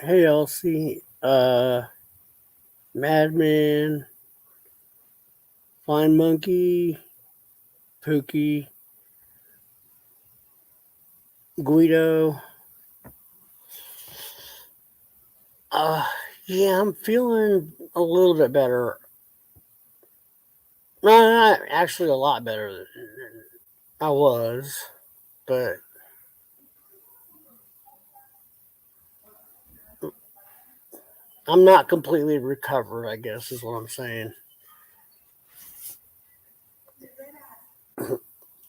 Hey Elsie, Madman, Flying Monkey, Pookie, Guido. Uh, yeah, I'm feeling a little bit better. No, not actually a lot better than I was, but I'm not completely recovered, I guess is what I'm saying.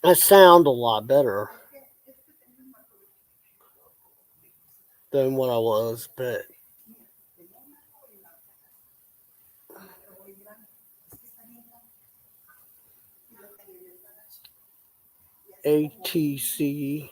I sound a lot better than what I was, but ATC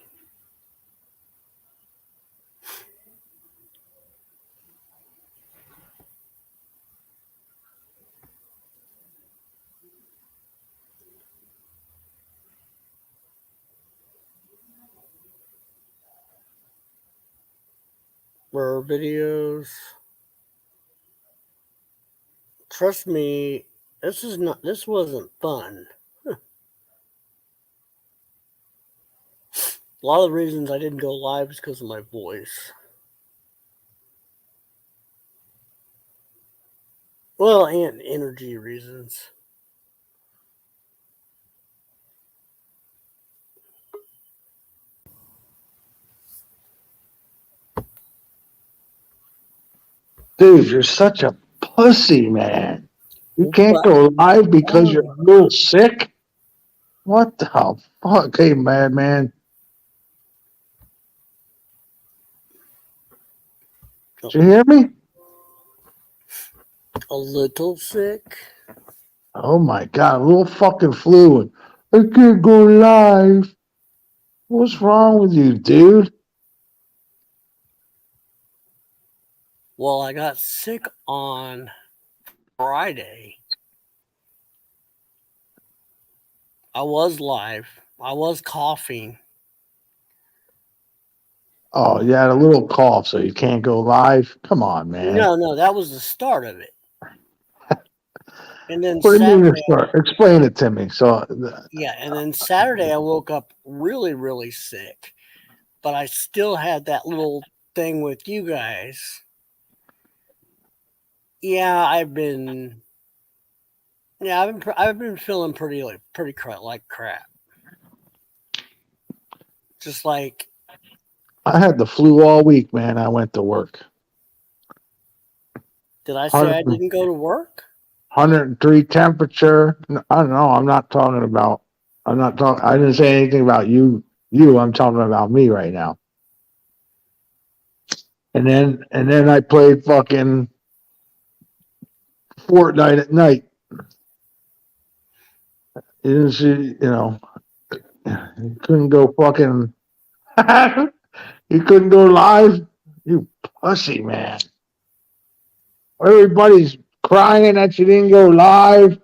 were videos. Trust me, this wasn't fun. A lot of the reasons I didn't go live is because of my voice. Well, and energy reasons. Dude, you're such a pussy, man. You can't But go live because you're oh, a little sick? What the fuck? Hey, madman. Did you hear me? a little sick. Oh my god, a little fucking flu. And I can't go live. What's wrong with you, dude? Well, I got sick on Friday. I was live. I was coughing. Oh, you had a little cough, so you can't go live? Come on, man. No, that was the start of it. And then What do you mean, Saturday, explain it to me. So, yeah, and then Saturday I woke up really, really sick. But I still had that little thing with you guys. Yeah, I've been feeling like crap. Just like, I had the flu all week, man. I went to work. did I say I 100, didn't go to work? 103 temperature. I don't know. I'm not talking about. I'm not talking. I didn't say anything about you. You. I'm talking about me right now. And then I played fucking Fortnite at night. You didn't see. You couldn't go fucking. You couldn't go live. You pussy man. Everybody's crying that you didn't go live.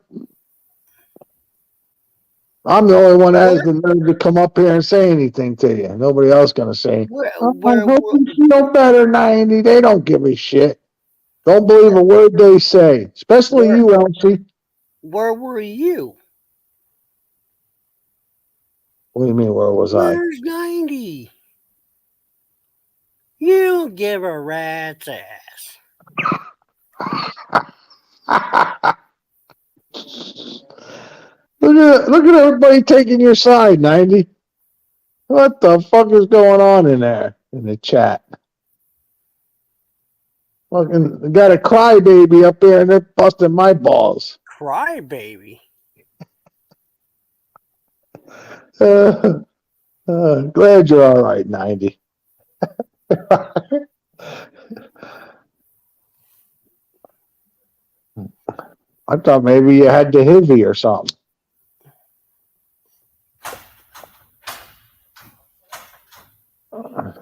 I'm the only one that has Where, the nerve to come up here and say anything to you. Nobody else gonna say, where, "Oh, I where, hope where, you feel better, 90." They don't give a shit. Don't believe a word they say, especially where, you, Elsie. where were you? What do you mean? Where was I? Where's 90? You don't give a rat's ass. Look at everybody taking your side, 90. What the fuck is going on in there in the chat? Fucking got a crybaby up there and they're busting my balls. Crybaby. Uh, glad you're all right, 90. I thought maybe you had the hivy or something.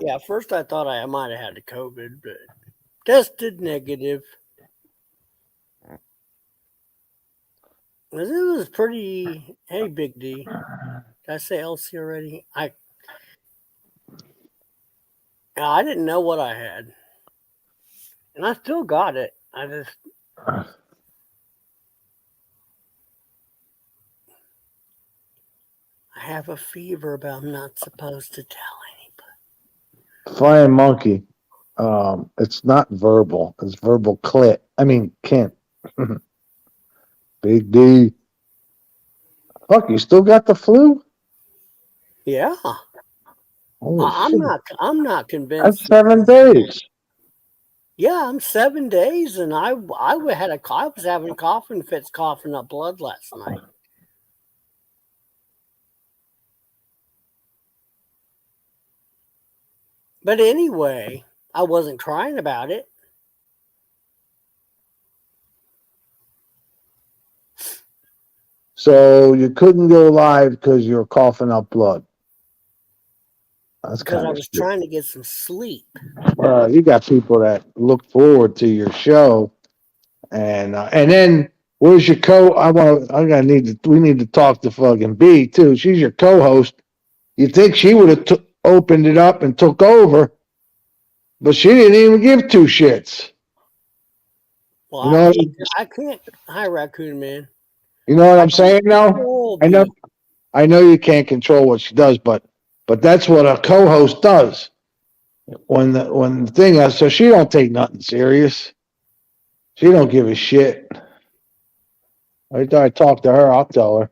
Yeah, at first I thought I might have had the COVID, but tested negative. It was pretty. Hey, Big D. Did I say Elsie already? I didn't know what I had. and I still got it. I have a fever, but I'm not supposed to tell anybody. Flying monkey. It's not verbal. It's verbal clit. I mean, Kent. Big D. Fuck, you still got the flu? Yeah, Holy shit. I'm not That's convinced. 7 days. Yeah, I'm 7 days, and I was having coughing fits, coughing up blood last night. But anyway, I wasn't crying about it. So you couldn't go live because you were coughing up blood. That's Because kind I of was shit. trying to get some sleep. You got people that look forward to your show, and then where's your co? We need to talk to fucking B too. She's your co-host. You think she would have opened it up and took over, but she didn't even give two shits. Well, You know, I can't. Hi, Raccoon Man. you know what I I'm can't saying? Now, control I know, B. I know you can't control what she does, but that's what a co-host does. When the thing is, so she don't take nothing serious. She don't give a shit. Right there, I talk to her, I'll tell her.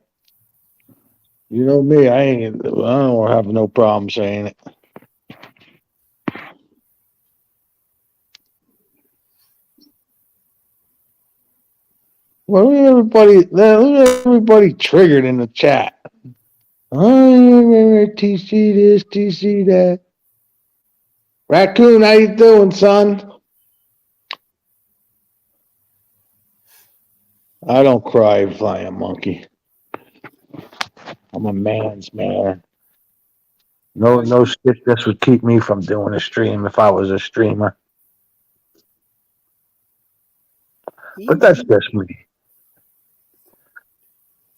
You know me, I don't have no problem saying it. Well, look at everybody triggered in the chat. Oh, TC this, TC that. Raccoon, how you doing, son? I don't cry, flying monkey. I'm a man's man. No shit. This would keep me from doing a stream if I was a streamer. But You'd that's just me.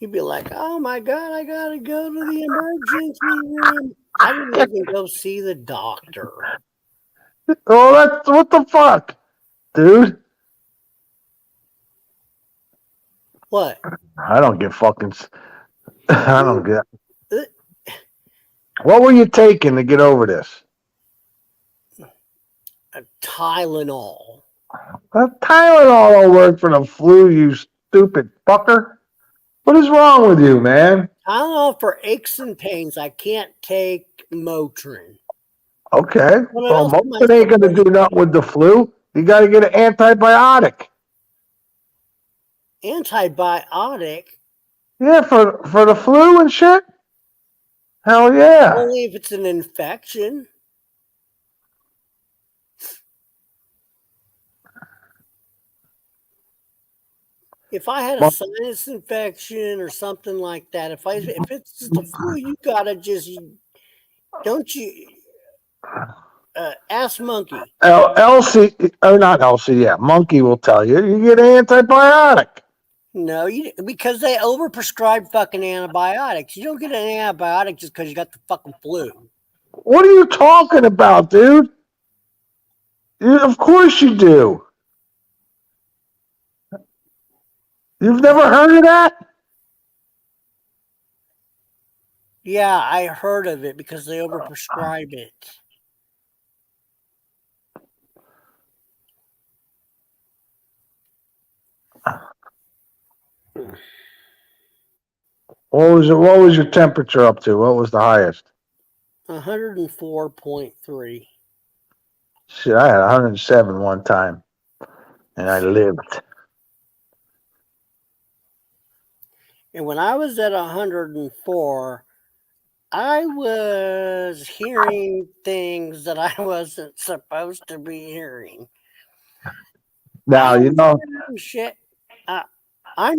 be like, "Oh my god, I gotta go to the emergency room." I didn't even go see the doctor. Oh, that's what the fuck, dude. What? I don't get fucking. I don't get. Uh, What were you taking to get over this? Tylenol. Tylenol don't work for the flu, you stupid fucker. What is wrong with you, man? Tylenol for aches and pains. I can't take Motrin. Okay. What Well, else most am I of it ain't gonna supposed do to nothing take? with the flu. You got to get an antibiotic. Antibiotic? Yeah, for the flu and shit. Hell yeah. Only if it's an infection. If I had a Well, sinus infection or something like that, if it's just the flu, you gotta just don't you ask Monkey. Elsie, or not Elsie, yeah, Monkey will tell you. You get an antibiotic. No, because they overprescribe fucking antibiotics. You don't get an antibiotic just because you got the fucking flu. What are you talking about, dude? Of course you do. You've never heard of that? Yeah, I heard of it because they overprescribe it. What was your temperature up to? What was the highest? 104.3. Shit, I had 107 one time, and I lived. And when I was at 104, I was hearing things that I wasn't supposed to be hearing. Now, I you was know, hearing shit. I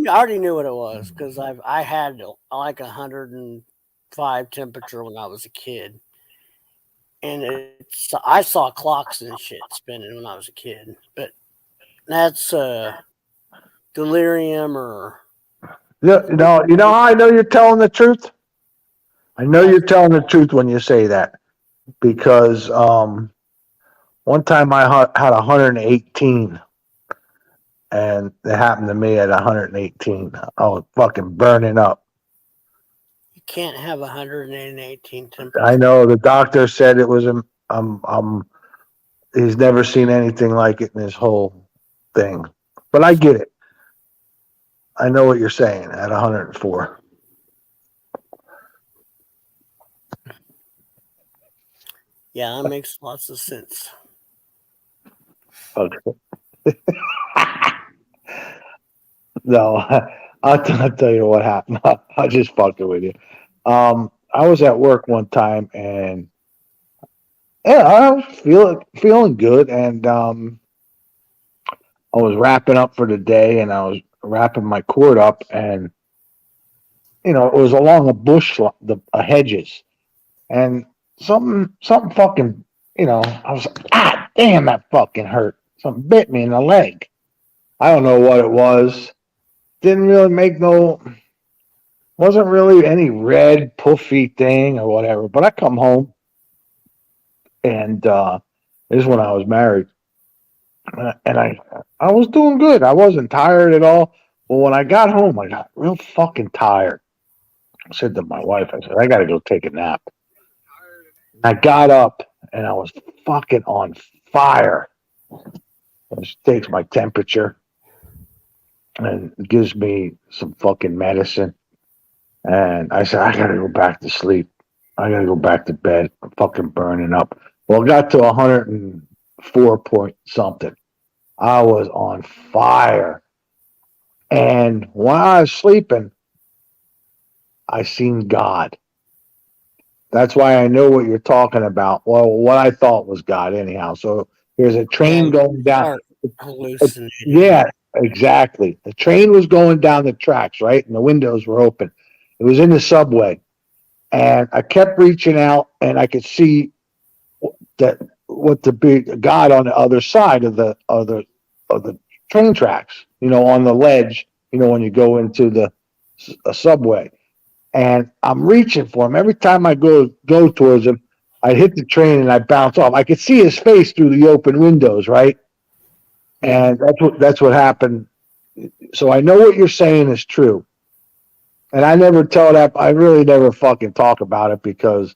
already knew what it was because I had like 105 temperature when I was a kid, and I saw clocks and shit spinning when I was a kid. But that's delirium or you know how I know you're telling the truth? I know how, you're telling the truth when you say that because One time I had 118, and it happened to me at 118. I was fucking burning up. You can't have 118 I temperature. know the doctor said it was he's never seen anything like it in his whole thing. But I get it. I know what you're saying at 104. Yeah, that makes lots of sense. Okay. No, I'll tell you what happened. I'll just fucking with you. I was at work one time, and yeah, I was feeling good, and I was wrapping up for the day, and I was wrapping my cord up, and it was along a the hedges, and something fucking, I was like, damn, that fucking hurt. Something bit me in the leg. I don't know what it was. Didn't really make no, wasn't really any red puffy thing or whatever. But I come home, and this is when I was married, and I was doing good. I wasn't tired at all. But when I got home, I got real fucking tired. I said to my wife, I said, I got to go take a nap. I got up, and I was fucking on fire. She takes my temperature and gives me some fucking medicine. And I said, I got to go back to sleep. I got to go back to bed. I'm fucking burning up. Well, it got to 104 point something. I was on fire. And while I was sleeping, I seen God. That's why I know what you're talking about. Well, what I thought was God, anyhow. So there's a Yeah, train you going down. start hallucinating. Yeah, exactly. The train was going down the tracks, right? And the windows were open. It was in the subway. And I kept reaching out, and I could see that what the big God on the other side of the train tracks, on the ledge, when you go into the a subway. And I'm reaching for him. Every time I go towards him, I hit the train and I bounce off. I could see his face through the open windows, right? Hmm. And that's what happened. So I know what you're saying is true. And I never tell that. I really never fucking talk about it because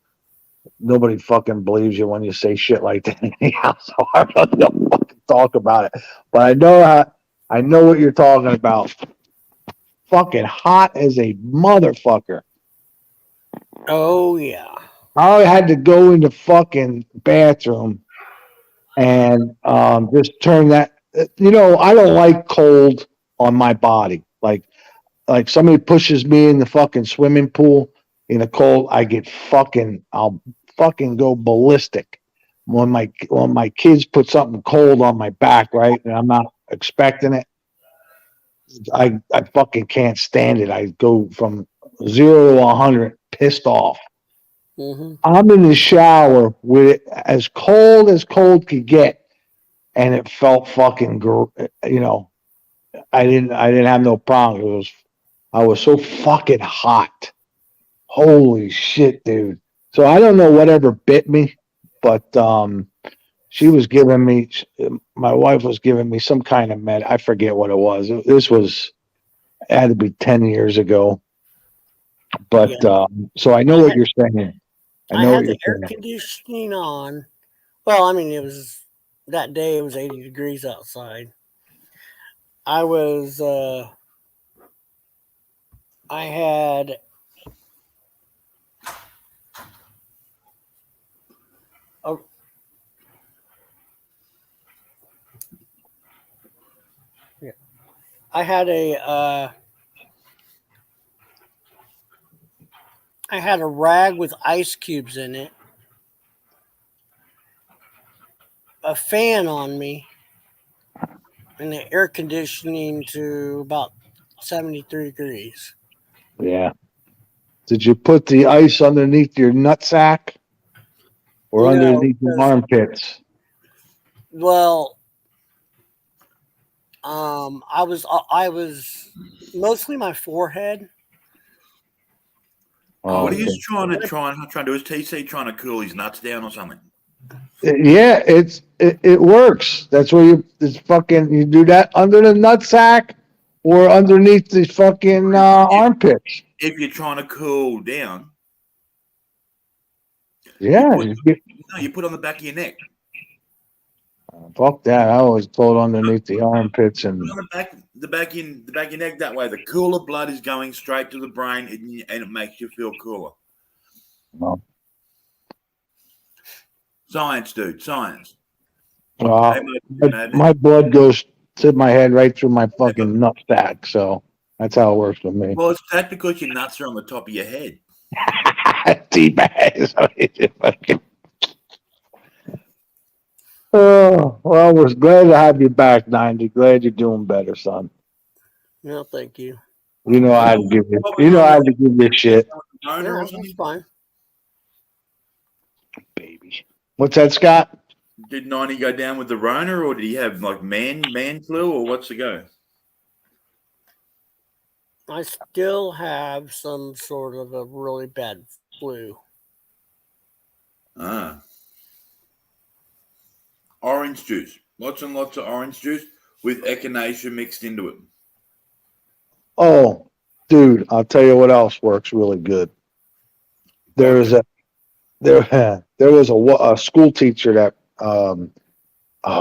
nobody fucking believes you when you say shit like that anyhow. So I really don't fucking talk about it. But I know what you're talking about. Fucking hot as a motherfucker. Oh yeah. I had to go in the fucking bathroom and just turn that. I don't like cold on my body. Like somebody pushes me in the fucking swimming pool in the cold, I'll fucking go ballistic. When my kids put something cold on my back, right, and I'm not expecting it, I fucking can't stand it. I go from 0 to 100 pissed off. Hmm. I'm in the shower with it as cold could get, and it felt fucking, I didn't have no problem. I was so fucking hot. Holy shit, dude. So I don't know whatever bit me, but she was giving me, my wife was giving me some kind of med. I forget what it was. This it had to be 10 years ago. Yeah. But so I know I what had you're saying. I I know what had the you're air saying. conditioning on. Well, I mean, it was that day. It was 80 degrees outside. I was. I had. A, yeah, I had a. I had a rag with ice cubes in it. A fan on me, and the air conditioning to about 73 degrees. Yeah. Did you put the ice underneath your nutsack or No, underneath your because armpits? well, I was mostly my forehead. Oh, What Um, he's okay. trying to do is he say trying to cool his nuts down or something. Yeah, it works. That's where you do that under the nutsack or underneath the fucking If, armpits. if you're trying to cool down, you Yeah, put you put on the back of your neck. fuck that. I always pull it underneath the armpits Put and on the back of your neck. That way, the cooler blood is going straight to the brain, and it makes you feel cooler. well, Science, dude, science. uh, Ain't my, madness. my blood goes to my head right through my Never. fucking nutsack. So that's how it works with me. Well, it's that because your nuts are on the top of your head. Teabags. Oh, well, we're glad to have you back, 90. Glad you're doing better, son. No, thank you. You know So how to give you. what was You know wrong how with to give you shit, donor or No, that's something? fine. baby. What's that, Scott? Did 90 go down with the Rona, or did he have like man flu, or what's the go? I still have some sort of a really bad flu. Ah, orange juice. Lots and lots of orange juice with echinacea mixed into it. Oh, dude, I'll tell you what else works really good. There is Vodka. a there was a school teacher that oh,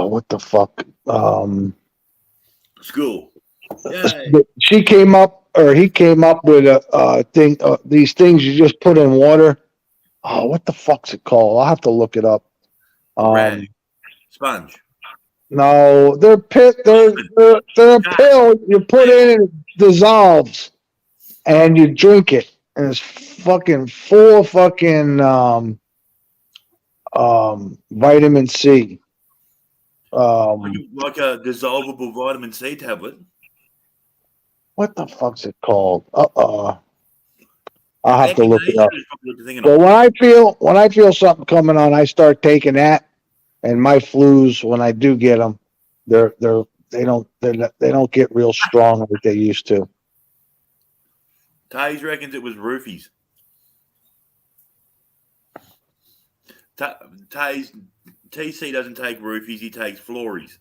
what the fuck School. Yay. she came up or he came up with a thing these things you just put in water. Oh, what the fuck's it called? I'll have to look it up. Rag. Um, Sponge. no, they're a pill you put in and it dissolves and you drink it and it's fucking full of fucking vitamin C. Um, Like a dissolvable vitamin C tablet. what the fuck's it called? I'll have to look it Echinacea up. is probably what you're thinking But of. when I feel something coming on, I start taking that, and my flus when I do get them, they don't get real strong like they used to. Taze reckons it was roofies. Taze TC doesn't take roofies, he takes flories.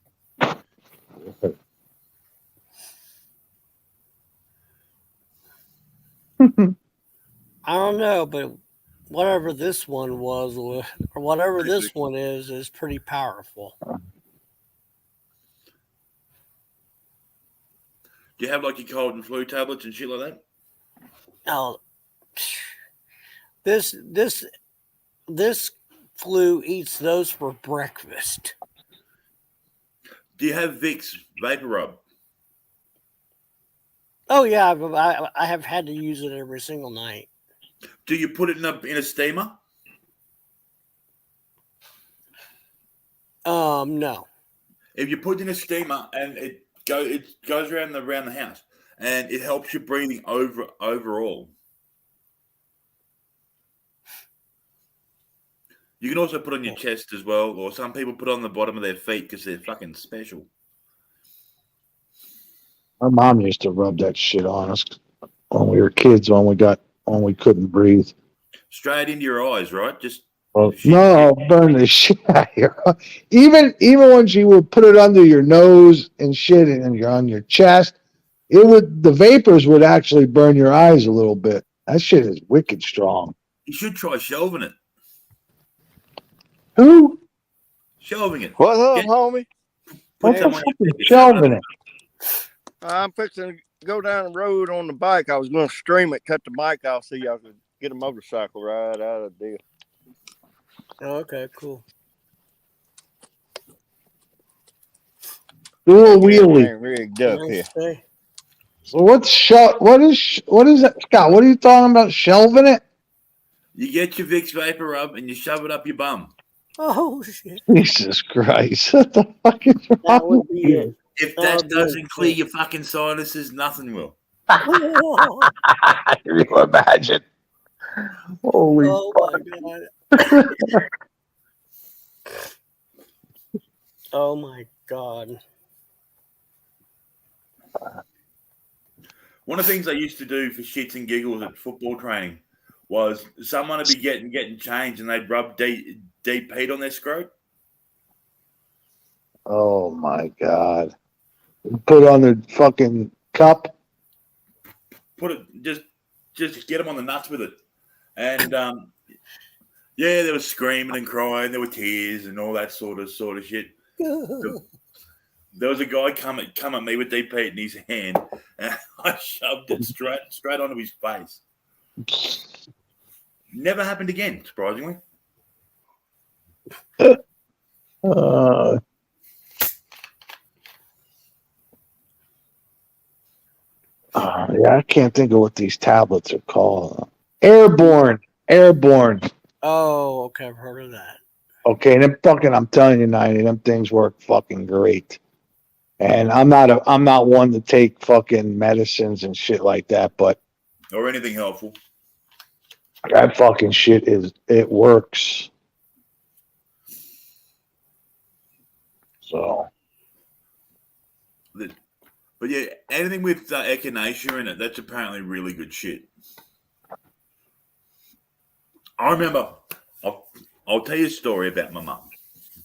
I don't know, but whatever this one was, or whatever this one is pretty powerful. Do you have like your cold and flu tablets and shit like that? Now, this flu eats those for breakfast. Do you have Vicks Vapor Rub? Oh yeah, I have had to use it every single night. Do you put it in a steamer? No. If you put it in a steamer and it goes around the house and it helps your breathing overall. You can also put on your chest as well, or some people put it on the bottom of their feet because they're fucking special. My mom used to rub that shit on us when we were kids when we couldn't breathe. Straight into your eyes, right? Just Well, shit. no, burn the shit out of your. Even when she would put it under your nose and shit, and you're on your chest, the vapors would actually burn your eyes a little bit. That shit is wicked strong. You should try shelving it. Who? Shelving it. What's up, homie? What Put the some on fuck your is dick. Shove it up. shelving it? I'm fixing to go down the road on the bike. I was going to stream it, cut the bike off, so y'all could get a motorcycle ride out of the deal. Oh, okay, cool. Do a Yeah, wheelie. everything rigged up here. Nice day. So what is that, Scott? What are you talking about? Shelving it? You get your Vicks Vapor Rub and you shove it up your bum. Oh shit. Jesus Christ! What the fuck is That wrong would with be you? it. If That that would be doesn't clear it. your fucking sinuses, nothing will. Oh, Can you imagine? Holy oh fuck! my god. Oh my god. One of the things I used to do for shits and giggles at football training was someone would be getting changed and they'd rub deep heat on their scrot. Oh my god! Put on the fucking cup. Put it just get them on the nuts with it, and yeah, there was screaming and crying, there were tears and all that sort of shit. There was a guy come at me with DP in his hand, and I shoved it straight onto his face. Never happened again, surprisingly. Uh, yeah, I can't think of what these tablets are called. Airborne. Oh, okay, I've heard of that. Okay, I'm telling you, 90, them things work fucking great. And I'm not one to take fucking medicines and shit like that, but Or anything helpful. that fucking shit it works. So, But yeah, anything with echinacea in it, that's apparently really good shit. I remember, I'll tell you a story about my mum.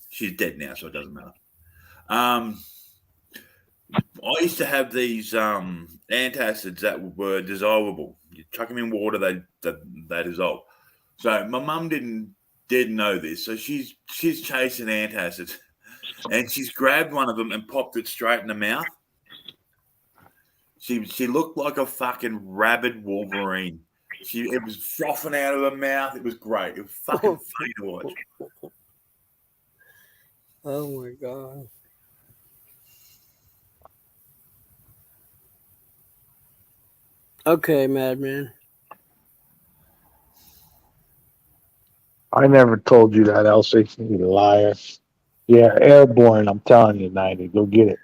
She's dead now, so it doesn't matter. I used to have these antacids that were dissolvable. You chuck them in water, they dissolve. So my mum didn't know this, so she's chasing antacids, and she's grabbed one of them and popped it straight in the mouth. She looked like a fucking rabid Wolverine. It was frothing out of her mouth. It was great. It was fucking funny to watch. Oh my god. Okay, Madman. I never told you that, Elsie. You liar. Yeah, airborne. I'm telling you, 90. Go get it.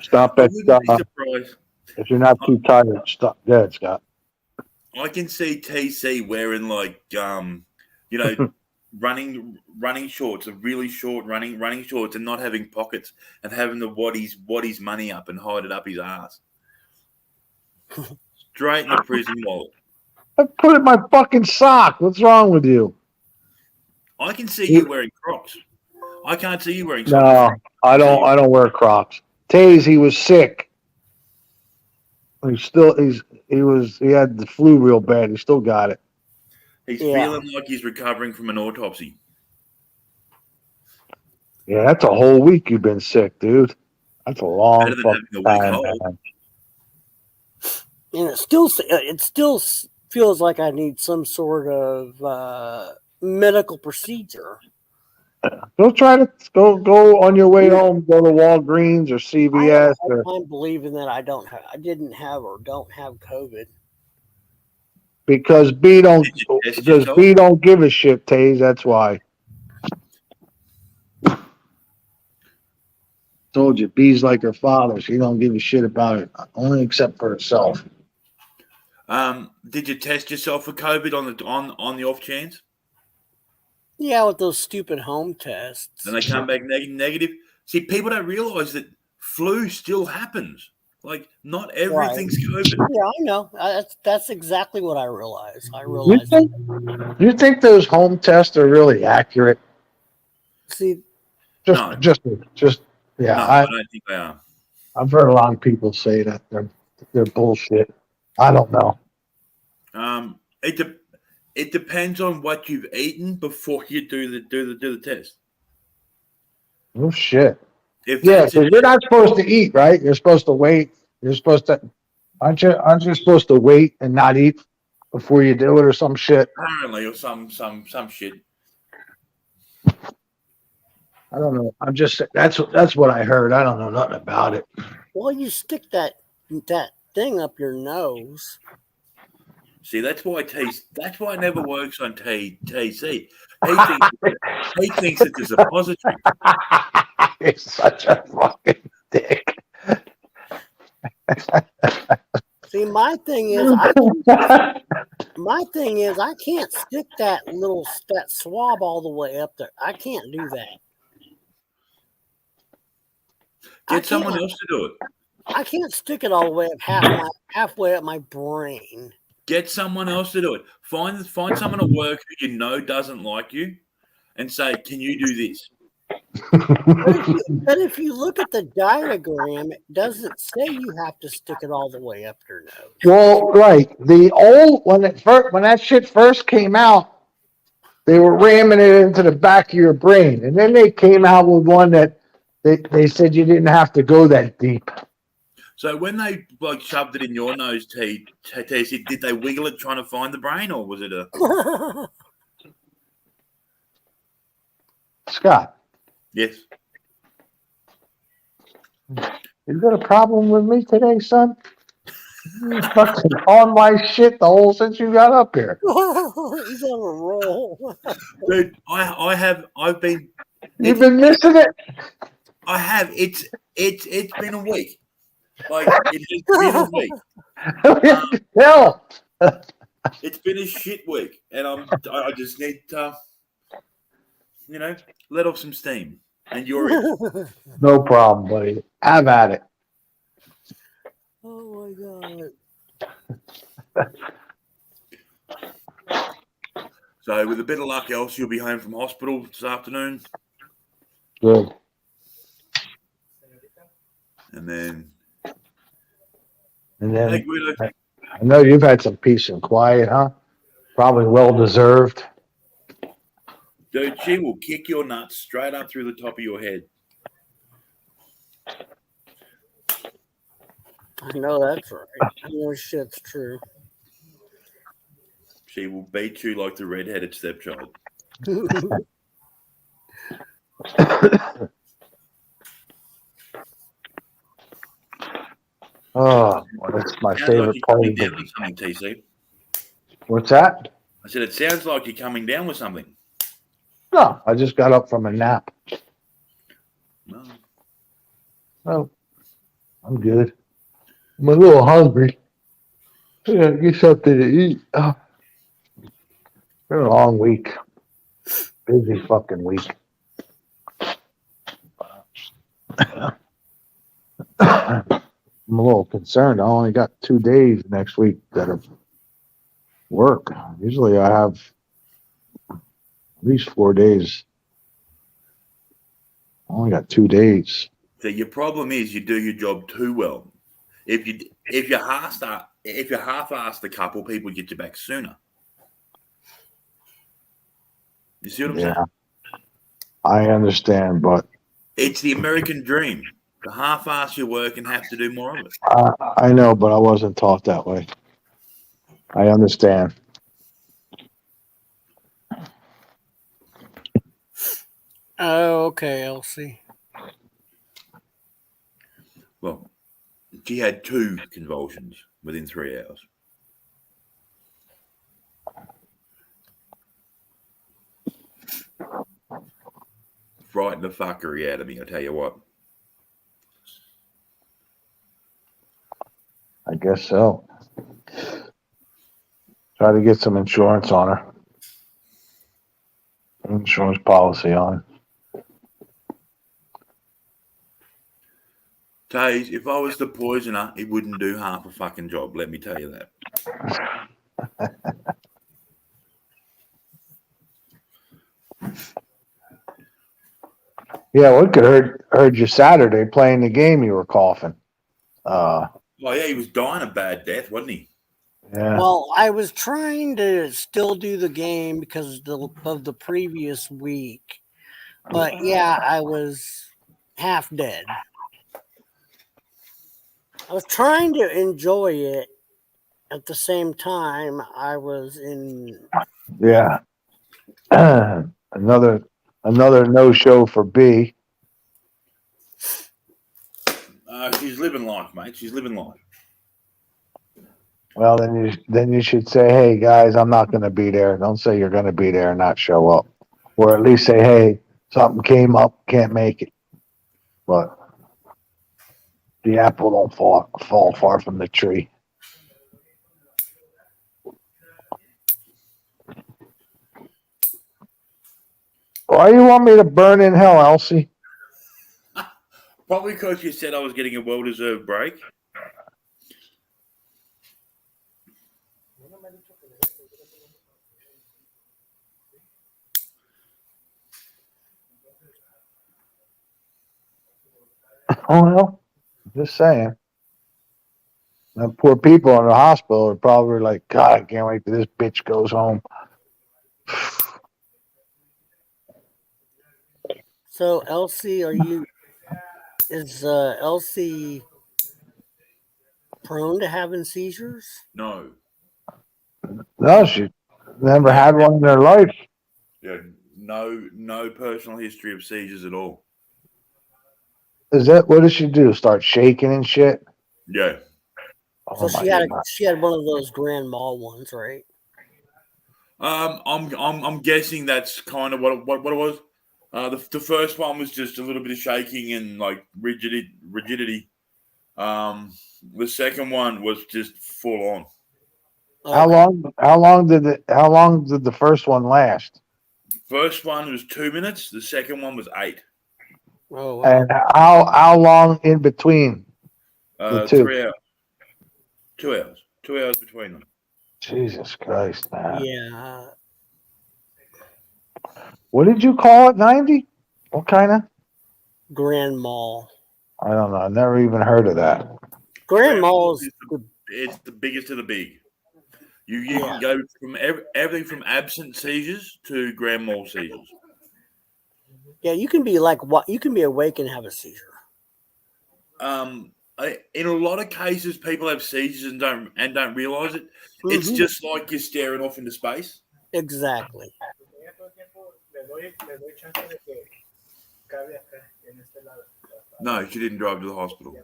Stop I at wouldn't be surprised. if you're not too tired. Stop. Good, Scott. I can see TC wearing like running shorts, really short running shorts, and not having pockets, and having to wad his money up and hide it up his ass. Straight in the prison wallet. I put it in my fucking sock. What's wrong with you? I can see you wearing Crocs. I can't see you wearing No, socks. I don't wear Crocs. Taze, he was sick. He had the flu real bad. He still got it. He's feeling like he's recovering from an autopsy. Yeah, that's a whole week you've been sick, dude. That's a long fucking time, man. And it still feels like I need some sort of medical procedure. Go go on your way home. Go to Walgreens or CVS. I'm believing that I didn't have or don't have COVID. Because B don't give a shit, Taze. That's why. Told you, B's like her father. She don't give a shit about it, only except for herself. Did you test yourself for COVID on the off chance? Yeah, with those stupid home tests. And they come back negative. See, people don't realize that flu still happens. Like, not everything's COVID. Yeah, I know. That's exactly what I realize. You think those home tests are really accurate? See, just yeah. No, I don't think they are. I've heard a lot of people say that they're bullshit. I don't know. It depends on what you've eaten before you do the test. Oh shit! Because you're not supposed to eat, right? You're supposed to wait. You're supposed to. Aren't you supposed to wait and not eat before you do it, or some shit? Apparently, or some shit. I don't know. I'm just that's what I heard. I don't know nothing about it. Well, you stick that thing up your nose. See, that's why it never works on TC. He thinks it's a suppository. He's such a fucking dick. See, my thing is, I can't stick that swab all the way up there. I can't do that. Get someone else to do it. I can't stick it all the way up halfway up my brain. Get someone else to do it. Find someone at work who you know doesn't like you, and say, "Can you do this?" But if you look at the diagram, it doesn't say you have to stick it all the way up your nose. Well, right. The old when that shit first came out, they were ramming it into the back of your brain, and then they came out with one that they said you didn't have to go that deep. So when they like shoved it in your nose, TC, did they wiggle it trying to find the brain, or was it a? Scott, Yes. you got a problem with me today, son? You fucking on my shit the whole since you got up here. He's on a roll. Dude, I've been. You've been missing it. I have. It's been a week. Like it's been a week. Hell, It's been a shit week, and I just need to, let off some steam. And you're it. no problem, buddy. Have at it. Oh my god. So with a bit of luck, else you'll be home from hospital this afternoon, Good. and then. And then Hey, Guido. I know you've had some peace and quiet, huh? Probably well deserved. Dude, she will kick your nuts straight up through the top of your head. I know that's right. I know shit's true. She will beat you like the red-headed stepchild. Oh, that's my Sounds favorite like you're part coming of down it. with something, TC. What's that? I said, it sounds like you're coming down with something. No, I just got up from a nap. No. Oh, I'm good. I'm a little hungry. I gotta get something to eat. Oh, been a long week. Busy fucking week. I'm a little concerned. I only got 2 days next week that of work. Usually I have at least 4 days. I only got 2 days. So your problem is you do your job too well. If you half-ass the couple, people get you back sooner. You see what I'm saying? I understand, but It's the American dream. To half-ass your work and have to do more of it. I know, but I wasn't taught that way. I understand. Oh, okay, Elsie. Well, she had 2 convulsions within 3 hours. Frightened the fuckery out of me, I tell you what. I guess so. Try to get some insurance on her. Insurance policy on her. Taze, if I was the poisoner, it wouldn't do half a fucking job, let me tell you that. Yeah, we could heard you Saturday playing the game. You were coughing. Oh yeah, he was dying a bad death, wasn't he? Yeah. Well, I was trying to still do the game because of the previous week. But yeah, I was half dead. I was trying to enjoy it. At the same time, I was in. Yeah. another no show for B. She's living life, mate. She's living life. Well, then you should say, hey guys, I'm not going to be there. Don't say you're going to be there and not show up, or at least say, hey, something came up, can't make it. But the apple don't fall far from the tree. Why you want me to burn in hell, Elsie? Probably because you said I was getting a well-deserved break. Oh well, just saying. The poor people in the hospital are probably like, God, I can't wait till this bitch goes home. So Elsie, is Elsie prone to having seizures? No. No, she never No. had one in her life. Yeah. No personal history of seizures at all. Is that what does she do? Start shaking and shit? Yeah. So Oh my God. she had one of those grand mal ones, right? I'm guessing that's kind of what it was. The first one was just a little bit of shaking and like rigidity. The second one was just full on. Okay. How long did the first one last? First one was 2 minutes. The second one was 8. Oh wow. And how long in between the two? 3 hours, 2 hours, 2 hours between them. Jesus Christ, man. Yeah. What did you call it? 90? What kind of? Grand mal. I don't know. I never even heard of that. Grand Grand mal mal's is it's the biggest of the big. You yeah. can go from everything from absent seizures to grand mal seizures. Yeah, you can be like what you can be awake and have a seizure. In a lot of cases, people have seizures and don't realize it. It's Mm-hmm. just like you're staring off into space. Exactly. No, she didn't drive to the hospital.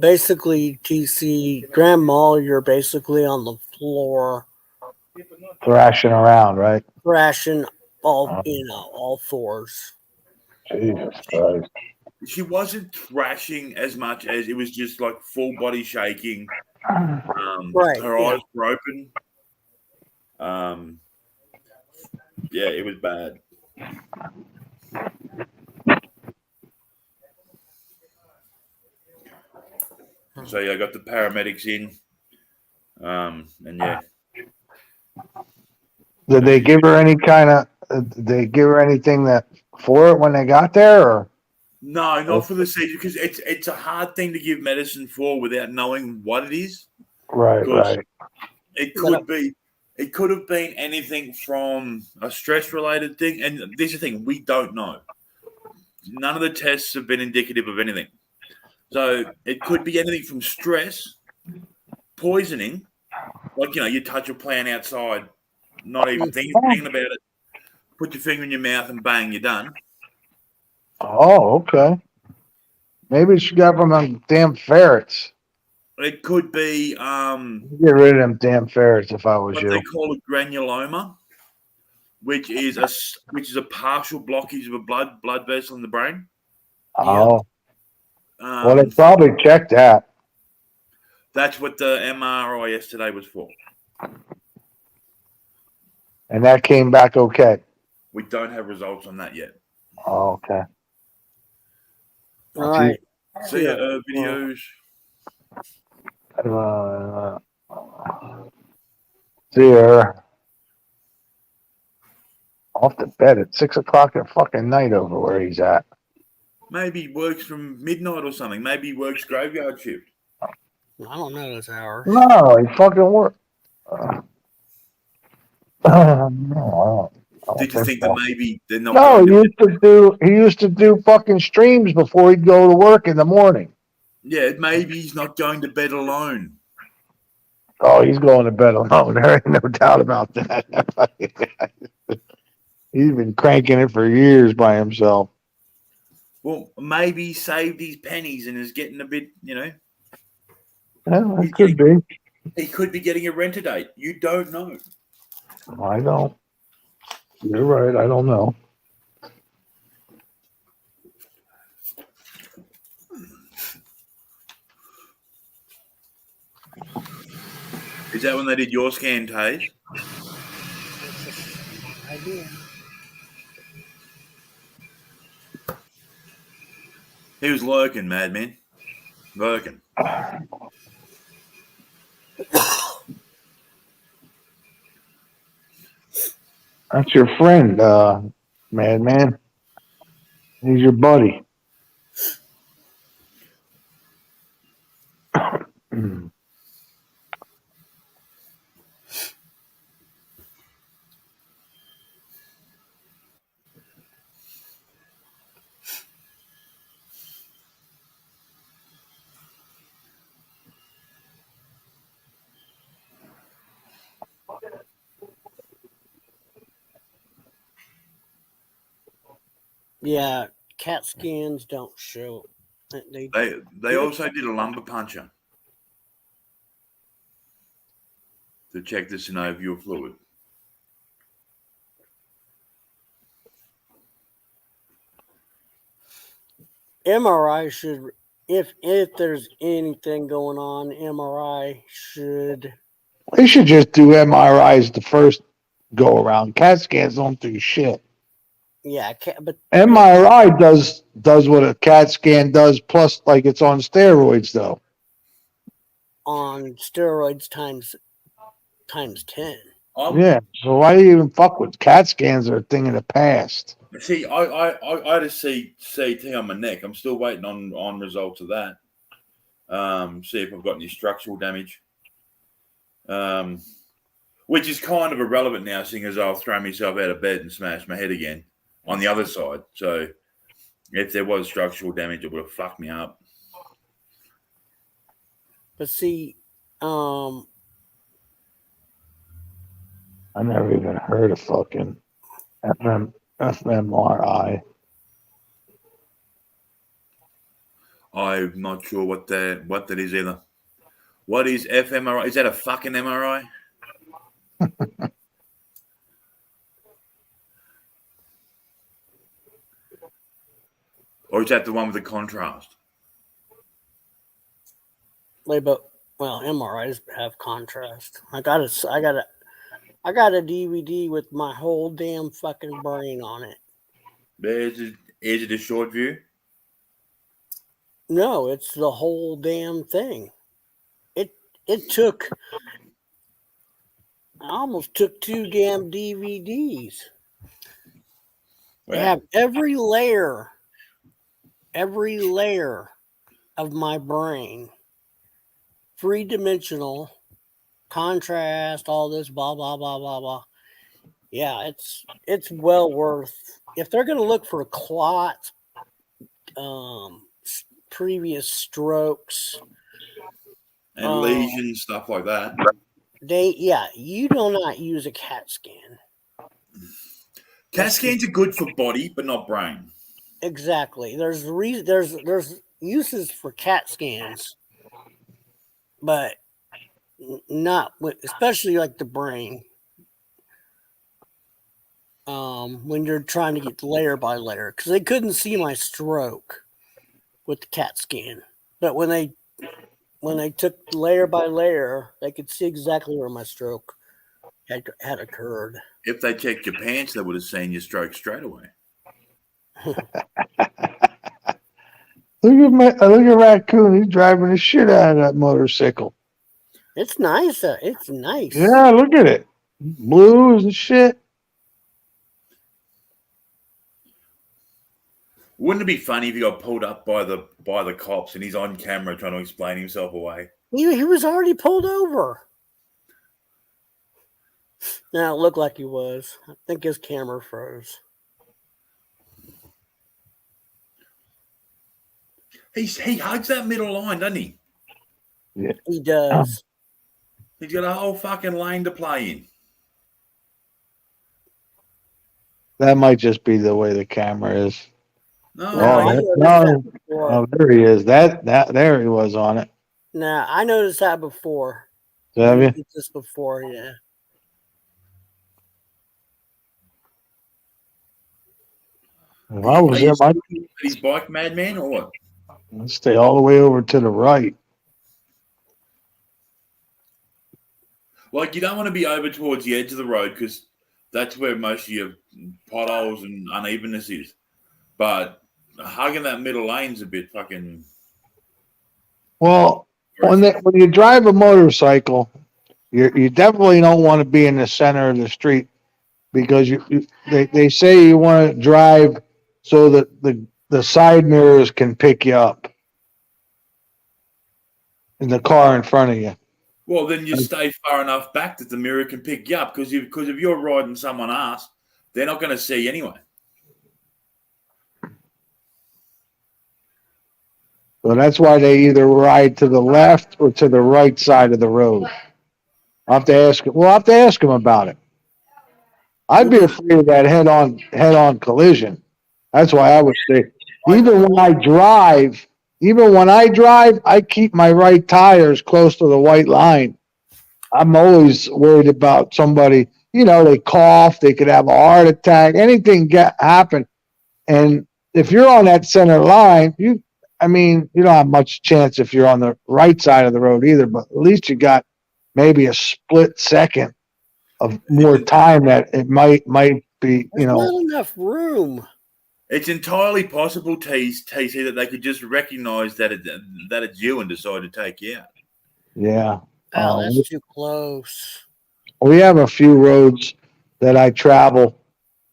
Basically, TC grand mal, you're basically on the floor Thrashing around, right? thrashing all Oh, all fours. Jesus Christ. She wasn't thrashing as much as it was just like full body shaking. Right. Her Yeah. eyes were open. Yeah, it was bad. So yeah, I got the paramedics in. And yeah. Did they give her any kind of? Did they give her anything that for it when they got there? Or No, not for the seizure because it's a hard thing to give medicine for without knowing what it is. right, Because right. it But, could have been anything from a stress related thing, and this is the thing we don't know. None of the tests have been indicative of anything. So it could be anything from stress, poisoning, like you touch a plant outside, not even thinking about it. Put your finger in your mouth and bang, you're done. Oh, okay. Maybe she got from them damn ferrets. It could be Get rid of them damn ferrets if I was what they you. call a granuloma, which is a partial blockage of a blood vessel in the brain. yeah. Oh, well, they Um, probably checked that. that's what the MRI yesterday was for. And that came back okay. We don't have results on that yet. Oh, okay. All right. See Yeah. videos. Uh, see her off to bed at 6 o'clock at fucking night over where he's at. Maybe he works from midnight or something. Maybe he works graveyard shift. I don't know those hours. No, he fucking worked. No, I don't Did you think so. that maybe they're not No, going to? he used to do fucking streams before he'd go to work in the morning. Yeah, maybe he's not going to bed alone. Oh, he's going to bed alone. There ain't no doubt about that. He's been cranking it for years by himself. Well, maybe he saved his pennies and is getting a bit, Yeah, it could be. He could be getting a rent a date. You don't know. I don't. You're right. I don't know. Is that when they did your scan, Taze? Idea. He was lurking, madman. Lurking. That's your friend, madman. He's your buddy. Yeah, CAT scans don't show. They They also did a lumbar puncture to check the synovial fluid. MRI should, if there's anything going on, MRI should. They should just do MRIs the first go around. CAT scans don't do shit. Yeah, but MRI does what a CAT scan does, plus like it's on steroids though. on steroids times 10. Yeah. So why do you even fuck with CAT scans? Are a thing of the past. See, I had a CT on my neck. I'm still waiting on results of that. See if I've got any structural damage. Which is kind of irrelevant now, seeing as I'll throw myself out of bed and smash my head again on the other side. So if there was structural damage, it would have fucked me up. But see, I never even heard of fucking fMRI. I'm not sure what that is either. What is fMRI? Is that a fucking MRI? Or is that the one with the contrast? but well, MRIs have contrast. I got a DVD with my whole damn fucking brain on it. Is it a short view? No, it's the whole damn thing. It took. I almost took 2 damn DVDs. They have every layer of my brain, 3-dimensional, contrast, all this, blah blah blah blah blah. Yeah, it's well worth. If they're going to look for clots, previous strokes, And lesions, stuff like that. you do not use a CAT scan. CAT scans are good for body, but not brain. Exactly. There's uses for CAT scans, but not especially like the brain. When you're trying to get layer by layer, because they couldn't see my stroke with the CAT scan, but when they took layer by layer, they could see exactly where my stroke had occurred. If they checked your pants, they would have seen your stroke straight away. Look at Raccoon. He's driving the shit out of that motorcycle. It's nice. It's nice. Yeah, look at it. Blues and shit. Wouldn't it be funny if he got pulled up by the cops and he's on camera trying to explain himself away? He was already pulled over. Now it looked like he was. I think his camera froze. He hugs that middle line, doesn't he? Yeah. He does. He's got a whole fucking lane to play in. That might just be the way the camera is. No, Oh, there he is. There he was on it. Nah, I noticed that before. Have you? This before, yeah. If I was there, he's bike madman or what? I'd stay all the way over to the right. Like, you don't want to be over towards the edge of the road because that's where most of your potholes and unevenness is. But hugging that middle lane's a bit fucking. Well, when you drive a motorcycle, you definitely don't want to be in the center of the street because they say you want to drive so that the side mirrors can pick you up in the car in front of you. Well, then you stay far enough back that the mirror can pick you up because if you're riding someone else, they're not going to see you anyway. So that's why they either ride to the left or to the right side of the road. I'll have to ask. We'll have to ask them about it. I'd be afraid of that head-on collision. That's why I would say, even when I drive, I keep my right tires close to the white line. I'm always worried about somebody. They cough, they could have a heart attack, anything happen. And if you're on that center line, you don't have much chance if you're on the right side of the road either. But at least you got maybe a split second of more time that it might be. There's not enough room. It's entirely possible, TC, that they could just recognize that it's you and decide to take you out. Yeah. Oh, that's too close. We have a few roads that I travel.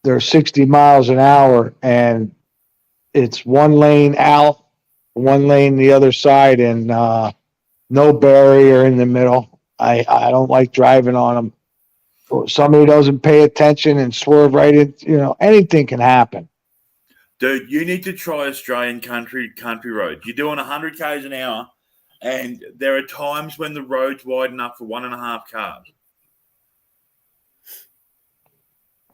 They're 60 miles an hour, and it's one lane out, one lane the other side, and no barrier in the middle. I don't like driving on them. Somebody doesn't pay attention and swerve right in. Anything can happen. Dude, you need to try Australian country roads. You're doing 100 k's an hour, and there are times when the road's wide enough for 1.5 cars.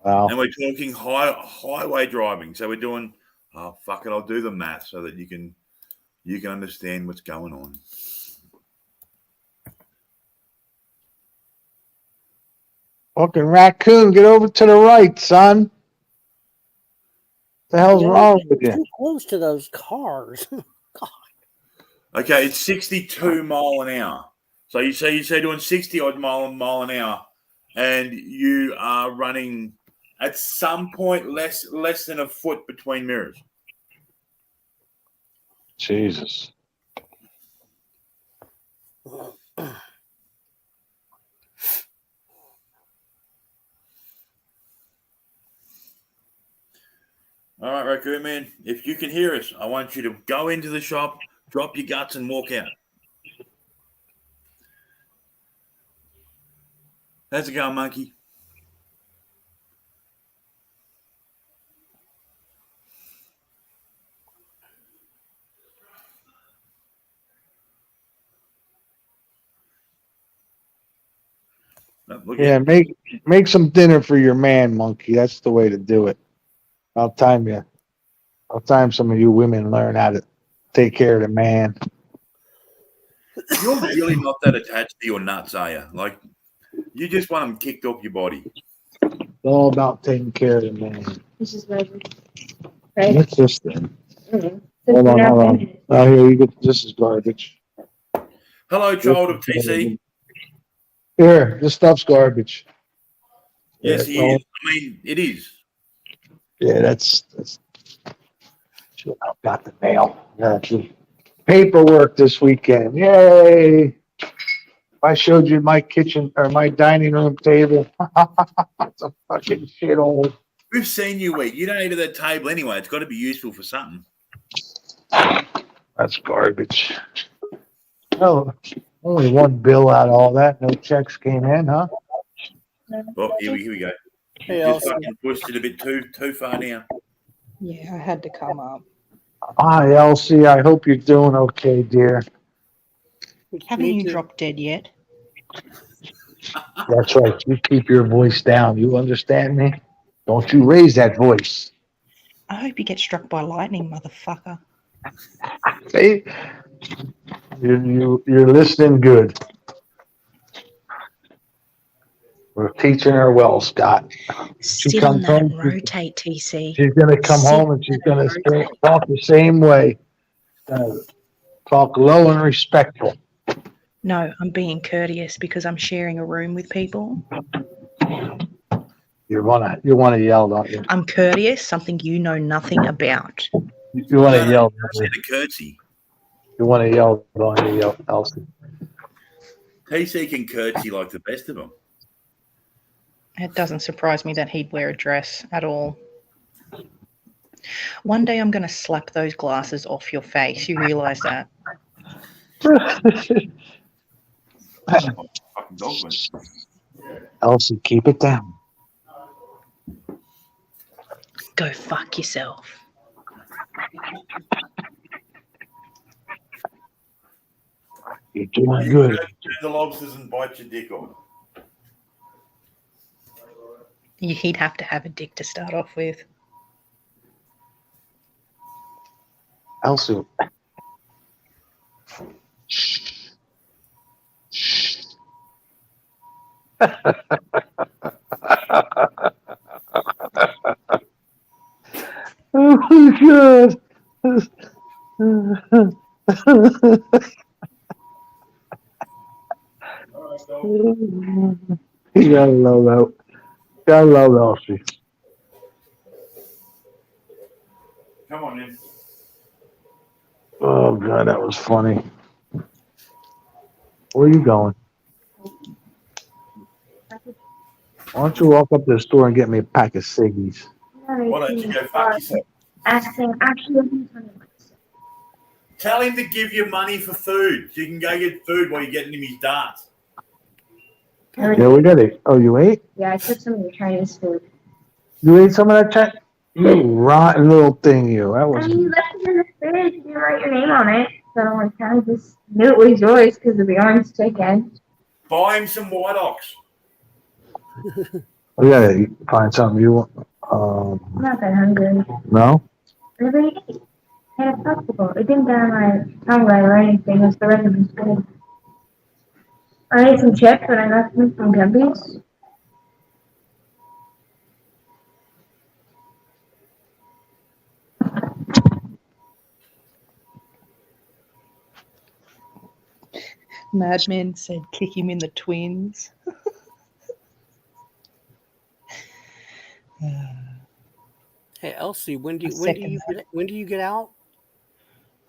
Wow. And we're talking highway driving. So we're doing, fuck it, I'll do the math so that you can understand what's going on. Fucking raccoon, get over to the right, son. What the hell's wrong with you? Too close to those cars. God. Okay, it's 62 mile an hour. So you say doing 60 odd mile an hour, and you are running at some point less than a foot between mirrors. Jesus. All right, Raccoon Man, if you can hear us, I want you to go into the shop, drop your guts, and walk out. How's it going, Monkey? Yeah, make some dinner for your man, Monkey. That's the way to do it. I'll time some of you women learn how to take care of the man. You're really not that attached to your nuts, are you? Like, you just want them kicked off your body. It's all about taking care of the man. This is Reggie. Right? What's this thing? Mm-hmm. Hold on. Oh, here, you get this is garbage. Hello, child of TC. Here, this stuff's garbage. Yes, he is. I mean, it is. Yeah, that's I've got the mail. Actually, paperwork this weekend. Yay! If I showed you my kitchen or my dining room table, it's a fucking shithole. We've seen you eat. You don't eat at that table anyway. It's got to be useful for something. That's garbage. Oh, only one bill out of all that. No checks came in, huh? Well, here we go. Hey, You just Elsie. fucking pushed it a bit too far now. Yeah, I had to come up. Hi, Elsie. I hope you're doing okay, dear. Haven't Me you too. dropped dead yet? That's right. You keep your voice down. You understand me? Don't you raise that voice. I hope you get struck by lightning, motherfucker. See? You're listening good. We're teaching her well, Scott. Sit on that and rotate, TC. She's going to come home and she's going to talk the same way. Talk low and respectful. No, I'm being courteous because I'm sharing a room with people. You want to yell, don't you? I'm courteous, something you know nothing about. You want to yell. I said a curtsy. You want to yell, don't you, yell, Elsie? TC can curtsy like the best of them. It doesn't surprise me that he'd wear a dress at all. One day I'm going to slap those glasses off your face. You realise that? Fucking dog went. Elsie, keep it down. Go fuck yourself. You're doing You good. go to the lobsters and bite your dick off. He'd have to have a dick to start off with. Elsie. Oh my god. You gotta love that. Gotta love Elsie. Come on in. Oh god, that was funny. Where are you going? Why don't you walk up to the store and get me a pack of ciggies? Why don't you go fuck yourself? Tell him to give you money for food. So you can go get food while you're getting him his darts. Yeah, we got it. Oh, you ate? Yeah, I took some of your Chinese food. You ate some of that chat? You rotten little thing, you. That was. I mean, you left it in the fridge. You didn't write your name on it. So I kind of just knew it was yours because of the orange chicken. Buy him some White Ox. We gotta find something you want. I'm not that hungry. No? I already ate. I had a festival. It didn't get on my tongue right or anything. It's the rest of the food. I ate some chips and I got some from Gumby's. Madman said kick him in the twins. Hey Elsie, when do I you second get out?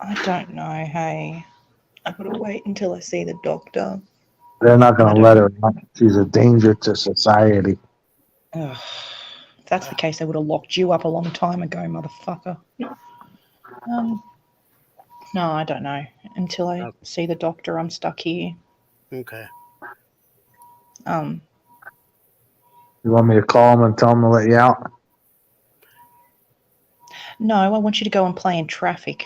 I don't know, hey. I've got to wait until I see the doctor. They're not I gonna don't let her out. She's a danger to society. Ugh. If that's the case, they would have locked you up a long time ago, motherfucker. No, I don't know. Until I see the doctor, I'm stuck here. Okay. You want me to call them and tell them to let you out? No, I want you to go and play in traffic.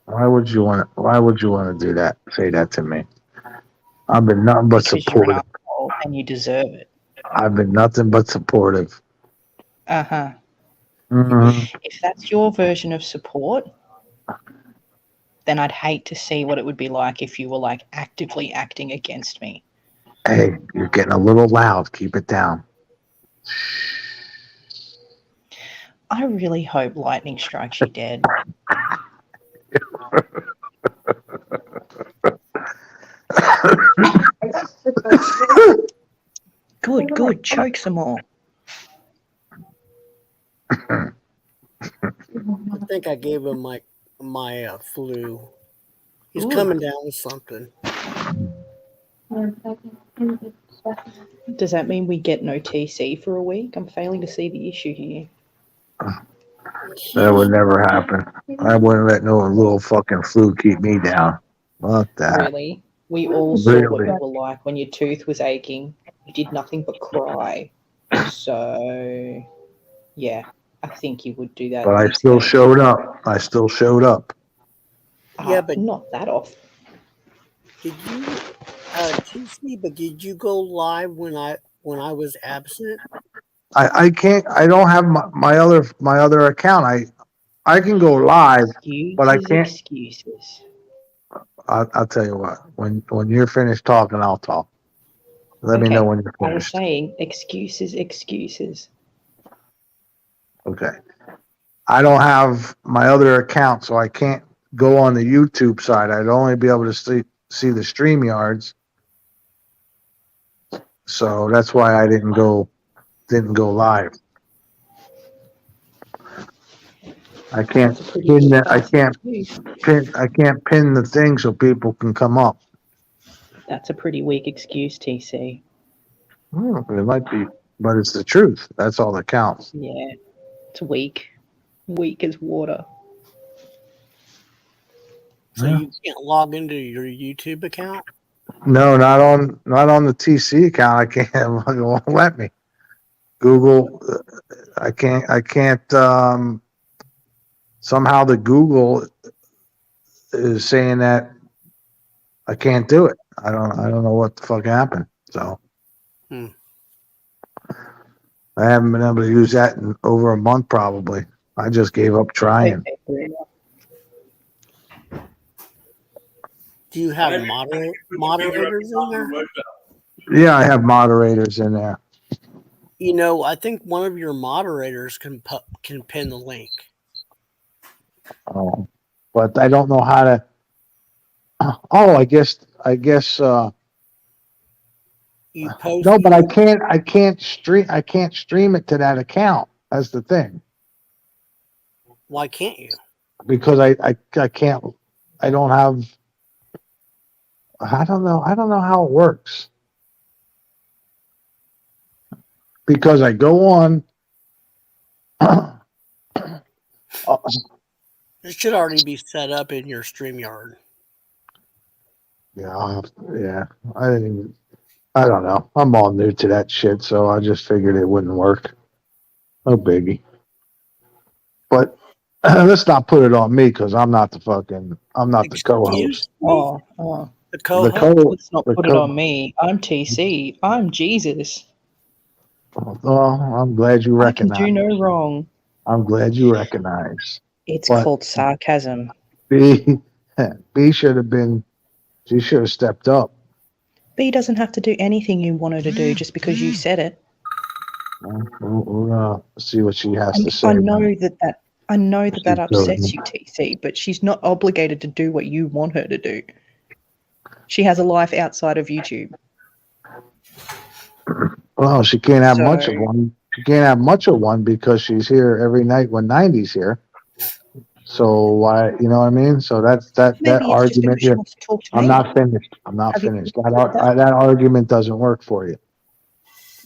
Why would you want to do that? Say that to me. I've been nothing but Because you're an supportive. asshole and you deserve it. I've been nothing but supportive. Uh-huh. Mm-hmm. If that's your version of support, then I'd hate to see what it would be like if you were like actively acting against me. Hey, you're getting a little loud. Keep it down. I really hope lightning strikes you dead. Good. Choke some more. I think I gave him my flu. He's coming down with something. Does that mean we get no TC for a week? I'm failing to see the issue here. That would never happen. I wouldn't let no little fucking flu keep me down. Fuck that. Really? We all saw what you were like when your tooth was aching. You did nothing but cry. So, yeah, I think you would do that. But I still showed up. Yeah, but not that often. Did you, TC? But did you go live when I was absent? I can't. I don't have my other account. I can go live, but I can't. Excuses. I'll tell you what. When you're finished talking, I'll talk. Let me know when you're I was finished. saying excuses. Okay. I don't have my other account, so I can't go on the YouTube side. I'd only be able to see the StreamYards. So that's why I didn't go live. I can't pin that. I can't pin the thing so people can come up. That's a pretty weak excuse, TC. It might be. but it's the truth. That's all that counts. Yeah, it's weak. Weak as water. So Yeah. you can't log into your YouTube account? No, not on the TC account. I can't. It won't let me. Google. I can't. Somehow the Google is saying that I can't do it. I don't know what the fuck happened. So Hmm. I haven't been able to use that in over a month probably. I just gave up trying. Do you have moderators in there? Yeah, I have moderators in there. You know, I think one of your moderators can pin the link. Oh, but I don't know how to. Oh, I guess. You post. No, but I can't stream it to that account. That's the thing. Why can't you? Because I can't. I don't have. I don't know how it works. Because I go on. It should already be set up in your StreamYard. Yeah, yeah. I didn't even. I don't know. I'm all new to that shit, so I just figured it wouldn't work. No biggie. But let's not put it on me because I'm not the Excuse co-host. me? Oh. The The co-host. co Let's not the put it co on me. I'm TC. I'm Jesus. Well, I'm glad you I can recognize. do no wrong. I'm glad you recognize. It's But called sarcasm. B B should have been. She should have stepped up. B doesn't have to do anything you want her to do just because you said it. We're gonna see what she has to say. I know that upsets goes. you, TC, but she's not obligated to do what you want her to do. She has a life outside of YouTube. Well, she can't have much So- of one. She can't have much of one because she's here every night when 90's here. So why, you know what I mean? So that Maybe it's just argument because she here. wants to talk to I'm me. not finished. I'm not Have you finished. considered that? That argument doesn't work for you.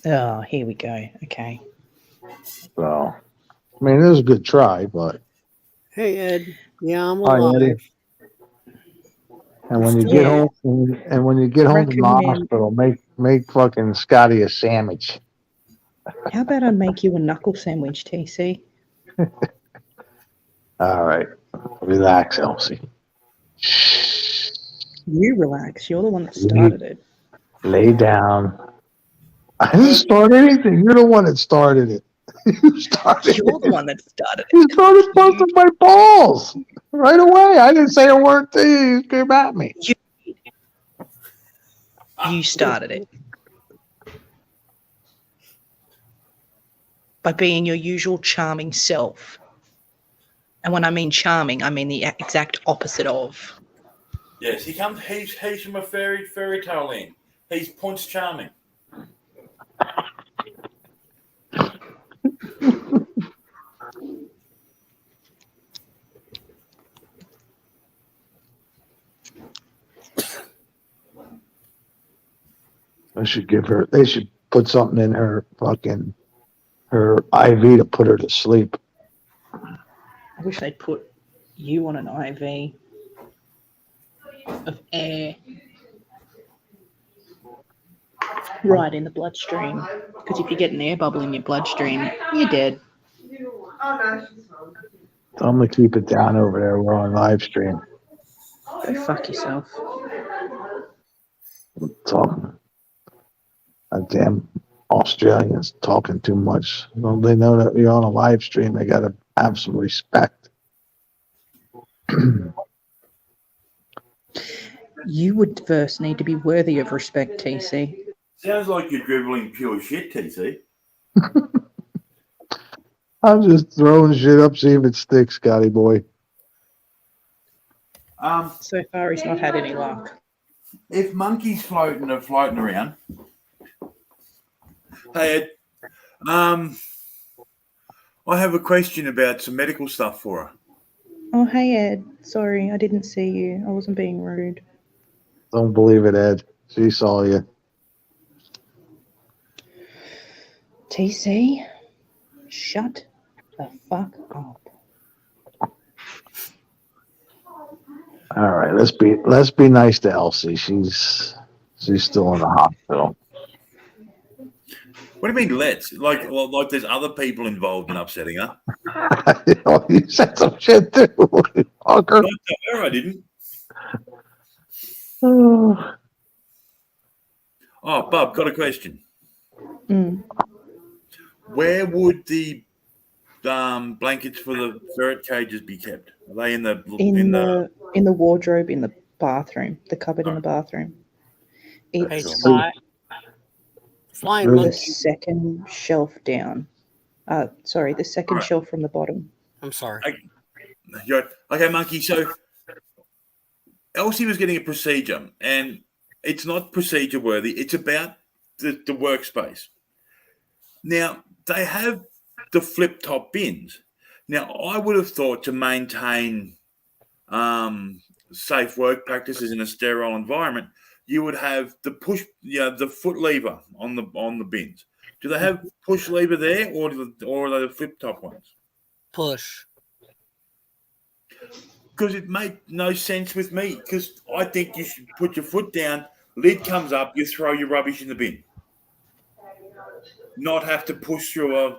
Oh, here we go. Okay. So, I mean, it was a good try, but Hey Ed. Yeah, I'm hi, alive. Eddie. And when you Still get here. home, and when you get home from the Recommend- hospital, make fucking Scotty a sandwich. How about I make you a knuckle sandwich, TC? All right, relax, Elsie. You relax. You're the one that started it. Lay down. I didn't start anything. You're the one that started it. You started. You're the one that started You it. started busting my balls right away. I didn't say a word to you. You came at me. You started it. By being your usual charming self. And when I mean charming, I mean the exact opposite of. Yes, he's from a fairy tale land. He's Prince Charming. They should put something in her IV to put her to sleep. I wish they'd put you on an IV of air right in the bloodstream. Because if you get an air bubble in your bloodstream, you're dead. I'm gonna keep it down over there. We're on live stream. Go fuck yourself. Talking. Damn Australians talking too much. Well, they know that we're on a live stream. They gotta have some respect. You would first need to be worthy of respect, TC. Sounds like you're dribbling pure shit, TC. I'm just throwing shit up, see if it sticks, Scotty boy. So far, he's not had any luck. If monkeys floating around, hey Ed, I have a question about some medical stuff for her. Oh, hey, Ed. Sorry, I didn't see you. I wasn't being rude. Don't believe it, Ed. She saw you. TC, shut the fuck up. All right, let's be nice to Elsie. She's still in the hospital. What do you mean, let's? Like there's other people involved in upsetting her. You said some shit too, fucker. Not to her, I didn't. Oh, Oh, Bob, got a question. Mm. Where would the blankets for the ferret cages be kept? Are they in the In the wardrobe in the bathroom, the cupboard in the bathroom. Hey, It's Sky. Flying the monkey. second shelf down. Sorry, the second Alright. shelf from the bottom. I'm sorry. Okay, Monkey. So Elsie was getting a procedure, and it's not procedure worthy. It's about the workspace. Now, they have the flip top bins. Now, I would have thought to maintain safe work practices in a sterile environment, you would have the the foot lever on the bins. Do they have push lever there, or are they the flip top ones? Push. Because it made no sense with me. Because I think you should put your foot down, lid comes up, you throw your rubbish in the bin. Not have to push through a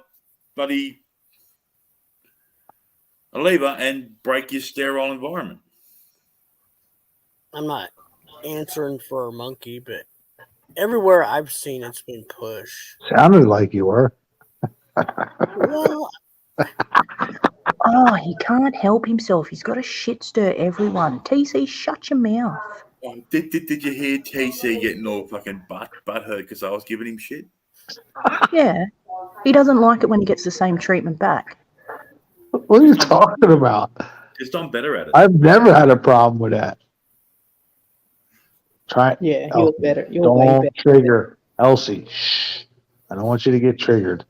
lever and break your sterile environment. I'm not answering for a monkey, but everywhere I've seen it's been push. sounded like you were. Well, Oh, he can't help himself. He's got to shit stir everyone. TC, shut your mouth. Did you hear TC getting all fucking butt hurt because I was giving him shit? Yeah. He doesn't like it when he gets the same treatment back. What are you talking about? Just I'm better at it. I've never had a problem with that. Try. Yeah, Elsie, you're better. You're way don't better. trigger Elsie. Shh. I don't want you to get triggered.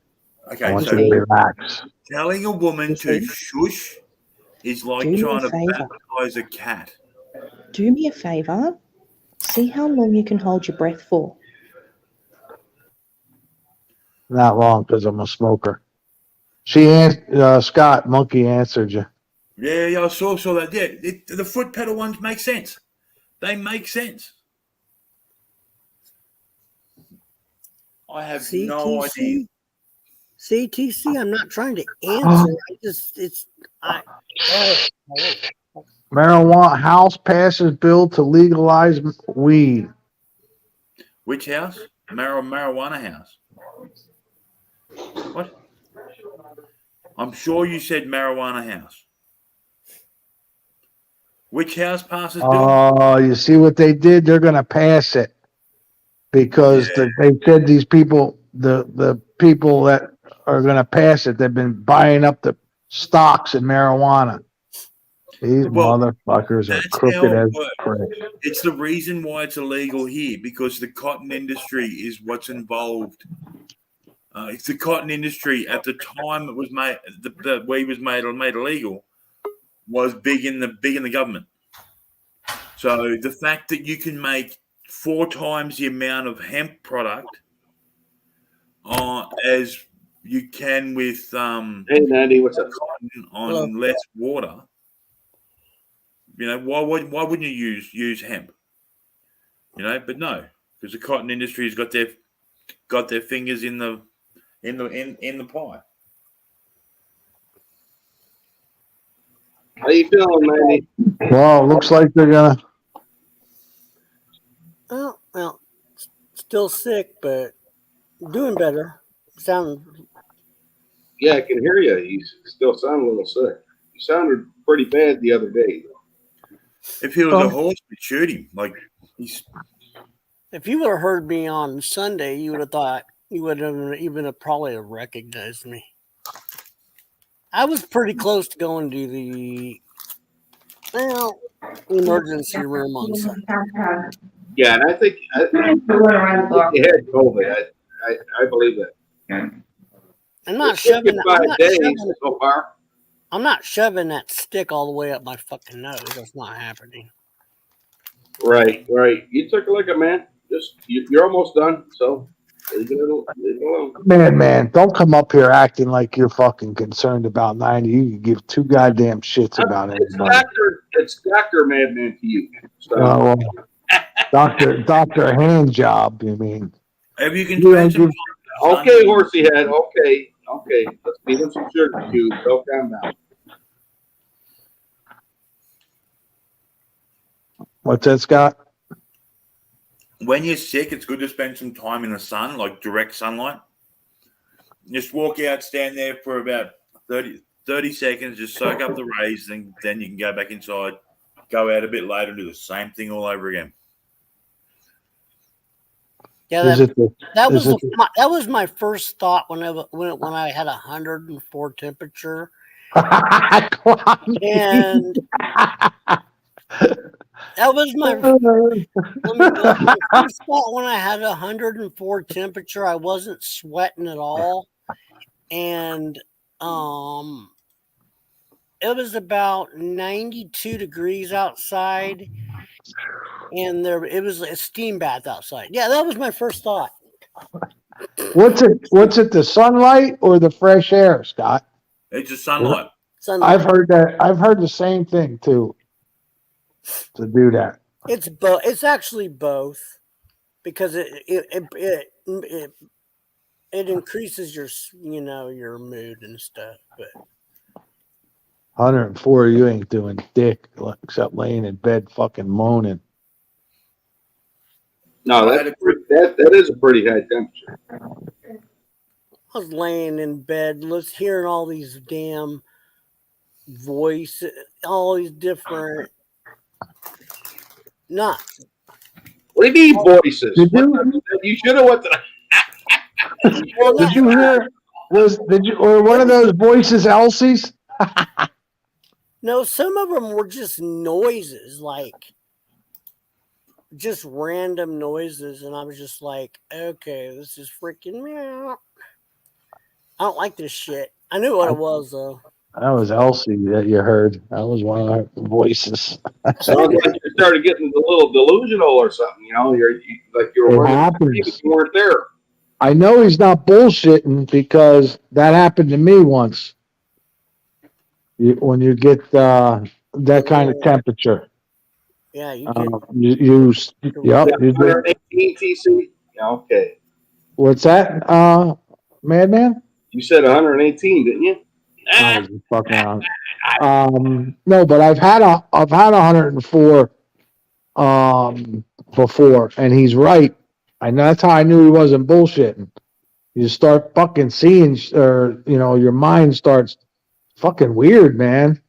I Okay, want so you to relax. telling a woman to TC? shush is like Do me a trying to favour. baptize a cat. Do me a favour. See how long you can hold your breath for. Not long because I'm a smoker. Scott Monkey answered you. Yeah, I saw that. Yeah, the foot pedal ones make sense. They make sense. I have no idea. CTC, I'm not trying to answer. Marijuana House passes bill to legalize weed. Which house? Marijuana house. What? I'm sure you said marijuana house. Which house passes bill? Oh, you see what they did? They're going to pass it because they said these people, the people that are going to pass it, they've been buying up the stocks in marijuana. These motherfuckers are crooked as pricks. It's the reason why it's illegal here because the cotton industry is what's involved. It's the cotton industry at the time it was made, the weed was made illegal, was big in the government. So the fact that you can make 4 times the amount of hemp product as you can with hey Nandy, what's up? cotton on less water, you know, why wouldn't you use hemp? You know, but no, because the cotton industry has got their fingers in the pie. How you feeling, Nandy? Well, it looks like they're going to. Well, still sick, but doing better. Yeah, I can hear you. You still sound a little sick. You sounded pretty bad the other day. If he was a horse, we'd shoot him. Like if you would have heard me on Sunday, you would have thought you would have probably recognized me. I was pretty close to going to the emergency room on Sunday. Yeah, and I think you had COVID. I believe that. I'm not It's shoving. 55 days so far. I'm not shoving that stick all the way up my fucking nose. That's not happening. Right. You took a look at man. You're almost done. So Leave it alone. Man, don't come up here acting like you're fucking concerned about 90. You can give two goddamn shits about It's anybody. Doctor Madman to you. So Well, Doctor Hand Job. You mean? If you can You spend don't some give. time, okay, horsey head. Okay. Let's feed him some sugar cubes. Go calm down. What's that, Scott? when you're sick, it's good to spend some time in the sun, like direct sunlight. Just walk out, stand there for about 30 seconds, just soak up the rays, then you can go back inside, go out a bit later and do the same thing all over again. Yeah, Is it the, that is was it that was my first thought when I had 104 temperature, and that was my first thought when I had 104 temperature. I wasn't sweating at all, and it was about 92 degrees outside, and it was a steam bath outside. Yeah, that was my first thought. What's it? The sunlight or the fresh air, Scott? It's just sunlight. Sunlight. I've heard that. I've heard the same thing too. To do that. It's both. It's actually both, because it increases your mood and stuff. But 104, you ain't doing dick except laying in bed fucking moaning. No, that is a pretty high temperature. I was laying in bed, hearing all these damn voices, all these different. Not. What do you mean voices? Did You should have went to. Did you hear? Or one of those voices, Elsie's? No, some of them were just noises, like just random noises, and I was just like, okay, this is freaking me out. I don't like this shit. I knew what it was though. That was Elsie that you heard. That was one of our voices. Sounds like you started getting a little delusional or something. You were It happens. you weren't there. I know he's not bullshitting because that happened to me once. When you get that kind of temperature, Yeah, you get. Yep. 118 TC. Yeah, okay. What's that, Madman? You said 118, didn't you? I was just fucking around. No, but I've had 104 before, and he's right. And that's how I knew he wasn't bullshitting. You start fucking seeing, or your mind starts fucking weird, man.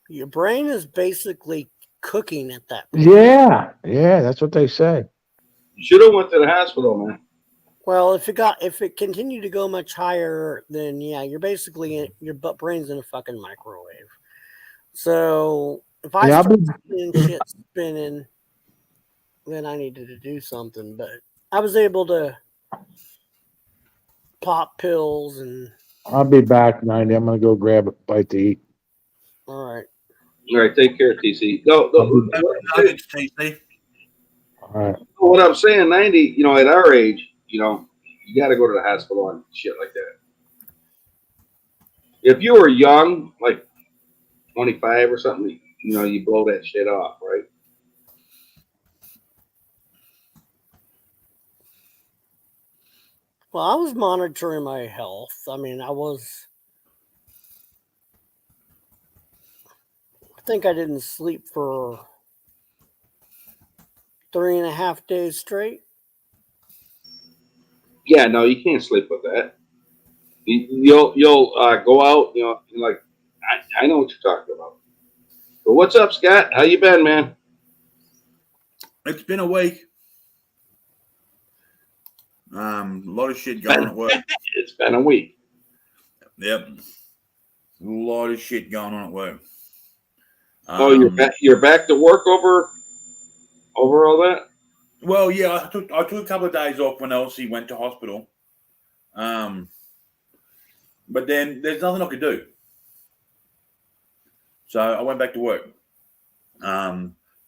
Your brain is basically cooking at that point. Yeah, that's what they say. You should have went to the hospital, man. Well, if it continued to go much higher, then yeah, you're basically your brain's in a fucking microwave. So if I start seeing shit spinning, then I needed to do something. But I was able to pop pills and. I'll be back 90. I'm gonna go grab a bite to eat. All right. All right, take care, TC. Go. Nuggets, TC. All right. What I'm saying, 90. At our age, you got to go to the hospital and shit like that. If you were young, like 25 or something, you blow that shit off, right? Well, I was monitoring my health. I mean, I think I didn't sleep for 3.5 days straight. Yeah, no, you can't sleep with that. You'll go out, like I know what you're talking about. But what's up, Scott? How you been, man? It's been a week. A lot of shit going on at work. It's been a week. Yep. A lot of shit going on at work. You're back to work over all that? Well, yeah, I took a couple of days off when Elsie went to hospital. But then there's nothing I could do. So I went back to work.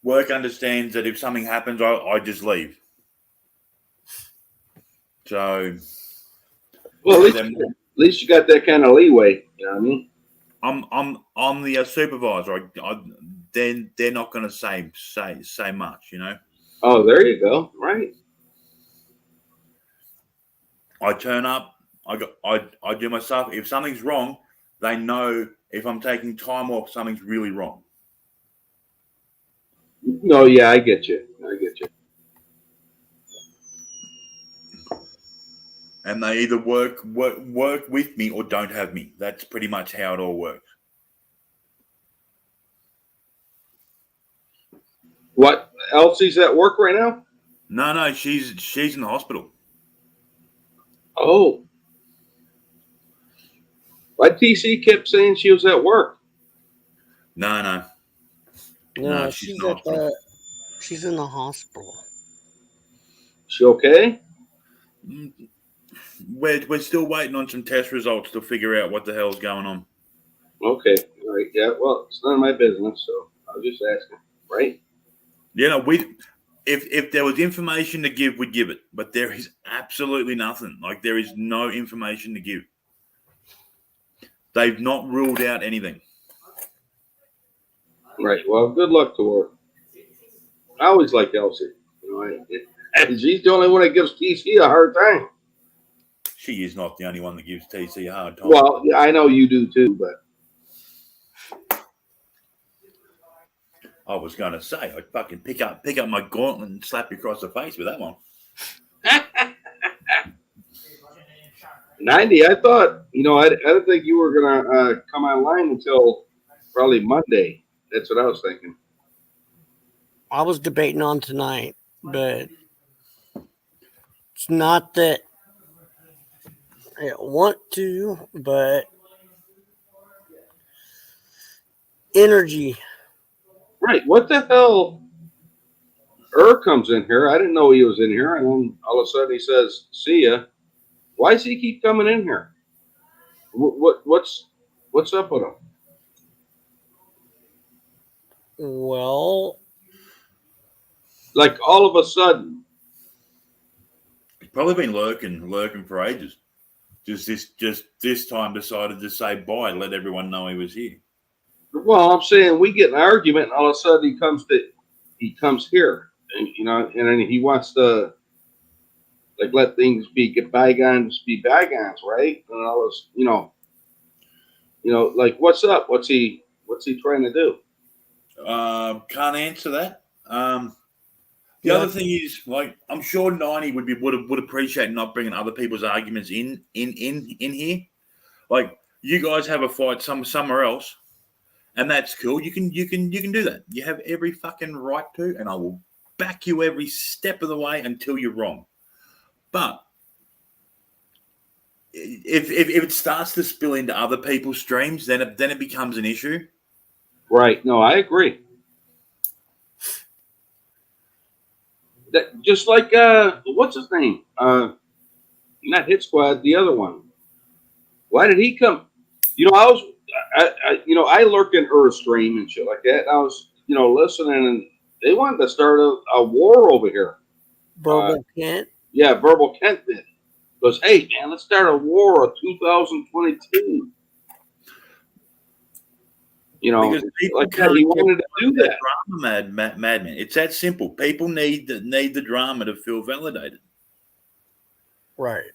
Work understands that if something happens, I just leave. So, Well, yeah, at least you got that kind of leeway. You know what I mean? I'm the supervisor. They're not going to say much. You know, Oh, there you go. Right. I turn up. I do my stuff. If something's wrong, they know if I'm taking time off, something's really wrong. No, yeah, I get you. I get you. And they either work with me or don't have me. That's pretty much how it all works. What? Elsie's at work right now? No, she's in the hospital. Oh. Why TC kept saying she was at work? No, she's she's in the at hospital. the. She's in the hospital. She okay? We're still waiting on some test results to figure out what the hell's going on. Okay. All right. Yeah. Well, it's none of my business, so I was just asking. Right? You know, if there was information to give, we'd give it. But there is absolutely nothing. Like, there is no information to give. They've not ruled out anything. Right. Well, good luck to her. I always like Elsie. You know, she's the only one that gives TC a hard time. She is not the only one that gives TC a hard time. Well, yeah, I know you do too, but I was going to say, I'd fucking pick up my gauntlet and slap you across the face with that one. 90. I thought, I didn't think you were gonna come online until probably Monday. That's what I was thinking. I was debating on tonight, but it's not that I want to, but energy. Right. What the hell? Comes in here. I didn't know he was in here, and then all of a sudden he says, "See ya." Why does he keep coming in here? What's up with him? Well, Like all of a sudden. He's probably been lurking for ages. Just this time decided to say bye, let everyone know he was here. Well, I'm saying we get an argument, and all of a sudden he comes here, and and then he wants to let things be bygones be bygones, right? And all this, like what's up? What's he trying to do? Can't answer that. The other thing is, like, I'm sure 90 would appreciate not bringing other people's arguments in here. Like, you guys have a fight somewhere else, and that's cool. You can do that. You have every fucking right to, and I will back you every step of the way until you're wrong. But if it starts to spill into other people's streams, then it becomes an issue. Right. No, I agree. That just like what's his name? Not Hit Squad, the other one. Why did he come? I lurk in Earth stream and shit like that. And I was, listening, and they wanted to start a war over here. Verbal Kent. Yeah, Verbal Kent did. Goes, hey man, let's start a war of 2022. Because people like that, he wanted to do that. Drama madman. It's that simple. People need the drama to feel validated. Right.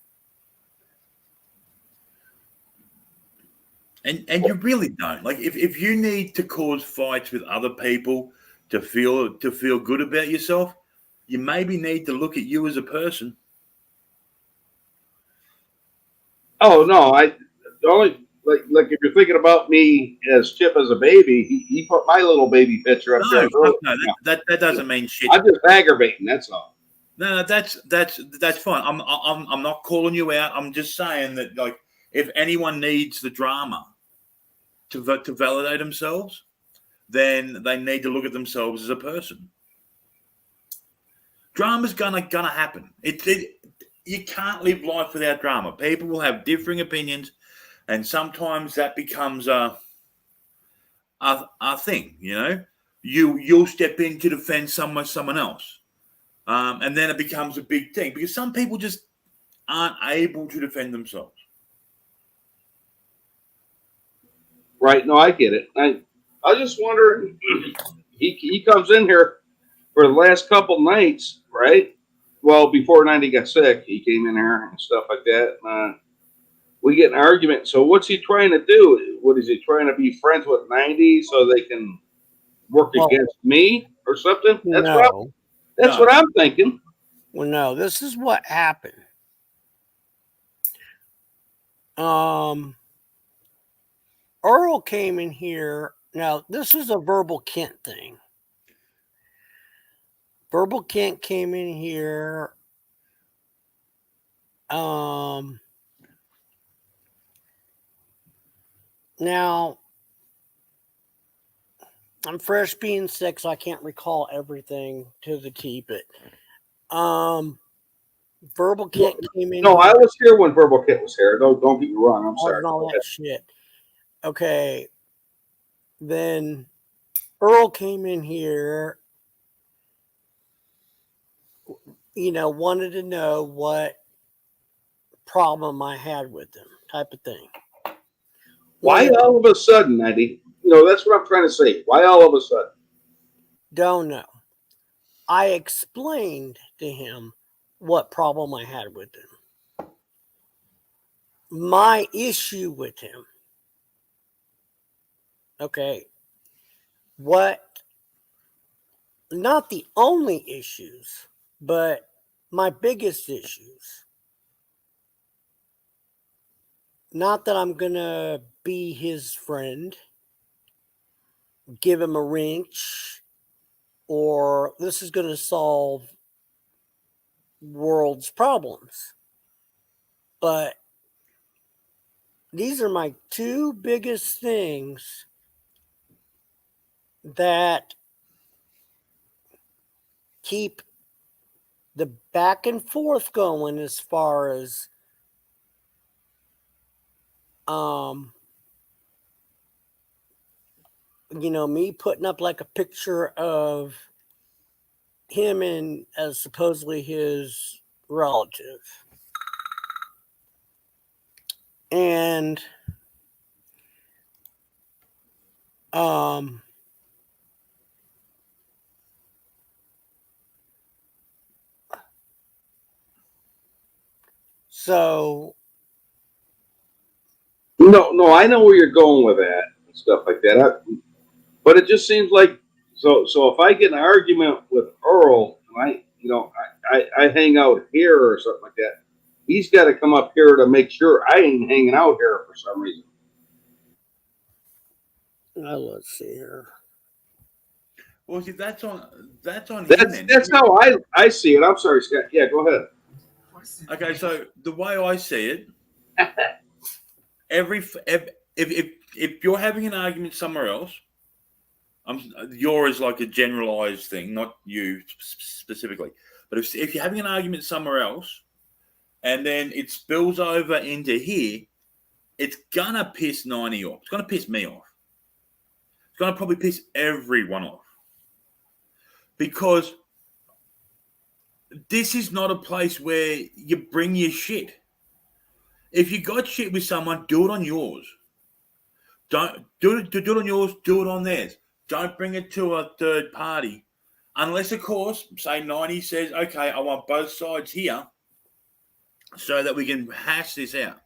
And you really don't. Like, if you need to cause fights with other people to feel good about yourself, you maybe need to look at you as a person. Oh no, like if you're thinking about me as Chip as a baby, he put my little baby picture up there. No, that doesn't mean shit. I'm just aggravating. That's all. No, that's fine. I'm not calling you out. I'm just saying that, like, if anyone needs the drama to validate themselves, then they need to look at themselves as a person. Drama's gonna happen. You can't live life without drama. People will have differing opinions, and sometimes that becomes a thing. You'll step in to defend someone else, and then it becomes a big thing because some people just aren't able to defend themselves. Right? No, I get it. I was just wondering. He comes in here for the last couple nights, right? Well, before 90 got sick, he came in here and stuff like that. We get an argument. So what's he trying to do? What is he trying to be friends with 90 so they can work Well, against me or something? That's no. what I'm thinking. Well, no. This is what happened. Earl came in here. Now, this is a Verbal Kent thing. Verbal Kent came in here. Now, I'm fresh being sick, so I can't recall everything to the T, but Verbal Kent came in. No, I was here when Verbal Kit was here. Don't get me wrong. I'm sorry. And all that shit. Okay. Then Earl came in here, wanted to know what problem I had with him, type of thing. Why all of a sudden, Eddie? That's what I'm trying to say. Why all of a sudden? Don't know. I explained to him what problem I had with him. My issue with him. Okay. Not the only issues, but my biggest issues. Not that I'm going to be his friend, give him a wrench, or this is going to solve world's problems. But these are my two biggest things that keep the back and forth going as far as me putting up like a picture of him and as supposedly his relative. And so No, I know where you're going with that and stuff like that. But it just seems like so if I get in an argument with Earl and I hang out here or something like that, he's got to come up here to make sure I ain't hanging out here for some reason. let's see here. Well, see, that's on him. That's how I see it. I'm sorry, Scott. Yeah, go ahead. Okay, so the way I see it, if you're having an argument somewhere else, yours is like a generalized thing, not you specifically. But if you're having an argument somewhere else, and then it spills over into here, it's gonna piss 90 off. It's gonna piss me off. It's gonna probably piss everyone off. Because this is not a place where you bring your shit. If you got shit with someone, do it on yours. Don't do it on yours, do it on theirs. Don't bring it to a third party. Unless, of course, say 90 says, okay, I want both sides here so that we can hash this out.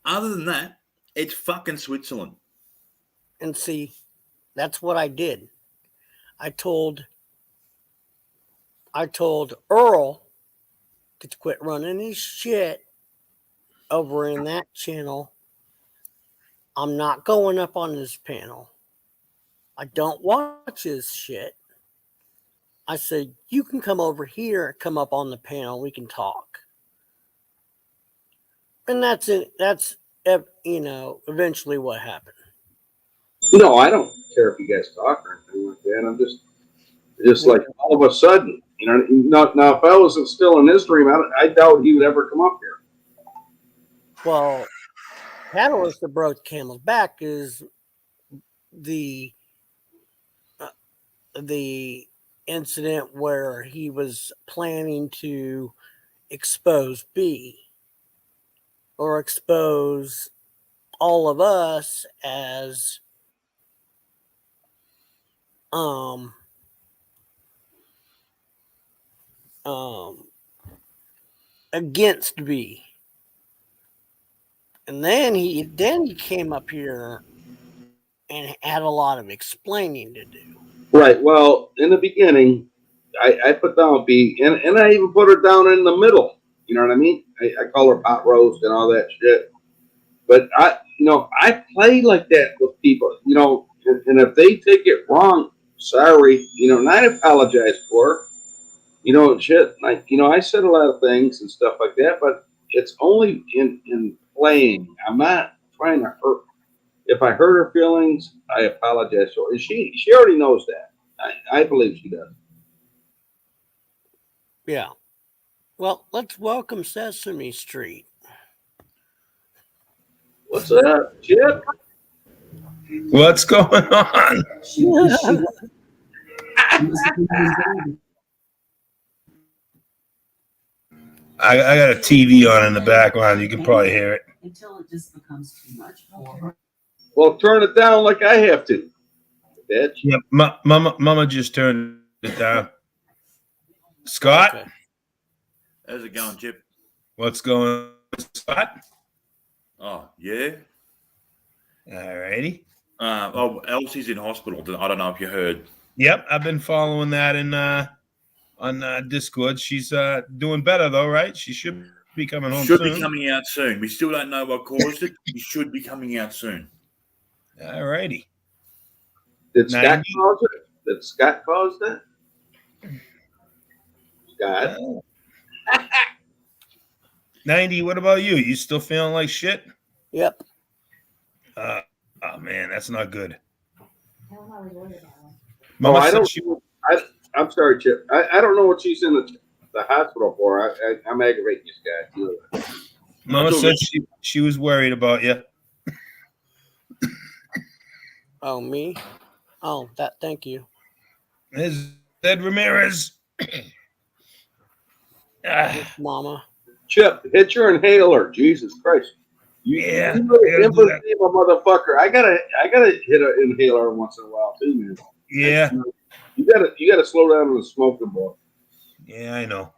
Other than that, it's fucking Switzerland. And see, that's what I did. I told Earl to quit running his shit over in that channel. I'm not going up on his panel. I don't watch his shit. I said, you can come over here, come up on the panel, we can talk. And that's it. That's, eventually what happened. No, I don't care if you guys talk or anything like that. I'm just like all of a sudden, now if I was still in this dream, I doubt he would ever come up here. Well, catalyst that broke the camel's back is the incident where he was planning to expose B or expose all of us as um um against B. And then he came up here and had a lot of explaining to do. Right. Well, in the beginning, I put down B, and I even put her down in the middle. You know what I mean? I call her pot roast and all that shit. But I play like that with people. And if they take it wrong, sorry. And I apologize for her. Shit. I said a lot of things and stuff like that, but it's only in playing. I'm not trying to hurt. If I hurt her feelings, I apologize to her. And she already knows that. I believe she does. Yeah. Well, let's welcome Sesame Street. What's up, Chip? What's going on? I got a TV on in the background. You can probably hear it. Until it just becomes too much for her. Well, turn it down like I have to, bitch. Yeah, Mama just turned it down. Scott, Okay. How's it going, Chip? what's going on, Scott? Oh, yeah. All righty. Elsie's in hospital. I don't know if you heard. Yep, I've been following that on Discord. She's doing better though, right? She should be coming home Should soon. be coming out soon. We still don't know what caused it. He should be coming out soon. All righty. Did Scott 90. cause it? Did Scott cause that? Scott. 90, what about you? You still feeling like shit? Yep. Oh man, that's not good. No, I said don't. I'm sorry, Chip. I don't know what she's in the hospital for. I'm aggravating this guy. Mama said she was worried about you. Oh, me? Oh, thank you. There's Ed Ramirez. Mama. Chip, hit your inhaler. Jesus Christ. Yeah, You a motherfucker. I gotta hit an inhaler once in a while too, man. Yeah. You gotta slow down on the smoking, boy. Yeah, I know.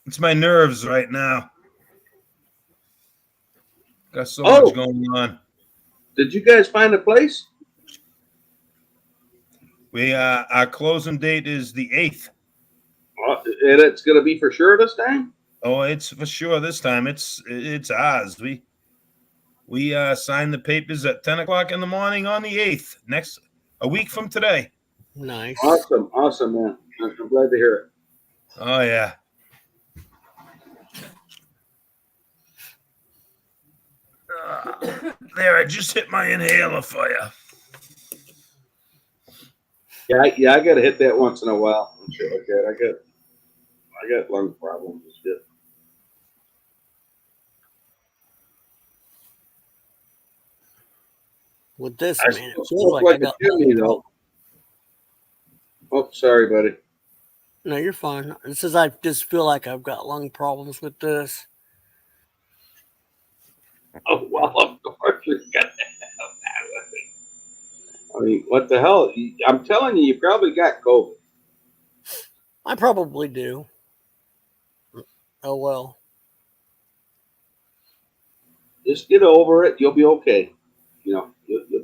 It's my nerves right now. Got so much going on. Did you guys find a place? We our closing date is the 8th. And it's gonna be for sure this time? Oh, it's for sure this time. It's ours. We signed the papers at 10 o'clock in the morning on the 8th. A week from today. Nice. Awesome, man. I'm glad to hear it. Oh yeah. There, I just hit my inhaler for you. Yeah, I gotta hit that once in a while and shit like that. I got lung problems and shit. With this, I man, it feels smoke like I like got a chimney, though. Oh, sorry, buddy. No, you're fine. It says I just feel like I've got lung problems with this. Oh, well, of course you're gonna have that with it. I mean, what the hell? I'm telling you, you probably got COVID. I probably do. Oh well. Just get over it. You'll be okay. You'll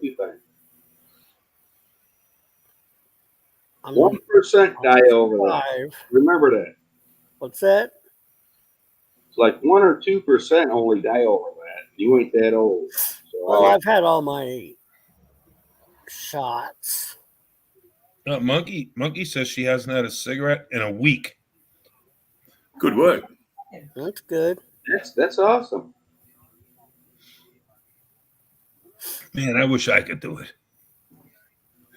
be fine. 1% die over that. Remember that. What's that? It's like 1 or 2% only die over that. You ain't that old. So Well, I've had all my shots. Monkey says she hasn't had a cigarette in a week. Good work. That's good. That's awesome. Man, I wish I could do it.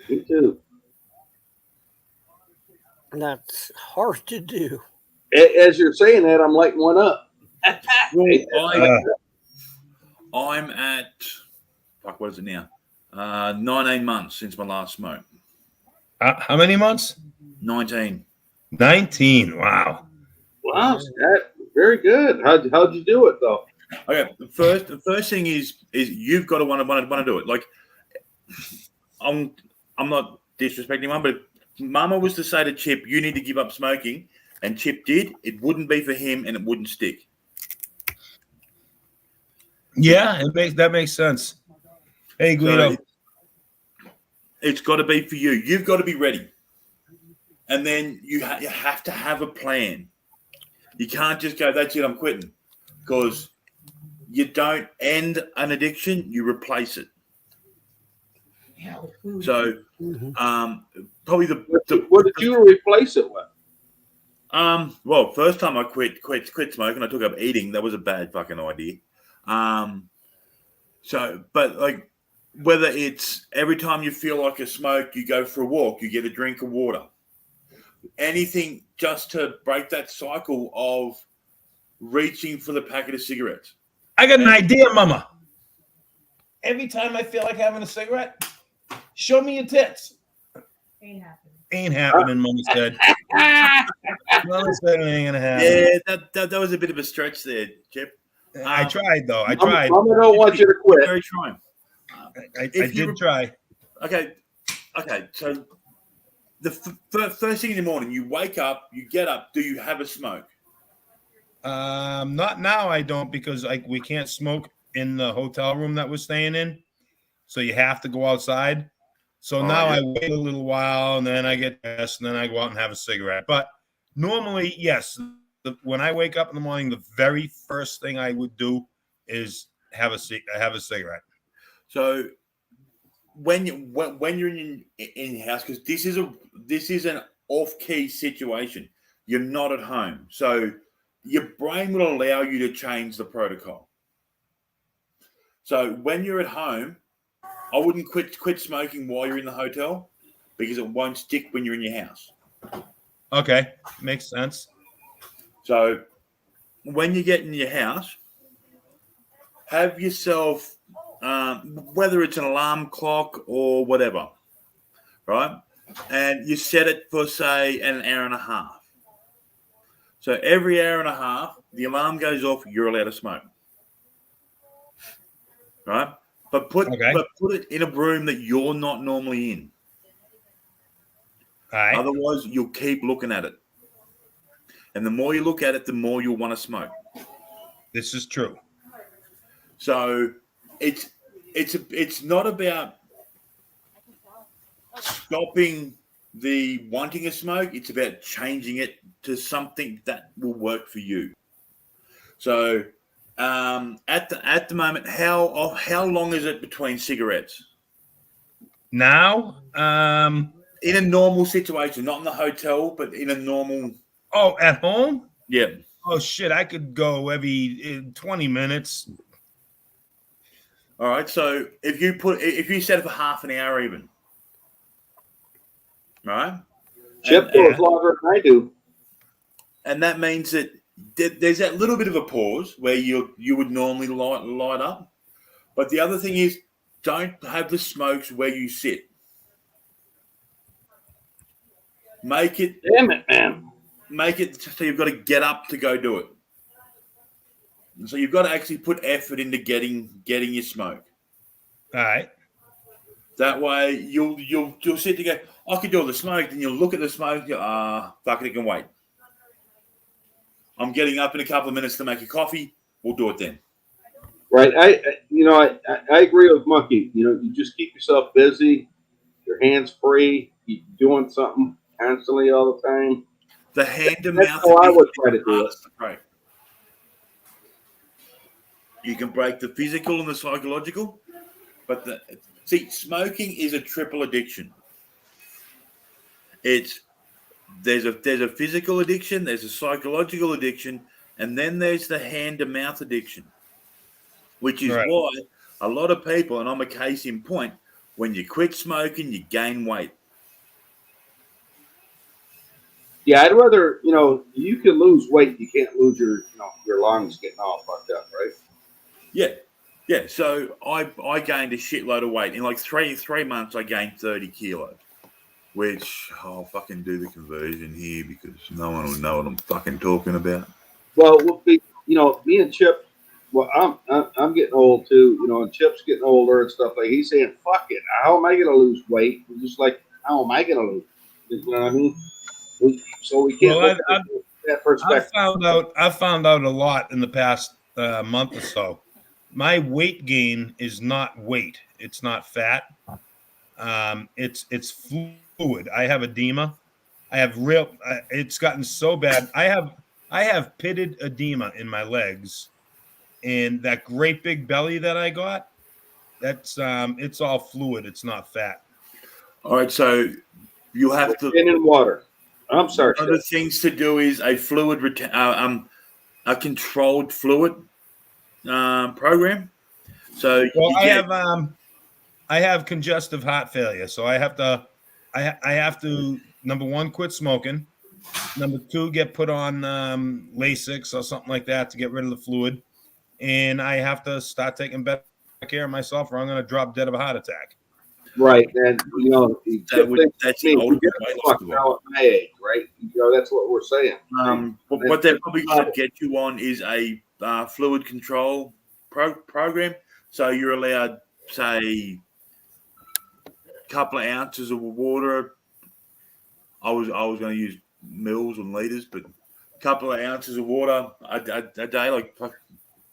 Me too. That's hard to do. As you're saying that, I'm lighting one up. I'm at, what is it now? 19 months since my last smoke. How many months? 19. 19. Wow. Wow, Scott, very good. How'd you do it though? Okay, the first thing is you've got to want to do it. Like, I'm not disrespecting Mum, but if Mama was to say to Chip, "You need to give up smoking," and Chip did, it wouldn't be for him, and it wouldn't stick. Yeah, that makes sense. Hey, Guido. So it's got to be for you. You've got to be ready, and then you have to have a plan. You can't just go, "That's it, I'm quitting," because you don't end an addiction; you replace it. So, probably what did you replace it with? Well, first time I quit smoking, I took up eating. That was a bad fucking idea. So, but like, whether it's every time you feel like a smoke, you go for a walk, you get a drink of water, anything just to break that cycle of reaching for the packet of cigarettes. I got an idea, Mama. Every time I feel like having a cigarette, show me your tits. Ain't happening, Mama said. Mama said it ain't gonna happen. Yeah, that was a bit of a stretch there, Chip. I tried though. I tried. Mama don't want you to quit. Very trying. I did try. Okay. So the first thing in the morning, you wake up, you get up. Do you have a smoke? Not now. I don't, because we can't smoke in the hotel room that we're staying in, so you have to go outside. So now I wait a little while, and then I get dressed, and then I go out and have a cigarette. But normally, yes, when I wake up in the morning, the very first thing I would do is have a cigarette. So when you're in your house, because this is an off-key situation, you're not at home, so your brain will allow you to change the protocol. So when you're at home, I wouldn't quit smoking while you're in the hotel, because it won't stick when you're in your house. Okay, makes sense. So when you get in your house, have yourself, whether it's an alarm clock or whatever, right? And you set it for, say, an hour and a half. So every hour and a half, the alarm goes off, you're allowed to smoke. Right? But put it in a room that you're not normally in. All right. Otherwise, you'll keep looking at it. And the more you look at it, the more you'll want to smoke. This is true. So it's not about stopping the wanting a smoke. It's about changing it to something that will work for you. So at the moment, how long is it between cigarettes? Now, in a normal situation, not in the hotel, but in a normal. Oh, at home? Yeah. Oh shit! I could go every 20 minutes. All right. So if you set it for half an hour, even. Right. Chip goes longer than I do. And that means that there's that little bit of a pause where you would normally light up. But the other thing is, don't have the smokes where you sit. Make it. Damn it, man. Make it so you've got to get up to go do it. So you've got to actually put effort into getting your smoke. All right. That way you'll sit there and go, I could do all the smoke, then you'll look at the smoke, you fuck it, can wait. I'm getting up in a couple of minutes to make a coffee. We'll do it then. Right. I agree with Monkey. You just keep yourself busy, your hands free, keep doing something constantly all the time. The hand to That's mouth. how I would try to do it. Right. You can break the physical and the psychological, but smoking is a triple addiction. There's a physical addiction, there's a psychological addiction, and then there's the hand to mouth addiction, which is why a lot of people, and I'm a case in point, when you quit smoking, you gain weight. Yeah, I'd rather, you can lose weight. You can't lose your lungs getting all fucked up, right? Yeah. Yeah. So I gained a shitload of weight. In like three months, I gained 30 kilos. which I'll fucking do the conversion here because no one will know what I'm fucking talking about. Well, we'll be, me and Chip. Well, I'm getting old too, and Chip's getting older and stuff. Like he's saying, "Fuck it, how am I going to lose weight?" We're just like, how am I going to lose? You know what I mean? So we can't Well, look at it from that I've perspective. found out a lot in the past month or so. My weight gain is not weight; it's not fat. It's fluid. I have edema. I have real. It's gotten so bad. I have pitted edema in my legs, and that great big belly that I got. That's it's all fluid. It's not fat. All right, so you have to. In water. I'm sorry. One of the things to do is a a controlled fluid program. So Well, you get I have congestive heart failure, so I have to number one quit smoking. Number two, get put on Lasix or something like that to get rid of the fluid, and I have to start taking better care of myself, or I'm going to drop dead of a heart attack. Right, and that's an older fuck now at my age, right? That's what we're saying. What they're probably going to get you on is a fluid control program. So you're allowed, say, a couple of ounces of water. I was going to use mils and liters, but a couple of ounces of water a day, like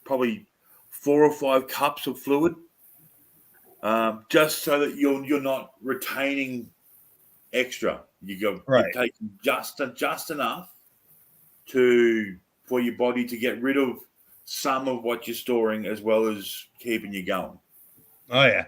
probably 4 or 5 cups of fluid. Just so that you're not retaining extra. You're taking just enough for your body to get rid of some of what you're storing, as well as keeping you going. Oh yeah.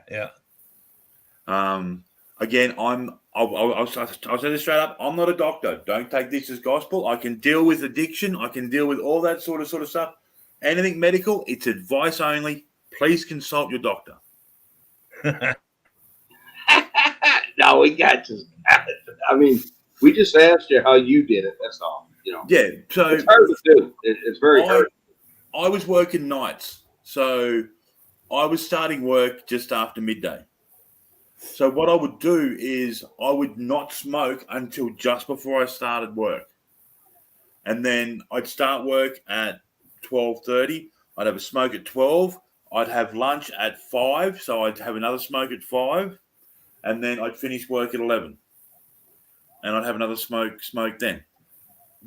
Again, I'll say this straight up. I'm not a doctor. Don't take this as gospel. I can deal with addiction. I can deal with all that sort of stuff. Anything medical, it's advice only. Please consult your doctor. No, we got you. I mean, we just asked you how you did it. That's all. Yeah. So it's hard to do. It's very hard. I was working nights, so I was starting work just after midday. So what I would do is I would not smoke until just before I started work, and then I'd start work at 12:30. I'd have a smoke at 12. I'd have lunch at 5, so I'd have another smoke at 5, and then I'd finish work at 11, and I'd have another smoke then.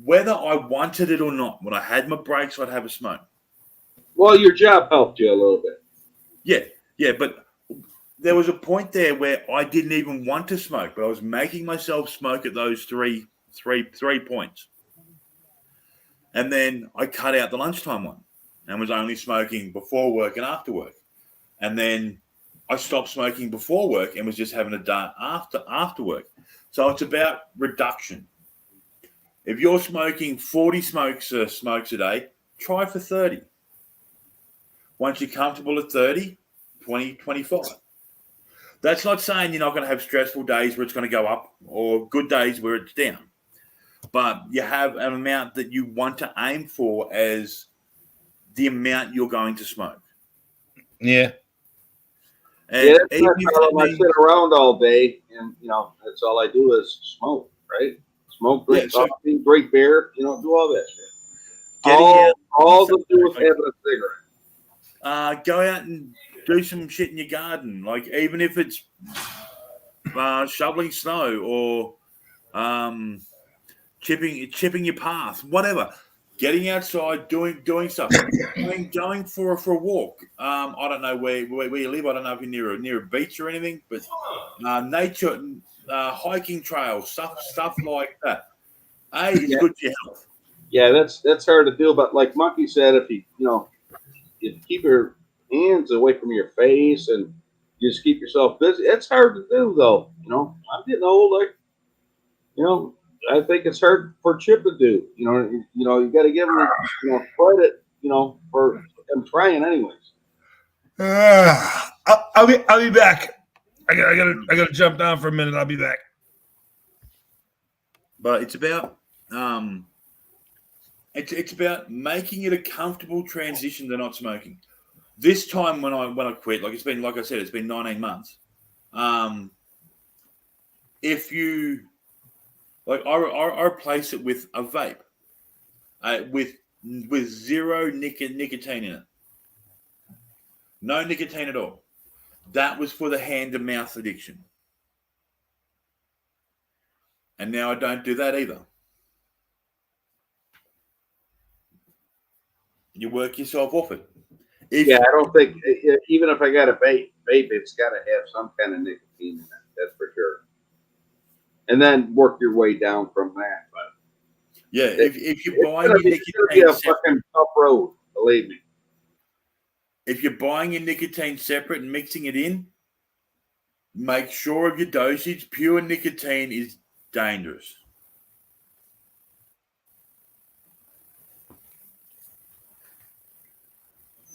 Whether I wanted it or not, when I had my breaks, I'd have a smoke. Well, your job helped you a little bit. Yeah, but there was a point there where I didn't even want to smoke, but I was making myself smoke at those three points. And then I cut out the lunchtime one and was only smoking before work and after work. And then I stopped smoking before work and was just having a dart after work. So it's about reduction. If you're smoking 40 smokes a day, try for 30. Once you're comfortable at 30, 20, 25. That's not saying you're not going to have stressful days where it's going to go up or good days where it's down. But you have an amount that you want to aim for as the amount you're going to smoke. Yeah. And that's not how I sit around all day and, that's all I do is smoke, right? Smoke, drink coffee, drink beer, do all that shit. All to do with having a cigarette. Go out and do some shit in your garden. Like, even if it's shoveling snow or chipping your path, whatever. Getting outside, doing stuff, going for a walk. I don't know where you live. I don't know if you're near a beach or anything, but nature, hiking trails, stuff like that. It's good for your health. Yeah, that's hard to do. But like Monkey said, if you keep your hands away from your face and you just keep yourself busy, it's hard to do though. I'm getting old. I think it's hard for Chip to do. You got to give him credit. For him trying anyways. I'll be back. I gotta jump down for a minute. I'll be back. But it's about it's about making it a comfortable transition to not smoking. This time when I quit, like I said, it's been 19 months. if you like, I replace it with a vape, with zero nicotine in it, no nicotine at all. That was for the hand to mouth addiction, and now I don't do that either. You work yourself off it. Yeah, I don't think even if I got a vape, it's got to have some kind of nicotine in it. That's for sure. And then work your way down from that. But yeah, if you're buying your it's gonna be nicotine a separate, fucking tough road, believe me. if you're buying your nicotine separate and mixing it in, make sure of your dosage. Pure nicotine is dangerous.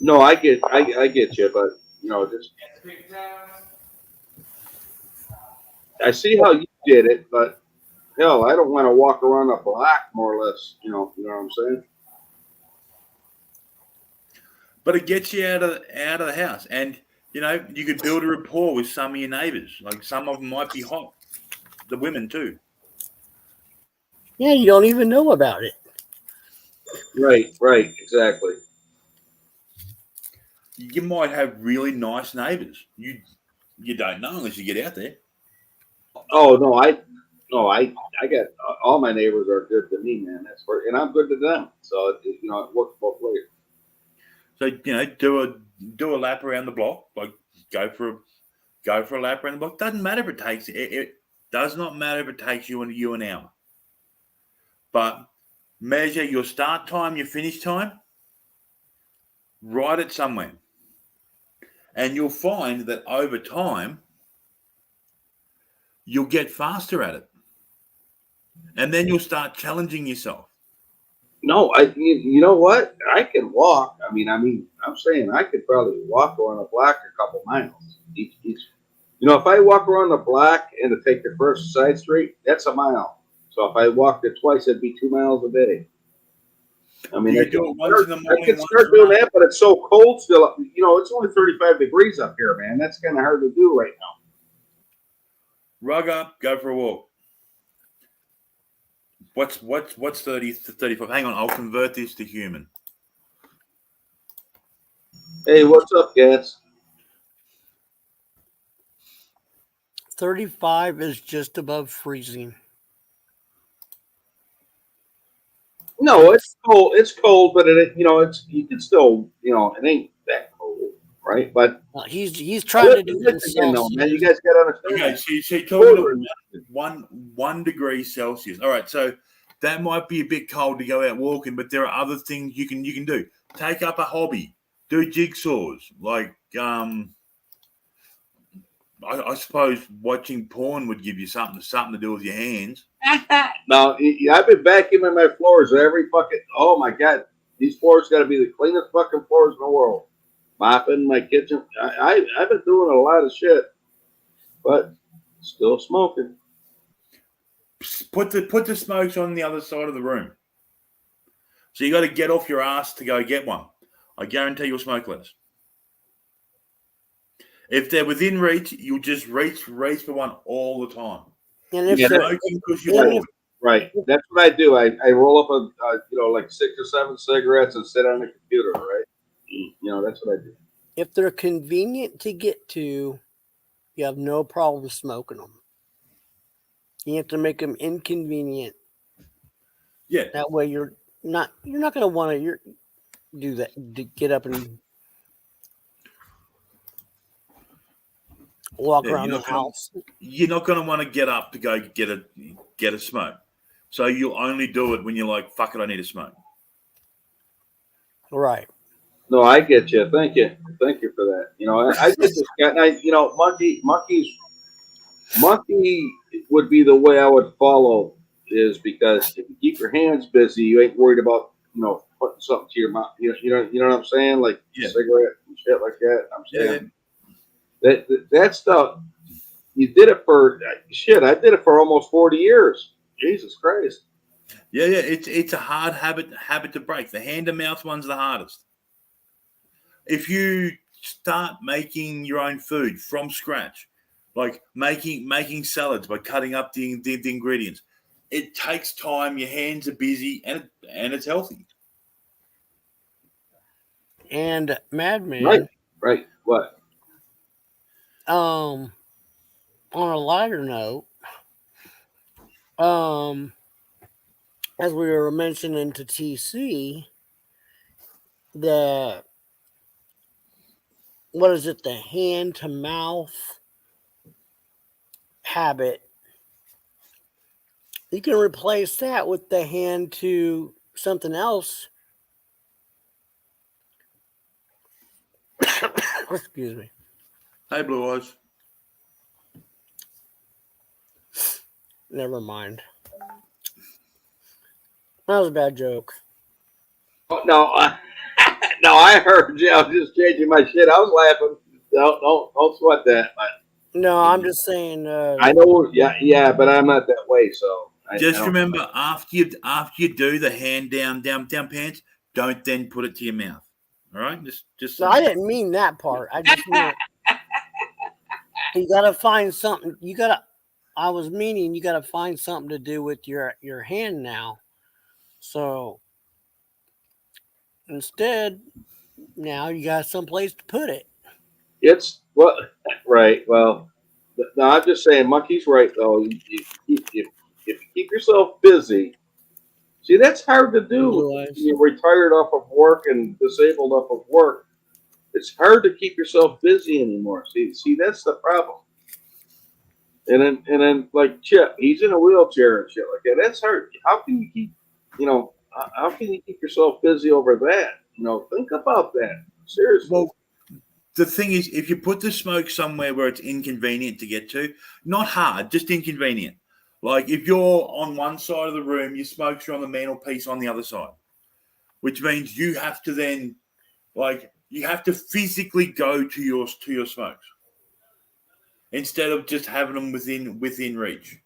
No, I get you, but just I see how you did it, but hell, I don't want to walk around a block more or less. You know what I'm saying? But it gets you out of the house, and you could build a rapport with some of your neighbours. Like, some of them might be hot, the women too. Yeah, you don't even know about it. Right, exactly. You might have really nice neighbours. You don't know unless you get out there. Oh no, I got all my neighbors are good to me, man. And I'm good to them. So it works both ways. So do a lap around the block. Like, go for a lap around the block. Doesn't matter if it takes it does not matter if it takes you an hour. But measure your start time, your finish time. Write it somewhere, and you'll find that over time you'll get faster at it, and then you'll start challenging yourself. No, you know what? I can walk. I mean, I'm saying I could probably walk around the block a couple miles each. If I walk around the block and to take the first side street, that's a mile. So if I walked it twice, it'd be 2 miles a day. I mean, You I can do it once in the morning. can once start at doing night. that, but it's so cold still. It's only 35 degrees up here, man. That's kind of hard to do right now. Rug up, go for a walk. What's 30 to 35? Hang on, I'll convert this to human. Hey, what's up, guys? 35 is just above freezing. No, it's cold. It's cold, but you can still, it ain't that cold, right? But He's trying to do it in Michigan, though, man. You Celsius. guys got to understand. Okay, that. so you're talking about 1 degree Celsius. All right, so that might be a bit cold to go out walking, but there are other things you can do. Take up a hobby, do jigsaws. Like, I suppose watching porn would give you something to do with your hands. Now, I've been vacuuming my floors every fucking. Oh my god, these floors got to be the cleanest fucking floors in the world. Mopping my kitchen. I've been doing a lot of shit, but still smoking. Put the smokes on the other side of the room. So you got to get off your ass to go get one. I guarantee you'll smoke less. If they're within reach, you'll just reach for one all the time. And if Yeah, they're, Smoking because you and want if, it. Right, that's what I do. I roll up like 6 or 7 cigarettes and sit on the computer. Right, that's what I do. if they're convenient to get to, you have no problem smoking them. You have to make them inconvenient. Yeah. That way you're not going to want to do that. To get up and walk around the house. You're not going to want to get up to go get a smoke. So you'll only do it when you're like, fuck it, I need a smoke. Right. No, I get you. Thank you for that. I get this guy. Monkey would be the way I would follow, is because if you keep your hands busy, you ain't worried about putting something to your mouth. You know what I'm saying? Like cigarette and shit like that. I'm saying that stuff. You did it for shit. I did it for almost 40 years. Jesus Christ. Yeah. It's a hard habit to break. The hand to mouth one's the hardest. If you start making your own food from scratch, like making salads by cutting up the ingredients. It takes time. Your hands are busy, and it's healthy. And Right. Madman, Right. What? on a lighter note, um, as we were mentioning to TC, the what is it, the hand to mouth habit, you can replace that with the hand to something else. Excuse me. Hey, Blue Eyes. Never mind. That was a bad joke. Oh, no, no, I heard you. I was just changing my shit. I was laughing. Don't sweat that. No, I'm just saying. I know. Yeah, but I'm not that way. So I Just don't. remember, after you do the hand down pants, don't then put it to your mouth. All right, just No, I didn't mean that part. I just meant you gotta find something. You gotta. I was meaning you gotta find something to do with your hand now. So instead, now you got someplace to put it. It's well, right. Well, no, I'm just saying. Monkey's right though. If you keep yourself busy, see that's hard to do. Blue eyes. You're retired off of work and disabled off of work. It's hard to keep yourself busy anymore. See that's the problem. And then like Chip, he's in a wheelchair and shit like that. That's hard. How can you keep, how can you keep yourself busy over that? Think about that seriously. well. The thing is, if you put the smoke somewhere where it's inconvenient to get to, not hard, just inconvenient. Like if you're on one side of the room, your smokes are on the mantelpiece on the other side, which means you have to then, like, you have to physically go to your smokes instead of just having them within reach.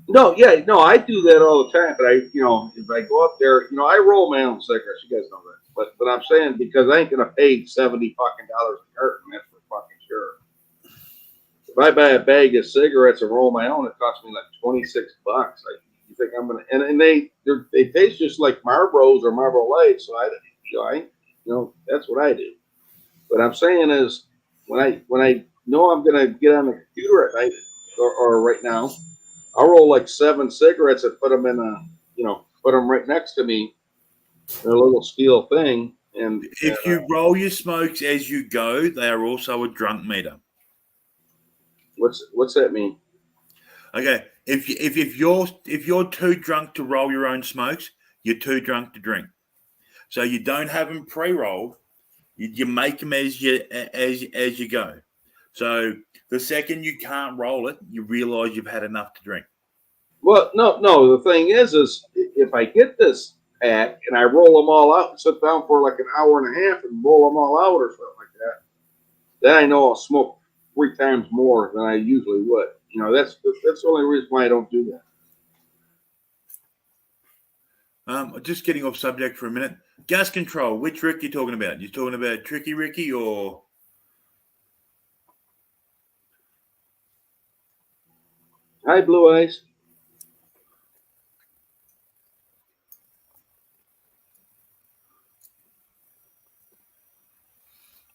No, yeah, no, I do that all the time. But if I go up there, I roll my own cigarettes. You guys know that. But I'm saying because I ain't gonna pay $70 fucking dollars a carton. That's for fucking sure. If I buy a bag of cigarettes and roll my own, it costs me like $26. You think I'm gonna? And they taste just like Marlboros or Marlboro Lights. So that's what I do. What I'm saying is when I know I'm gonna get on the computer at night or right now, I'll roll like 7 cigarettes and put them put them right next to me in a little steel thing. And If you roll your smokes as you go, they are also a drunk meter. what's that mean? Okay, if you're too drunk to roll your own smokes, you're too drunk to drink. So you don't have them pre-rolled. You make them as you go. So the second you can't roll it, you realize you've had enough to drink. Well, no. The thing is if I get this pack and I roll them all out and sit down for like an hour and a half and roll them all out or something like that, then I know I'll smoke 3 times more than I usually would. That's the only reason why I don't do that. Just getting off subject for a minute. Gas control. Which Rick you talking about? You talking about Tricky Ricky or? Hi, Blue Eyes.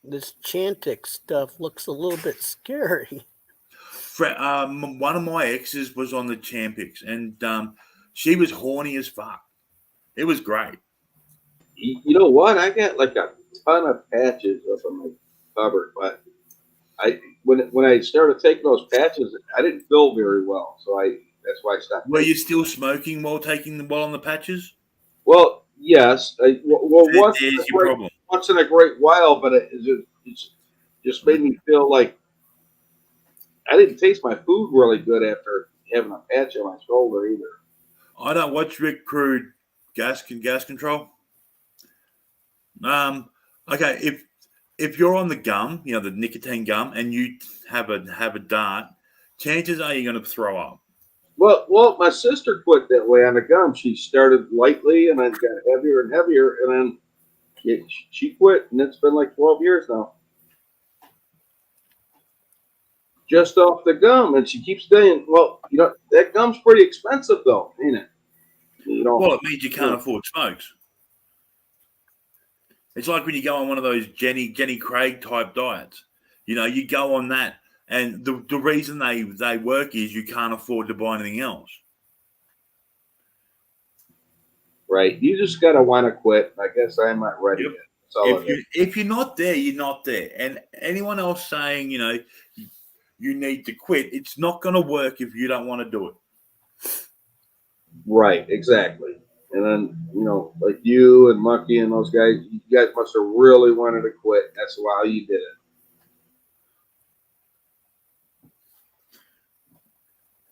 This Chantix stuff looks a little bit scary. One of my exes was on the Champix, and she was horny as fuck. It was great. You know what? I got like a ton of patches up in my cupboard, but when I started taking those patches, I didn't feel very well, so that's why I stopped. Were you still smoking while on the patches? Well, yes. Once There's your problem. once in a great while, but it just made me feel like I didn't taste my food really good after having a patch on my shoulder either. I don't watch Rick Crude gas control. Okay, if you're on the gum, the nicotine gum, and you have a dart, chances are you're going to throw up. Well, my sister quit that way on the gum. She started lightly and then got heavier and heavier, and then she quit, and it's been like 12 years now. just off the gum, and she keeps saying, "Well, you know, that gum's pretty expensive, though, ain't it?" You know, Well, it means you can't afford smokes. It's like when you go on one of those Jenny Craig type diets. You know, you go on that, and the reason they work is you can't afford to buy anything else. right? You just gotta want to quit. I guess I'm not ready Yep. yet. That's all it is. If you're not there, you're not there. And anyone else saying, you know, you need to quit, it's not going to work if you don't want to do it. Right, exactly. And then, you know, like you and Monkey and those guys, you guys must have really wanted to quit. That's why you did it.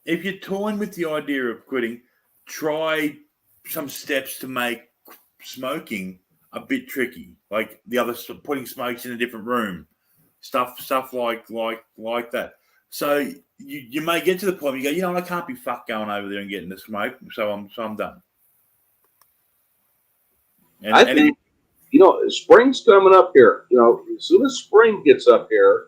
If you're toying with the idea of quitting, try some steps to make smoking a bit tricky, like the other putting smokes in a different room, stuff like that. So you may get to the point where you go, you know, I can't be fucked going over there and getting the smoke, so I'm done. I think, you know, spring's coming up here. You know, as soon as spring gets up here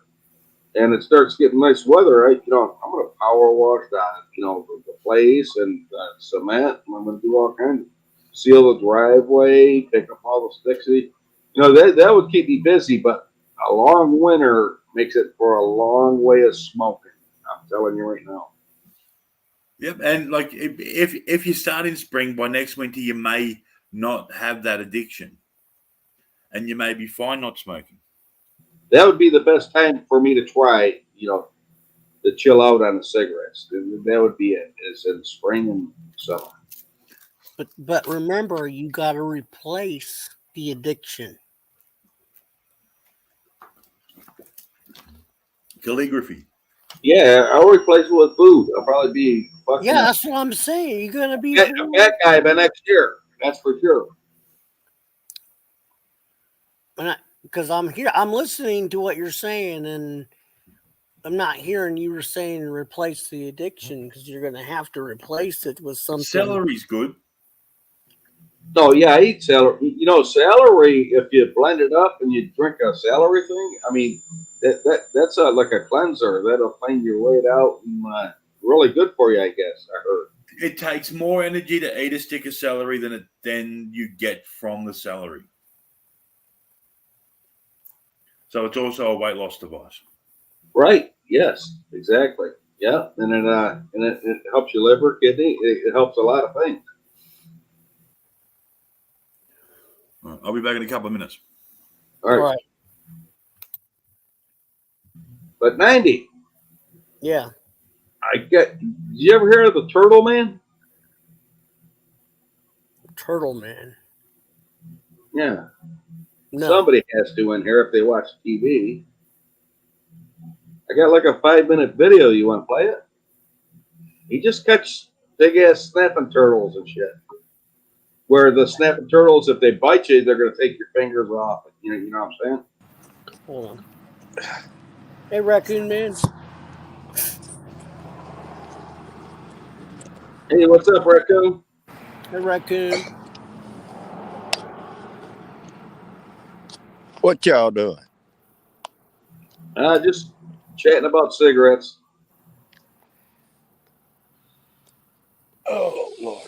and it starts getting nice weather, I'm going to power wash down, the place and cement. And I'm going to do all kinds of seal the driveway, pick up all the sticks. That would keep me busy, but a long winter makes it for a long way of smoking. I'm telling you right now. Yep, and like if you start in spring, by next winter you may not have that addiction, and you may be fine not smoking. That would be the best time for me to try, to chill out on the cigarettes. That would be it. Is in spring and summer. But remember, you got to replace the addiction. Calligraphy. Yeah, I'll replace it with food. I'll probably be fucking. Yeah, that's what I'm saying. You're gonna be a fat guy by next year. That's for sure. Because I'm here, I'm listening to what you're saying, and I'm not hearing you were saying replace the addiction, because you're gonna have to replace it with something. Celery's good. No, yeah, I eat celery. Celery, if you blend it up and you drink a celery thing, I mean, that's like a cleanser. That'll clean your weight out and really good for you, I guess. I heard. It takes more energy to eat a stick of celery than you get from the celery. So it's also a weight loss device. Right. Yes. Exactly. Yeah. And it helps your liver, kidney. It helps a lot of things. I'll be back in a couple of minutes. All right. But 90. Yeah. Did you ever hear of the Turtle Man? Turtle Man. Yeah. No. Somebody has to in here if they watch TV. I got like a 5-minute video. You want to play it? He just catch big ass snapping turtles and shit. Where the snapping turtles, if they bite you, they're going to take your fingers off. You know what I'm saying? Hold on. Hey, Raccoon Man. Hey, what's up, Raccoon? Hey, Raccoon. What y'all doing? Just chatting about cigarettes. Oh, Lord.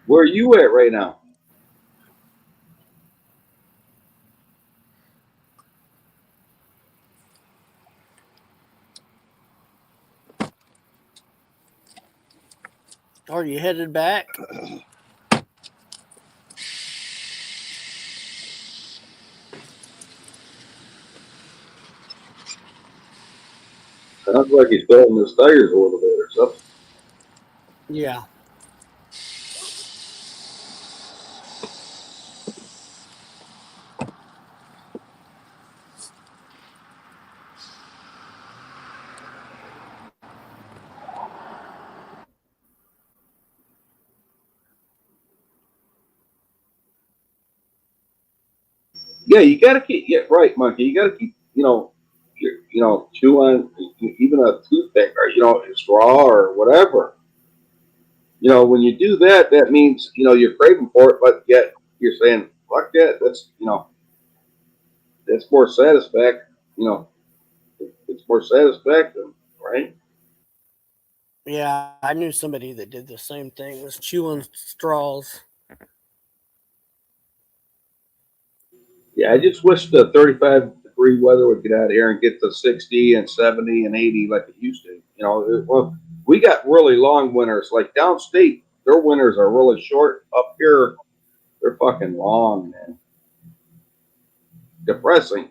Where are you at right now? Are you headed back? Sounds like he's filling his tires a little bit or something. Yeah. Yeah, you got to keep. Yeah, right, Monkey. You got to keep. Chew on even a toothpick or a straw or whatever. when you do that, that means, you're craving for it, but yet you're saying, fuck that. That's, that's more satisfact, it's more satisfaction, right? Yeah, I knew somebody that did the same thing. Was chewing straws. Yeah, I just wish the 35-degree weather would get out of here and get to 60 and 70 and 80 like it used to. Well, we got really long winters. Like downstate, their winters are really short. Up here, they're fucking long, man. Depressing.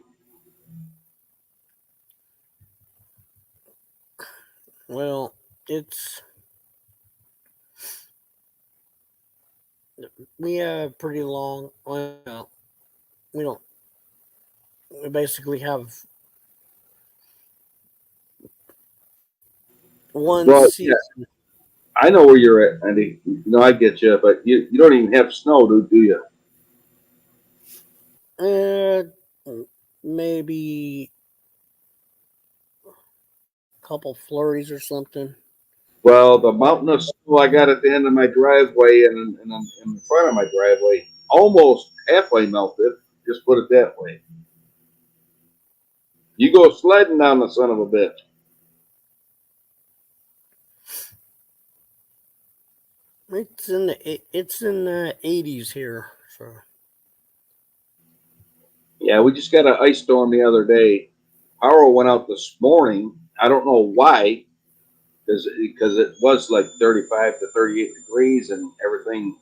Well, it's we have pretty long. Well, we don't. We basically have one Well, yeah, season. I know where you're at, Andy. I get you, but you don't even have snow, do you? Uh, maybe a couple flurries or something. Well, the mountain of snow I got at the end of my driveway and in front of my driveway almost halfway melted. Just put it that way. You go sledding down the son of a bitch. It's in the 80s here. So Yeah, we just got an ice storm the other day. Power went out this morning. I don't know why, because it was like 35 to 38 degrees and everything,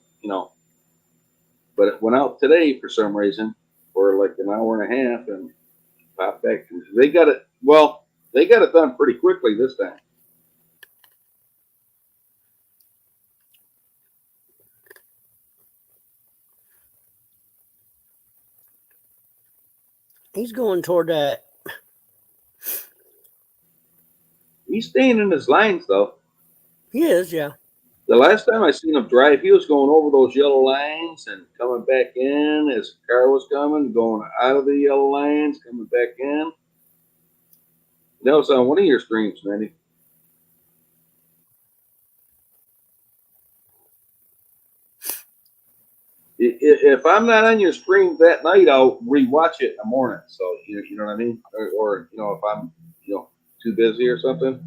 But it went out today for some reason for like an hour and a half and popped back. They got it. Well, they got it done pretty quickly this time. he's going toward that. He's staying in his lines though. He is, yeah. The last time I seen him drive, he was going over those yellow lines and coming back in as the car was coming, going out of the yellow lines, coming back in. That was on one of your streams, Manny. If I'm not on your stream that night, I'll rewatch it in the morning. So you know what I mean, or if I'm too busy or something.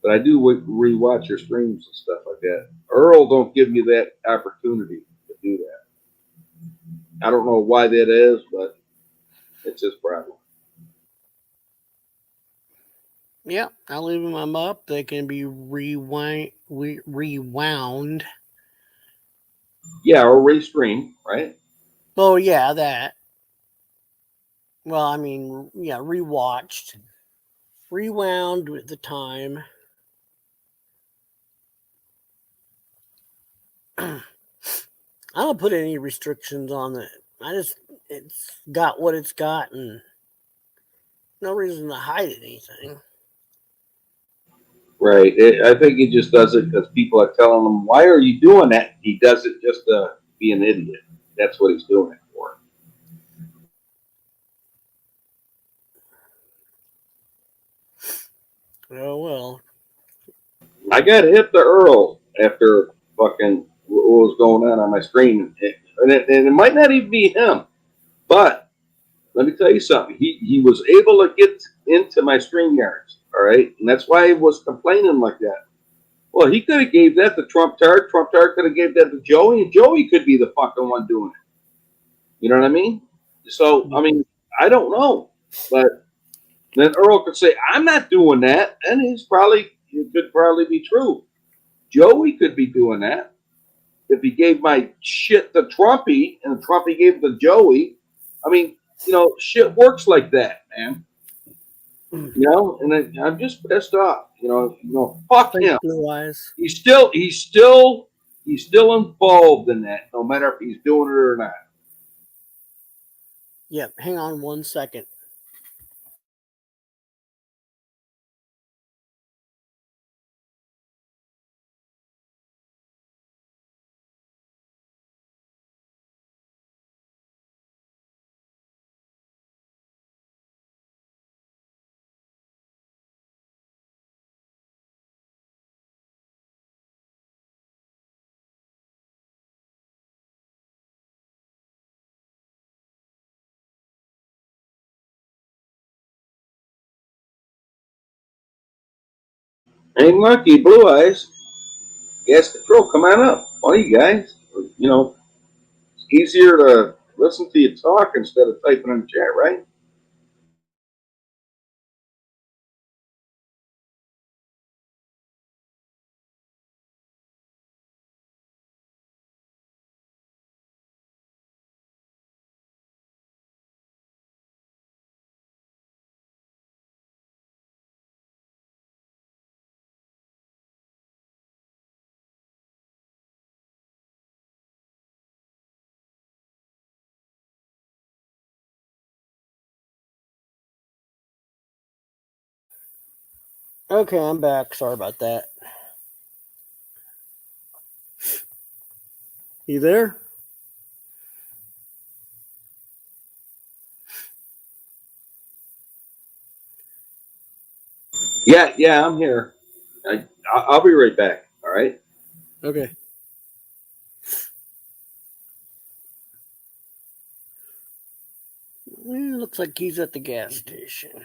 But I do rewatch your streams and stuff like that. Earl don't give me that opportunity to do that. I don't know why that is, but it's his problem. Yeah, I leave them up. They can be rewound. Yeah, or restream, right? Oh yeah, that. Well, I mean, yeah, rewatched, rewound with the time. I don't put any restrictions on it. It's got what it's got, and no reason to hide anything. Right. I think he just does it because people are telling him, "Why are you doing that?" He does it just to be an idiot. That's what he's doing it for. Oh well. I got hip to Earl after fucking what was going on my screen, and it might not even be him, but let me tell you something. He was able to get into my stream yards, all right, and that's why he was complaining like that. Well, he could have gave that to Trump Tart. Trump Tart could have gave that to Joey, and Joey could be the fucking one doing it. You know what I mean? So I mean, I don't know, but then Earl could say, "I'm not doing that," and it could probably be true. Joey could be doing that if he gave my shit to Trumpy and Trumpy gave it to Joey. I mean, shit works like that, man. And I'm just pissed off. Fuck him. Blue eyes. He's still involved in that, no matter if he's doing it or not. Yep. Hang on 1 second. Hey, Monkey, Blue Eyes, Gas Control, come on up. All you guys, you know, it's easier to listen to you talk instead of typing in the chat, right? Okay, I'm back. Sorry about that. You there? Yeah, I'm here. I'll be right back. All right. Okay. Looks like he's at the gas station.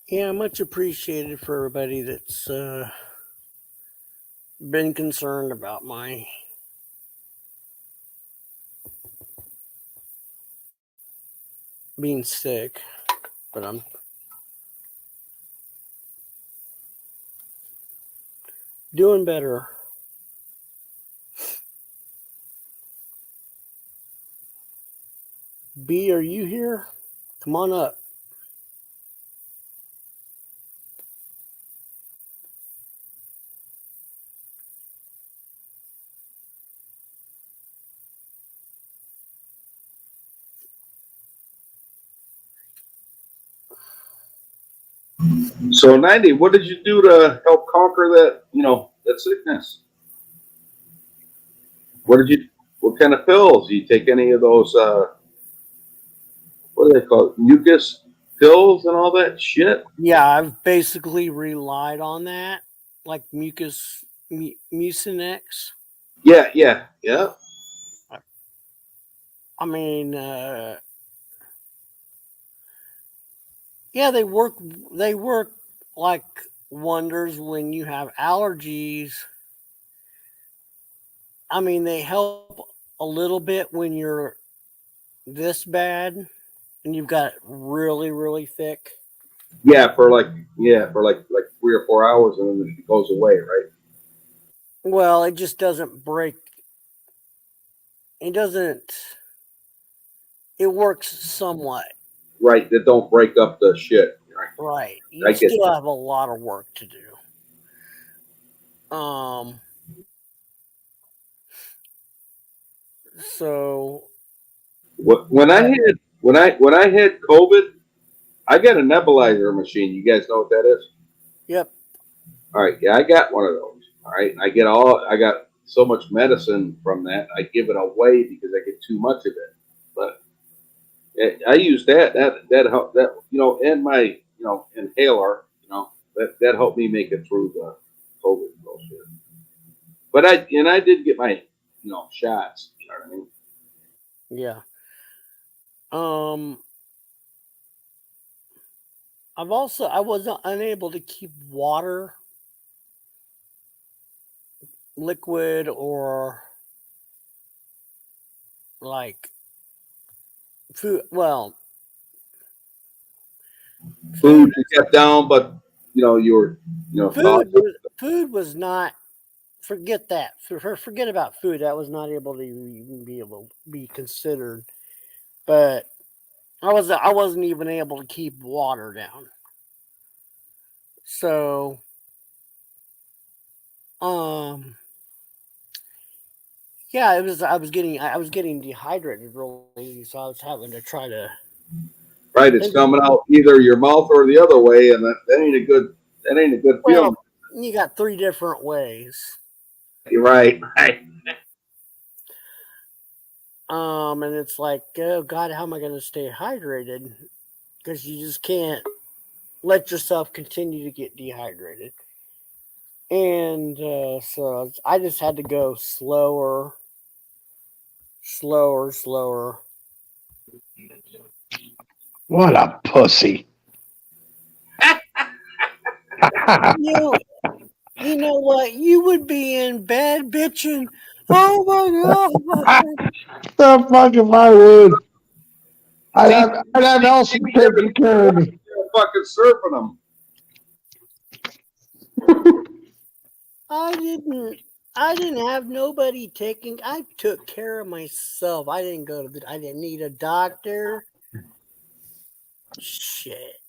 Yeah, much appreciated for everybody that's been concerned about my being sick, but I'm doing better. B, are you here? Come on up. So, 90, what did you do to help conquer that, that sickness? What kind of pills? Do you take any of those, what do they call it, mucus pills and all that shit? Yeah, I've basically relied on that, like Mucinex. Yeah. I mean, yeah, they work. They work like wonders when you have allergies. I mean, they help a little bit when you're this bad and you've got it really, really thick. Yeah, for like 3 or 4 hours and then it goes away, right? Well, it just doesn't break. It doesn't. It works somewhat. Right, that don't break up the shit. Right. I You get still that. have a lot of work to do. So When I had COVID, I got a nebulizer machine. You guys know what that is? yep. All right, yeah, I got one of those. All right, and I got so much medicine from that. I give it away because I get too much of it. But I use that help that and my inhaler. That helped me make it through the COVID bullshit. But I did get my shots. You know what I mean? Yeah. Um I was unable to keep water liquid or like food. Well, Food food you kept down, but you were food cautious. was food was not. Forget that. Forget about food. That was not able to even be able to be considered. But I wasn't even able to keep water down. So um yeah, it was I was getting dehydrated really, so I was having to try to. Right, it's coming out either your mouth or the other way, and that ain't a good feeling. Well, you got three different ways. You're right. And it's like, oh God, how am I going to stay hydrated? Because you just can't let yourself continue to get dehydrated. And so I just had to go slower. What a pussy. You know what? You would be in bed bitching. Oh my god! The fuck if I would. I'd have Elsie taking care of me. You're fucking surfing them. I didn't have nobody taking. I took care of myself. I didn't go to the. I didn't need a doctor. Shit.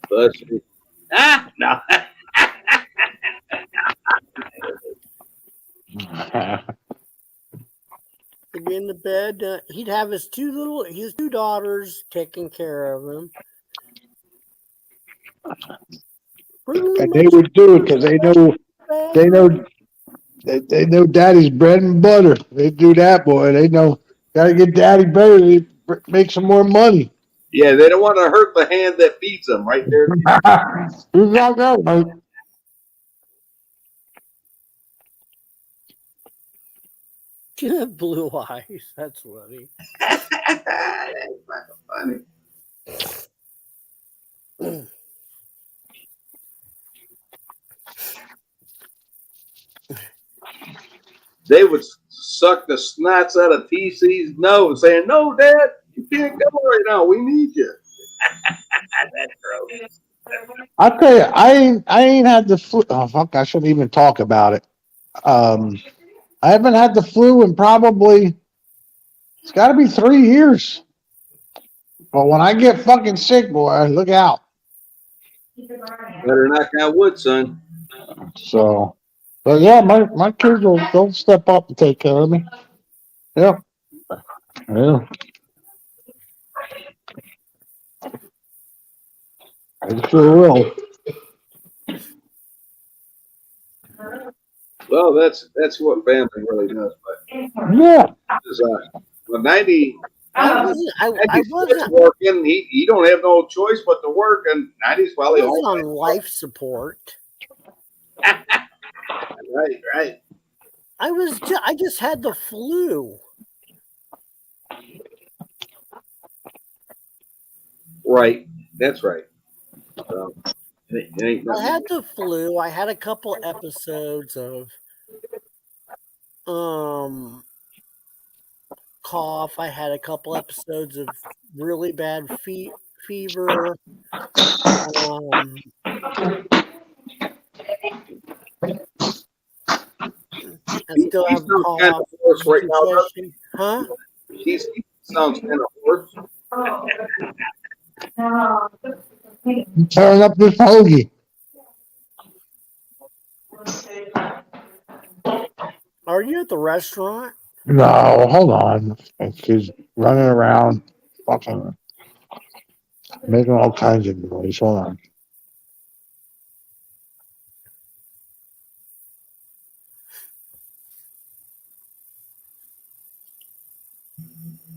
Pussy. No. He'd be in the bed. He'd have his two daughters taking care of him. And they would do it because they know daddy's bread and butter. They do that, boy. They know gotta get daddy better. They make some more money. Yeah, they don't want to hurt the hand that feeds them right there. You got that right. Blue eyes. That's funny. That's funny. They would suck the snots out of TC's nose, saying, "No, Dad, you can't go right now. We need you." That's gross. I'll tell you, I ain't had the flu. Oh fuck! I shouldn't even talk about it. I haven't had the flu in probably it's got to be 3 years. But when I get fucking sick, boy, look out. Better knock on wood, son. So, but yeah, my kids will they'll step up and take care of me. Yeah, yeah. I sure will. Well, that's what family really does. But Yeah. Well, 90. I wasn't working. He don't have no choice but to work, and 90's probably home. on life support. Right. I just had the flu. Right. That's right. So, it ain't I had the flu. I had a couple episodes of cough. I had a couple episodes of really bad fever. I still have cough. Kind of hoarse right now, huh? He sounds kind of hoarse. Turn up this hoagie. Are you at the restaurant? No, hold on. She's running around, fucking making all kinds of noise. Hold on.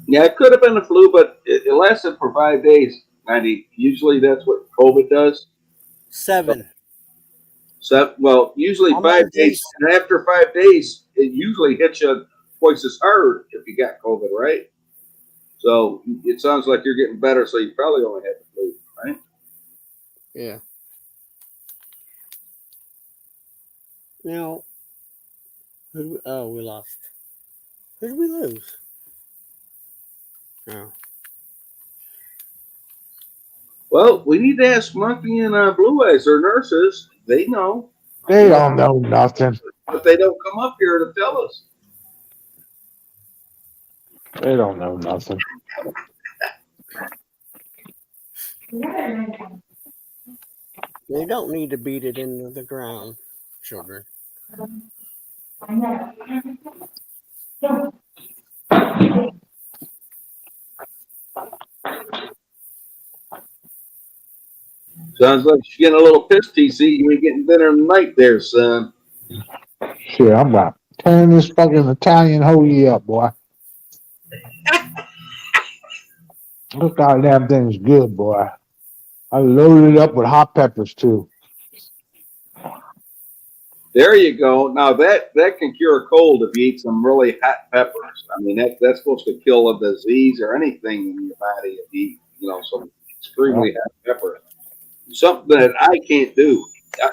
Yeah, it could have been the flu, but it lasted for 5 days. 90. Usually that's what COVID does. 7. So, well, usually 5 days. And after 5 days, it usually hits you twice as hard if you got COVID, right? So it sounds like you're getting better, so you probably only had the flu, right? Yeah. Now, we lost. Who did we lose? Oh. Well, we need to ask Monkey and Blue Eyes. They're nurses. They know. They don't know nothing. But they don't come up here to tell us. They don't know nothing. They don't need to beat it into the ground, children. Sounds like she's getting a little pissed, TC. You ain't getting dinner tonight there, son. Shit, I'm about tearing this fucking Italian hoagie up, boy. This goddamn thing's good, boy. I loaded it up with hot peppers too. There you go. Now that can cure a cold if you eat some really hot peppers. I mean that's supposed to kill a disease or anything in your body if you eat, some extremely hot pepper. Something that I can't do.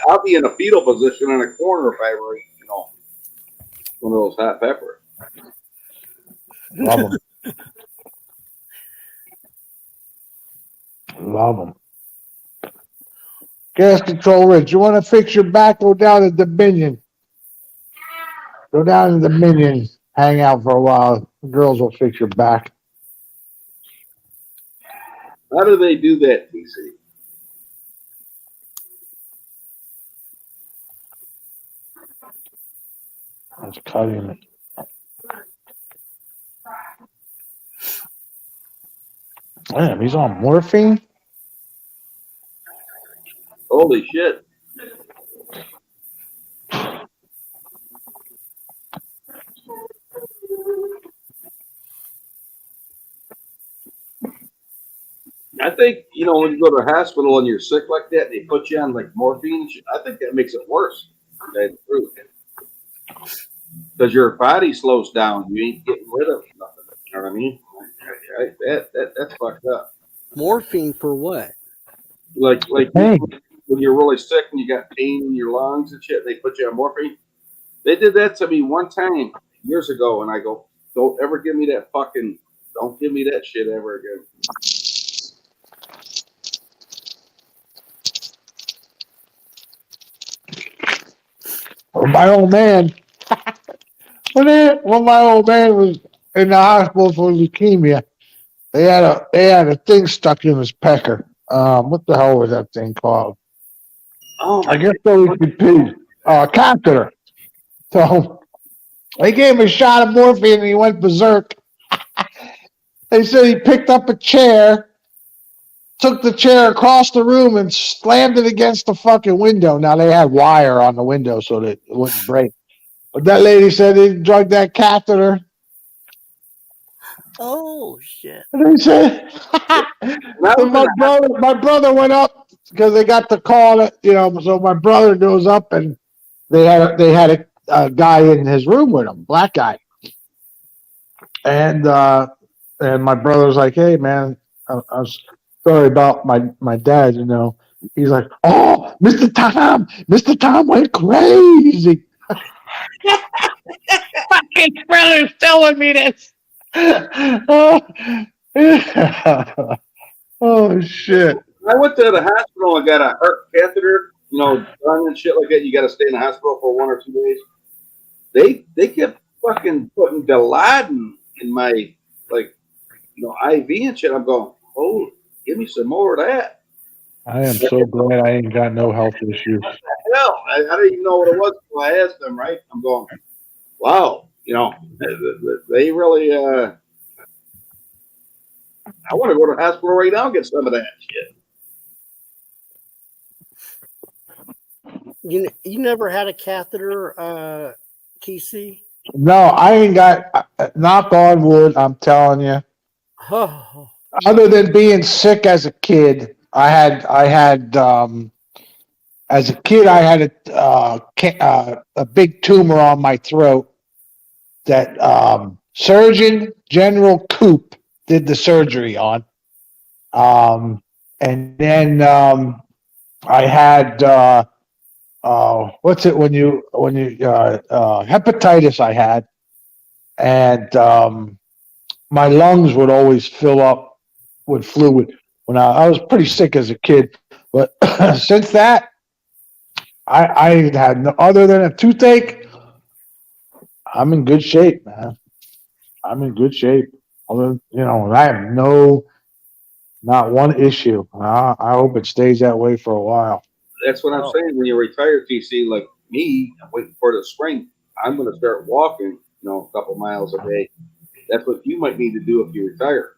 I'll be in a fetal position in a corner if I ever eat, one of those hot peppers. Love them. Love them. Gas Control Rich, you want to fix your back? Go down to Dominion. Go down to Dominion. Hang out for a while. The girls will fix your back. How do they do that, DC? That's cutting it. Damn, he's on morphine? Holy shit. I think, when you go to the hospital and you're sick like that, and they put you on like morphine, I think that makes it worse. That's true. Because your body slows down. You ain't getting rid of nothing. You know what I mean? That's fucked up. Morphine for what? Like Hey. when you're really sick and you got pain in your lungs and shit, they put you on morphine. They did that to me one time years ago, and I go, don't ever give me that don't give me that shit ever again. My old man, when my old man was in the hospital for leukemia, they had a thing stuck in his pecker. What the hell was that thing called? Oh, I guess so he could pee. Catheter. So they gave him a shot of morphine and he went berserk. They said he picked up a chair, took the chair across the room and slammed it against the fucking window. Now they had wire on the window so that it wouldn't break. But that lady said he drugged that catheter. Oh shit! And they said, so my brother went up because they got the call. So my brother goes up and they had a guy in his room with him, black guy, and my brother's like, hey man, I was sorry about my dad. He's like, oh, Mr. Tom went crazy. Fucking brother's telling me this. Oh shit! I went to the hospital and got a heart catheter, done and shit like that. You got to stay in the hospital for 1 or 2 days. They kept fucking putting Dilaudid in my IV and shit. I'm going, oh, give me some more of that. I am so glad I ain't got no health issues. Hell, I didn't even know what it was until I asked them. Right? I'm going, wow, they really. I want to go to the hospital right now and get some of that shit. You never had a catheter, TC? No, I ain't got. Knock on wood, I'm telling you. Oh, Other than being sick as a kid, I had as a kid I had a big tumor on my throat that Surgeon General Coop did the surgery on. And then I had what's it when you hepatitis I had, and my lungs would always fill up with fluid when I was pretty sick as a kid. But since that, I had no other than a toothache. I'm in good shape, man. I'm in good shape. Although, I have not one issue. I hope it stays that way for a while. That's what I'm saying. When you retire, TC, like me, I'm waiting for the spring. I'm going to start walking, a couple miles a day. That's what you might need to do if you retire.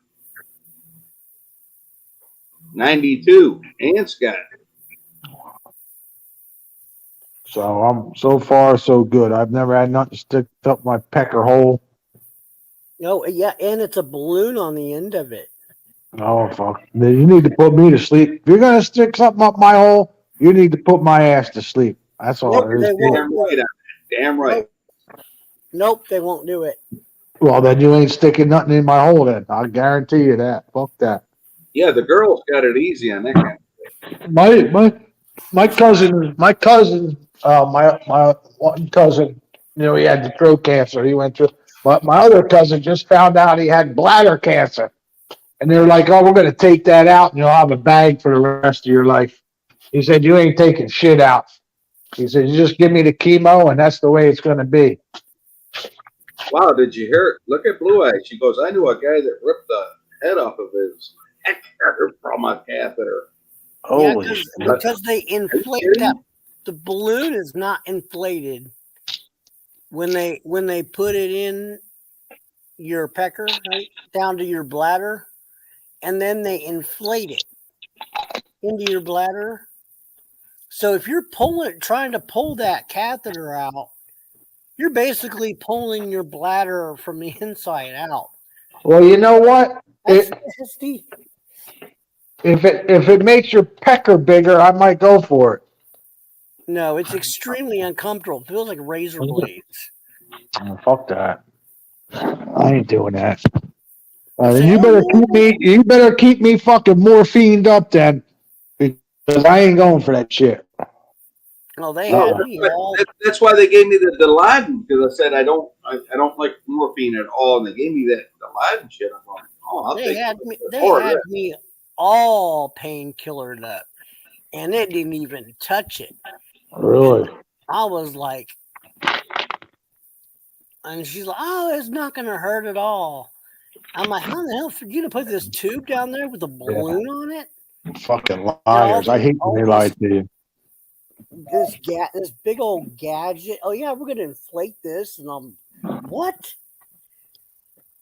92, and Scott. So I'm so far so good. I've never had nothing stick up my pecker hole. no, yeah, and it's a balloon on the end of it. Oh fuck! Then you need to put me to sleep. If you're gonna stick something up my hole, you need to put my ass to sleep. That's all Nope, it is. They won't damn do right. it. Damn right. Nope. Nope, they won't do it. Well, then you ain't sticking nothing in my hole. Then I guarantee you that. Fuck that. Yeah, the girls got it easy on that kind. My cousin, my one cousin, he had the throat cancer. He went through. But my other cousin just found out he had bladder cancer, and they're like, "Oh, we're gonna take that out, and you'll have a bag for the rest of your life." He said, "You ain't taking shit out." He said, "You just give me the chemo, and that's the way it's gonna be." Wow, did you hear it? Look at Blue Eyes. She goes, I knew a guy that ripped the head off of his neck from a catheter. Yeah, Holy shit! because they Are you inflate kidding? that. The balloon is not inflated when they put it in your pecker, right down to your bladder, and then they inflate it into your bladder. So if you're trying to pull that catheter out, you're basically pulling your bladder from the inside out. Well, you know what? That's nasty. If it makes your pecker bigger, I might go for it. No, it's extremely uncomfortable. It feels like razor blades. Oh, fuck that. I ain't doing that. You say, You "Oh better no, keep me. You better keep me fucking morphined up then, because I ain't going for that shit. no!" They No, had me all. that's why they gave me the Dilaudid, because I said I don't like morphine at all, and they gave me that Dilaudid shit. I'm going, oh, I'll take it. They Or had me all painkillered up, and it didn't even touch it. And Really? I was like, and she's like, "Oh, it's not gonna hurt at all." I'm like, "How the hell for you to put this tube down there with a Yeah. balloon on it?" Fucking And all liars. I hate when all they lie to you. this big old gadget. Oh yeah, we're gonna inflate this, and I'm what?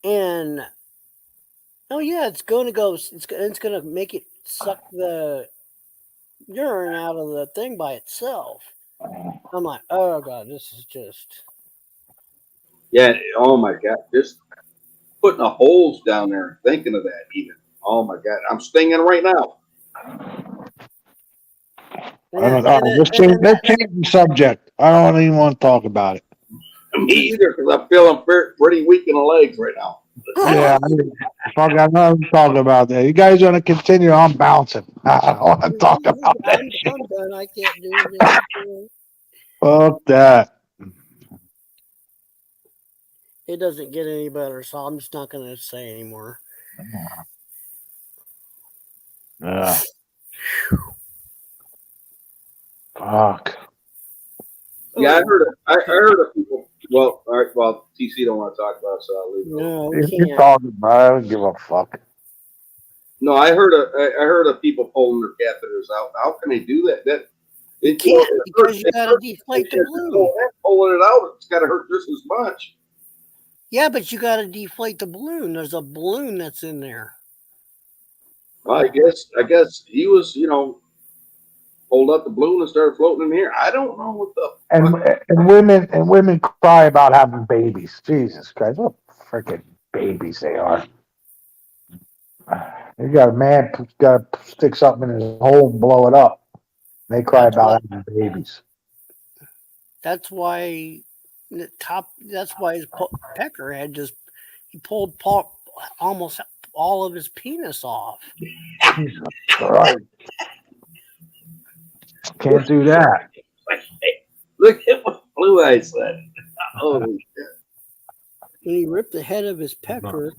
And oh yeah, it's gonna go. It's gonna make it suck the urine out of the thing by itself. I'm like, oh god, this is just. yeah, oh my god, just putting the holes down there, thinking of that even. Oh my god, I'm stinging right now. I don't. And Let's change the subject. I don't even want to talk about it. Me either, because I'm feeling pretty weak in the legs right now. Yeah, fuck. I'm not even talking about that. You guys want to continue? I'm bouncing. I don't want to talk about that. I'm done. I can't do it anymore. Fuck that. It doesn't get any better, so I'm just not going to say anymore. Yeah. Fuck. Yeah, I heard of people. Well, all right. Well, TC don't want to talk about it, so I'll leave it. No, we You're can't. talking about. I don't give a fuck. No, I heard of people pulling their catheters out. How can they do that? You can't because you got to deflate the balloon. Pulling it out, it's got to hurt just as much. Yeah, but you got to deflate the balloon. There's a balloon that's in there. Well, I guess he was, pulled up the balloon and started floating in the air. I don't know what the And women cry about having babies. Jesus Christ, what freaking babies they are. You got a man got to stick something in his hole and blow it up. They cry about having babies. That's why That's why his pecker had he pulled almost all of his penis off. Jesus Christ. Can't do that. Look at what Blue Eyes said. Holy shit. When he ripped the head of his pecker,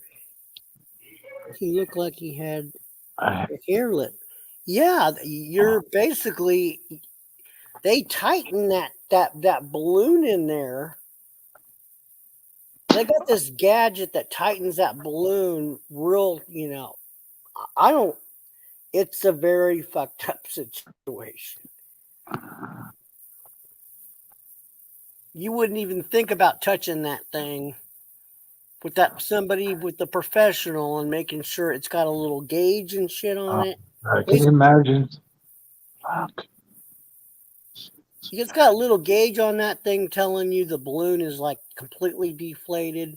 he looked like he had a hair lip. Yeah, you're basically they tighten that balloon in there. They got this gadget that tightens that balloon real, I don't it's a very fucked up situation. You wouldn't even think about touching that thing with somebody with the professional and making sure it's got a little gauge and shit on it. Can you imagine? It's got a little gauge on that thing telling you the balloon is like completely deflated.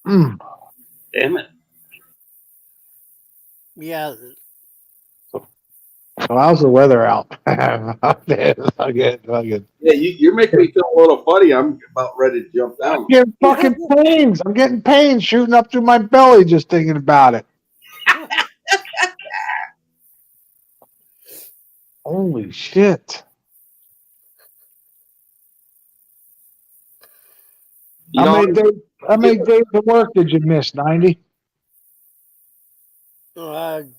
Mm. Damn it. Yeah. So how's the weather out? I'm Yeah, you're making me feel a little funny. I'm about ready to jump down. getting fucking pains. I'm getting pains shooting up through my belly just thinking about it. Holy shit. You How know, many days of work did you miss? 90?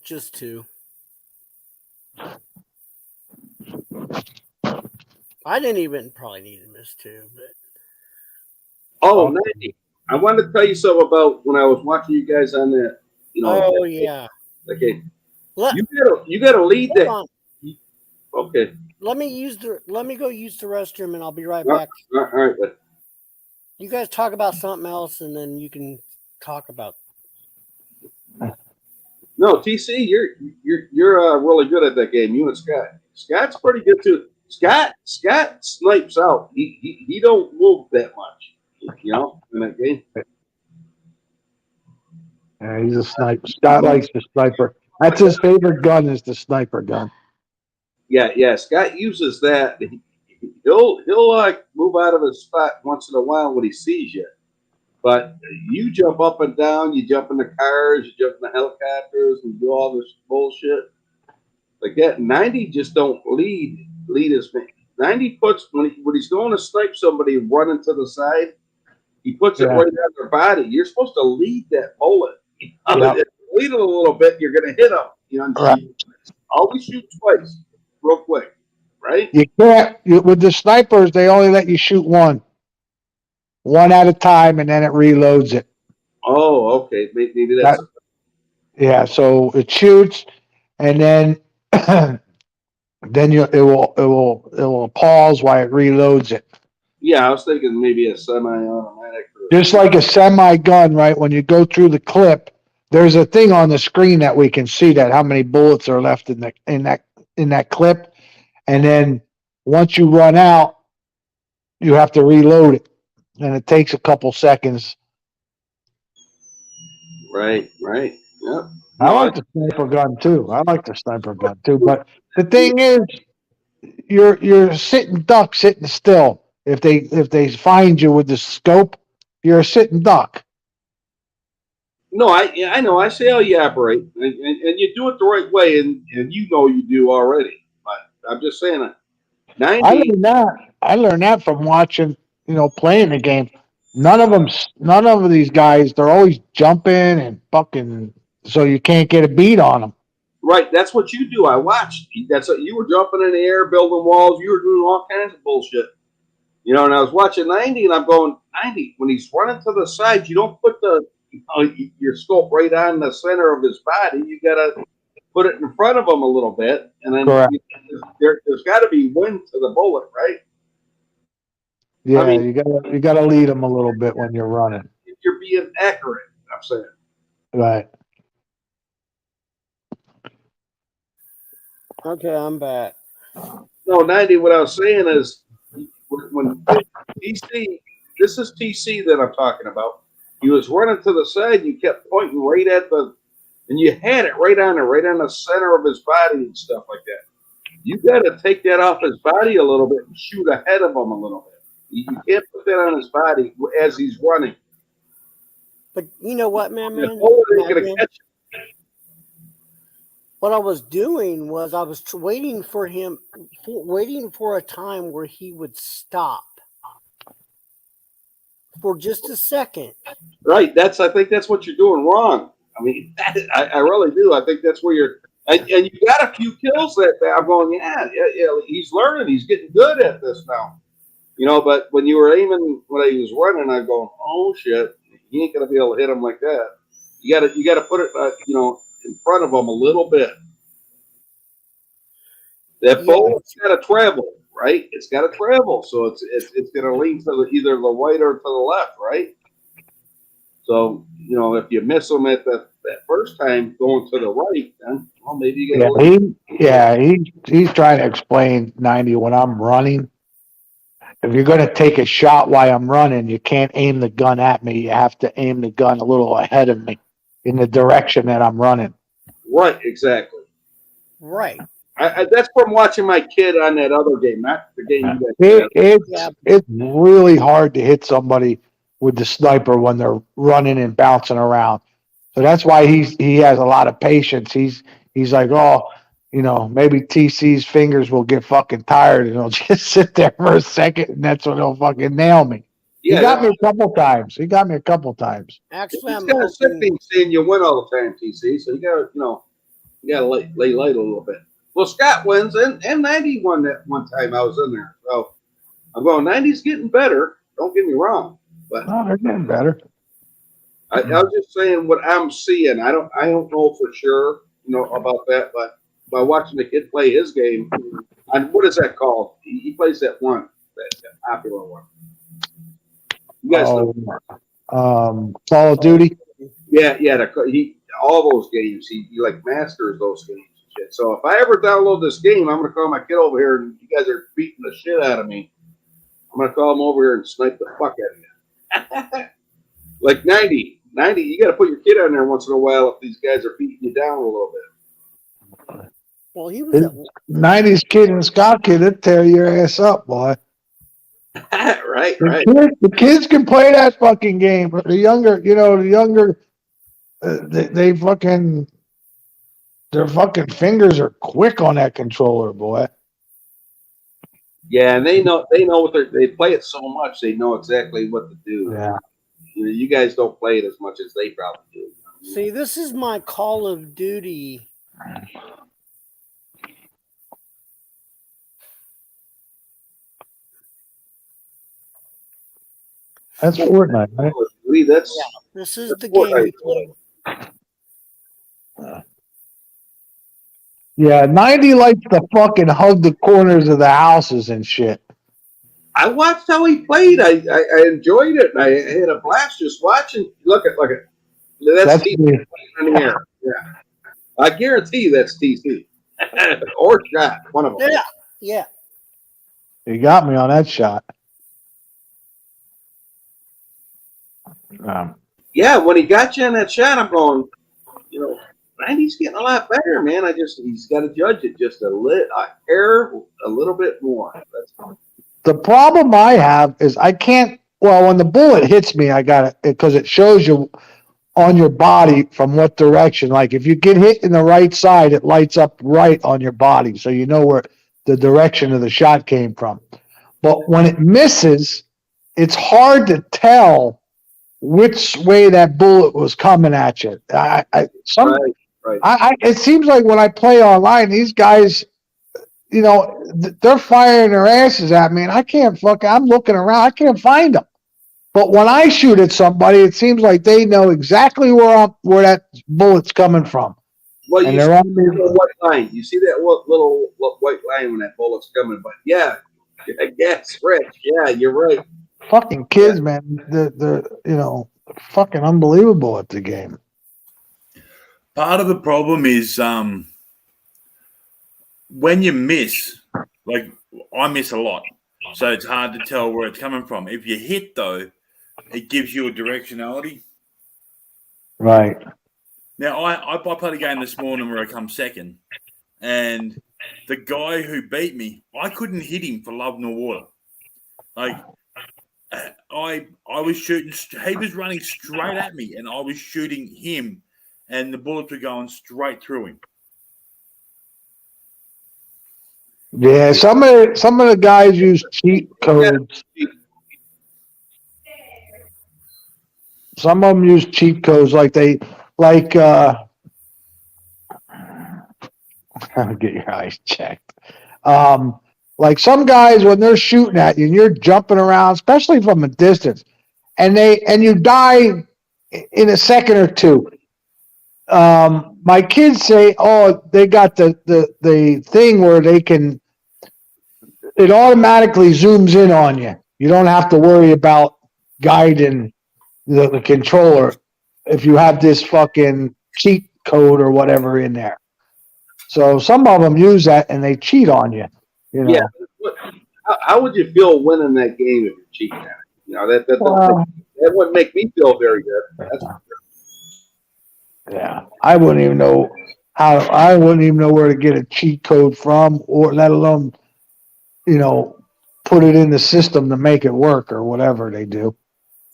Just 2. I didn't even probably need to miss 2, but oh, 90. I wanted to tell you something about when I was watching you guys on that. oh yeah. Okay. Let You gotta lead hold that. on. Okay. Let me go use the restroom and I'll be right All back. right. But You guys talk about something else and then you can talk about. no, TC, you're really good at that game. You and Scott. Scott's pretty good too. Scott snipes out. He don't move that much. In that game. Yeah, he's a sniper. Scott likes the sniper. That's his favorite gun is the sniper gun. Yeah. Scott uses that. He'll like move out of his spot once in a while when he sees you. But you jump up and down, you jump in the cars, you jump in the helicopters, and do all this bullshit like that. 90 just don't lead his man. 90 puts when he's going to snipe somebody running to the side, he puts it Yeah. right on their body. You're supposed to lead that bullet. Yep. If you lead it a little bit, you're going to hit them. Right. Always shoot twice, real quick, right? You can't with the snipers. They only let you shoot one at a time, and then it reloads it. Oh, okay. Maybe that's Yeah, so it shoots, and then then it will pause while it reloads it. yeah. I was thinking maybe a semi-automatic. Just like a semi gun, right? When you go through the clip, there's a thing on the screen that we can see that how many bullets are left in that clip, and then once you run out, you have to reload it, and it takes a couple seconds. Right. Yep. I like the sniper gun too. But the thing is, you're sitting duck, sitting still. If they find you with the scope, you're a sitting duck. No, I know. I see how you operate, and you do it the right way, and you do already. But I'm just saying that 90. I learned that from watching, playing the game. None of these guys, they're always jumping and fucking, so you can't get a beat on them. Right, that's what you do. I watched. That's what you were jumping in the air, building walls. You were doing all kinds of bullshit. And I was watching 90, and I'm going 90. When he's running to the side, you don't put your scope right on the center of his body. You gotta put it in front of him a little bit, and then there's got to be wind to the bullet, right? Yeah, you gotta lead them a little bit when you're running. If you're being accurate, I'm saying. Right. Okay, I'm back. No, 90. What I was saying is when TC, this is TC that I'm talking about. He was running to the side. You kept pointing right at and you had it right on the center of his body and stuff like that. You got to take that off his body a little bit and shoot ahead of him a little bit. You can't put that on his body as he's running. But you know what, man? What I was doing was I was waiting for him, waiting for a time where he would stop for just a second. Right. I think that's what you're doing wrong. I mean, I really do. I think that's where you're. And you got a few kills that day. I'm going, yeah. He's learning. He's getting good at this now. But when you were aiming when he was running, I'm going, oh shit, he ain't gonna be able to hit him like that. You gotta put it, in front of him a little bit. That bullet's got to travel, right? It's got to travel, so it's gonna lean to either the right or to the left, right? So if you miss him at that first time going to the right, then maybe you get. He's trying to explain 90 when I'm running. if you're going to take a shot while I'm running, you can't aim the gun at me. You have to aim the gun a little ahead of me in the direction that I'm running. Right, exactly. Right. That's from watching my kid on that other game, not the game you guys It's really hard to hit somebody with the sniper when they're running and bouncing around. So that's why he has a lot of patience. He's like, oh, maybe TC's fingers will get fucking tired and he'll just sit there for a second and that's when he'll fucking nail me. Yeah, He got me a couple times. Actually, it's I'm kind of sick hoping. being seeing you win all the time, TC. So you gotta lay light a little bit. Well, Scott wins, and 90 won that one time I was in there. So I'm going 90's getting better. Don't get me wrong, but Oh, they're getting better. I was just saying what I'm seeing. I don't know for sure, about that, but by watching the kid play his game, and what is that called? He plays that popular one. You guys know. Call of Duty. Yeah. All those games, he like masters those games and shit. So if I ever download this game, I'm gonna call my kid over here, and you guys are beating the shit out of me. I'm gonna call him over here and snipe the fuck out of you. Like 90, you got to put your kid on there once in a while if these guys are beating you down a little bit. Well, he was at 90s kid and Scott kid, it'd tear your ass up, boy. right. The kids can play that fucking game, but the younger, they fucking, their fucking fingers are quick on that controller, boy. Yeah, and they know what they play it so much, they know exactly what to do. Yeah. You guys don't play it as much as they probably do. See, this is my Call of Duty. That's Fortnite, right? This is the game. Yeah, 90 likes to fucking hug the corners of the houses and shit. I watched how he played. I enjoyed it. I had a blast just watching. Look at. That's TC in the air. Yeah, I guarantee you that's TC or shot. One of them. Yeah. You got me on that shot. Yeah, when he got you in that shot, I'm going. 90's getting a lot better, man. He's got to judge it just a little bit more. That's all. The problem I have is I can't. Well, when the bullet hits me, I got it because it shows you on your body from what direction. Like if you get hit in the right side, it lights up right on your body, so you know where the direction of the shot came from. But when it misses, it's hard to tell which way that bullet was coming at you. Right. It seems like when I play online, these guys, they're firing their asses at me, and I can't I'm looking around, I can't find them. But when I shoot at somebody, it seems like they know exactly where that bullet's coming from. Well, you see that little white line. You see that little white line when that bullet's coming. But yeah, I guess, Rich. Yeah, you're right. Fucking kids, man. They're fucking unbelievable at the game. Part of the problem is when you miss, like I miss a lot, so it's hard to tell where it's coming from. If you hit, though, it gives you a directionality. Right. Now, I played a game this morning where I come second, and the guy who beat me, I couldn't hit him for love nor water. Like, I was shooting, he was running straight at me, and I was shooting him, and the bullets were going straight through him. Yeah, some of the guys use cheat codes. Some of them use cheat codes I'll get your eyes checked. Like some guys when they're shooting at you and you're jumping around, especially from a distance, and you die in a second or two. My kids say, oh, they got the thing where it automatically zooms in on you. You don't have to worry about guiding the controller if you have this fucking cheat code or whatever in there. So some of them use that and they cheat on you. Yeah, how would you feel winning that game if you're cheating at it? You know, that Well, wouldn't make me feel very good. That's yeah, I wouldn't even know how. I wouldn't even know where to get a cheat code from, or let alone, put it in the system to make it work or whatever they do.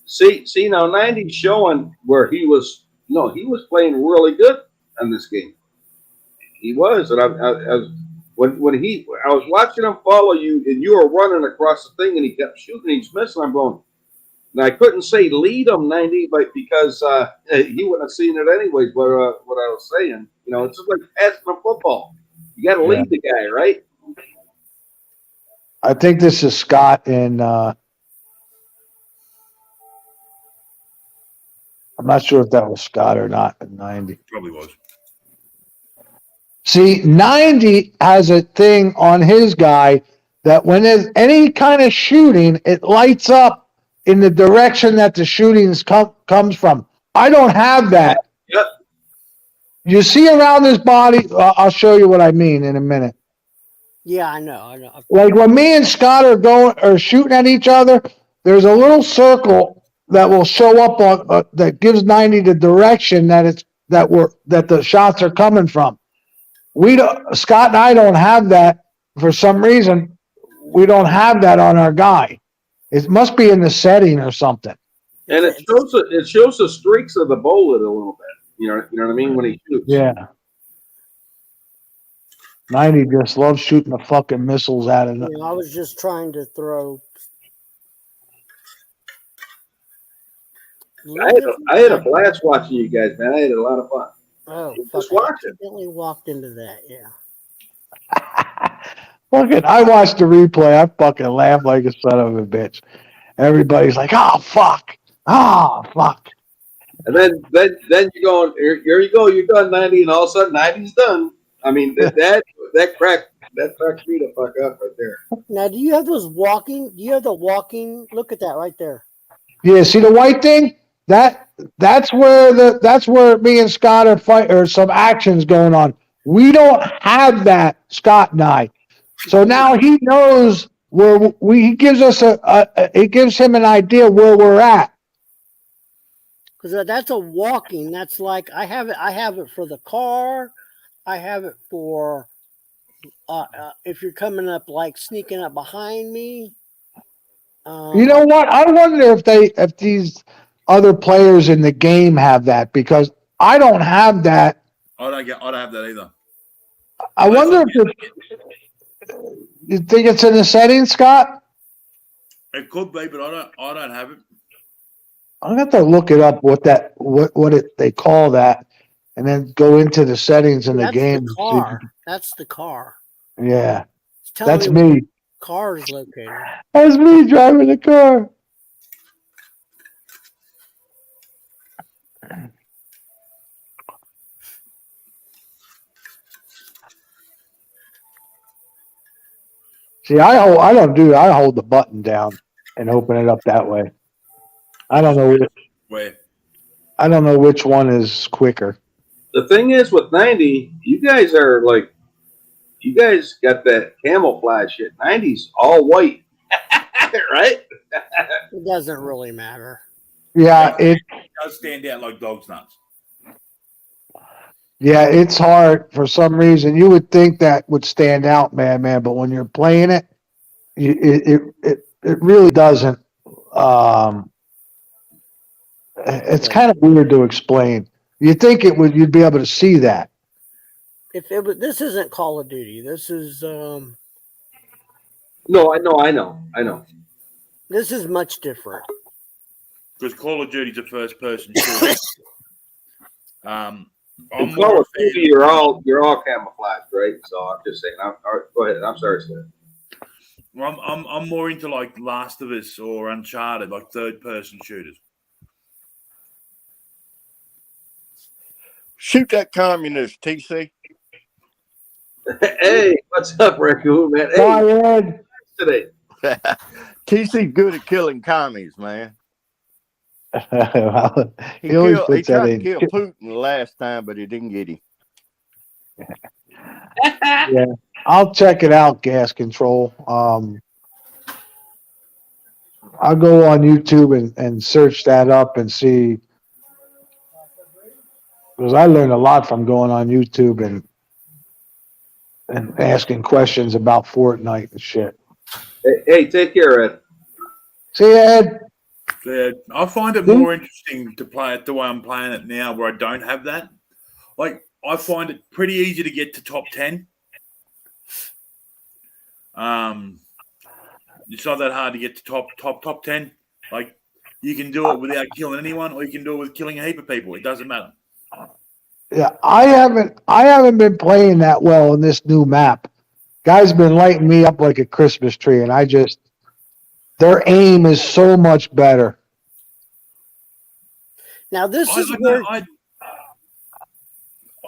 see now 90's showing where he was. He was playing really good in this game. He was, and I was when I was watching him follow you, and you were running across the thing, and he kept shooting, he's missing. I'm going. And I couldn't say lead him 90, but because he wouldn't have seen it anyways. What I was saying, it's just like passing a football. You got to lead the guy, right? I think this is Scott and I'm not sure if that was Scott or not at 90. Probably was. See, 90 has a thing on his guy that when there's any kind of shooting, it lights up in the direction that the shootings comes from. I don't have that. Yep. You see around his body, I'll show you what I mean in a minute. Yeah, I know. Like when me and Scott are shooting at each other, there's a little circle that will show up on that gives 90 the direction that the shots are coming from. Scott and I don't have that for some reason. We don't have that on our guy. It must be in the setting or something. And it shows the streaks of the bullet a little bit. You know what I mean when he shoots. Yeah. 90 just loves shooting the fucking missiles at it. I was just trying to throw. I had a blast watching you guys, man. I had a lot of fun. Oh, just I watch it. accidentally walked into that. Yeah. Fucking, I watched the replay. I fucking laughed like a son of a bitch. Everybody's like, "Oh fuck, oh fuck." And then you go, here you go, you're done 90, and all of a sudden 90's done. I mean that cracked me the fuck up right there. Now, do you have those walking? Do you have the walking? Look at that right there. Yeah, see the white thing? That's where me and Scott are fighting, or some actions going on. We don't have that, Scott and I. So now he knows where he gives us it gives him an idea where we're at. Because that's a walking. That's like I have it for the car. I have it for if you're coming up, like sneaking up behind me. You know what? I wonder if these other players in the game have that, because I don't have that. I don't have that either. I wonder if you think it's in the settings, Scott? It could be, but I don't have it. I'm gonna have to look it up what they call that, and then go into the settings in the game. The car. That's the car. Yeah, that's me. Car is located. That's me driving the car. See, I don't do it. I hold the button down and open it up that way. I don't know I don't know which one is quicker. The thing is with 90, you guys got that camouflage shit. 90's all white, right? It doesn't really matter. Yeah, it does stand out like dog's nuts. Yeah, it's hard for some reason. You would think that would stand out, man, but when you're playing it, it really doesn't. It's kind of weird to explain. You think you'd be able to see that. If it was, this isn't Call of Duty. This is No, I know. This is much different. Because Call of Duty's a first-person shooter. In Call of Duty, you're all camouflaged, right? So I'm just saying. Go ahead. I'm sorry, sir. Well, I'm more into like Last of Us or Uncharted, like third-person shooters. Shoot that communist, TC. Hey, what's up, Raccoon, man? Hey, today. TC good at killing commies, man. Well, he tried to kill Putin last time, but he didn't get him. Yeah, I'll check it out, Gas Control. I'll go on YouTube and search that up and see, because I learned a lot from going on YouTube and asking questions about Fortnite and shit. Hey, take care, Ed. See, Ed? Yeah, I find it more interesting to play it the way I'm playing it now, where I don't have that. Like, I find it pretty easy to get to top 10. It's not that hard to get to top 10. Like, you can do it without killing anyone, or you can do it with killing a heap of people. It doesn't matter. Yeah, I haven't been playing that well in this new map. Guys been lighting me up like a Christmas tree, and their aim is so much better. Now this is where I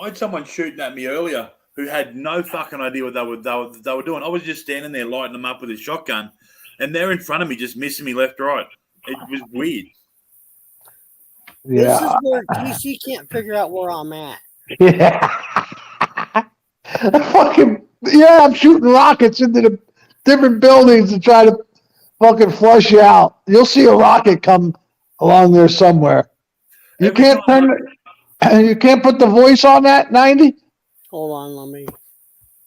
had someone shooting at me earlier who had no fucking idea what they were doing. I was just standing there lighting them up with a shotgun, and they're in front of me, just missing me left, right. It was weird. this is Yeah, where TC can't figure out where I'm at. yeah. I'm shooting rockets into the different buildings to try to fucking flush you out. You'll see a rocket come along there somewhere. You Every can't time you can't put the voice on that 90. Hold on, let me.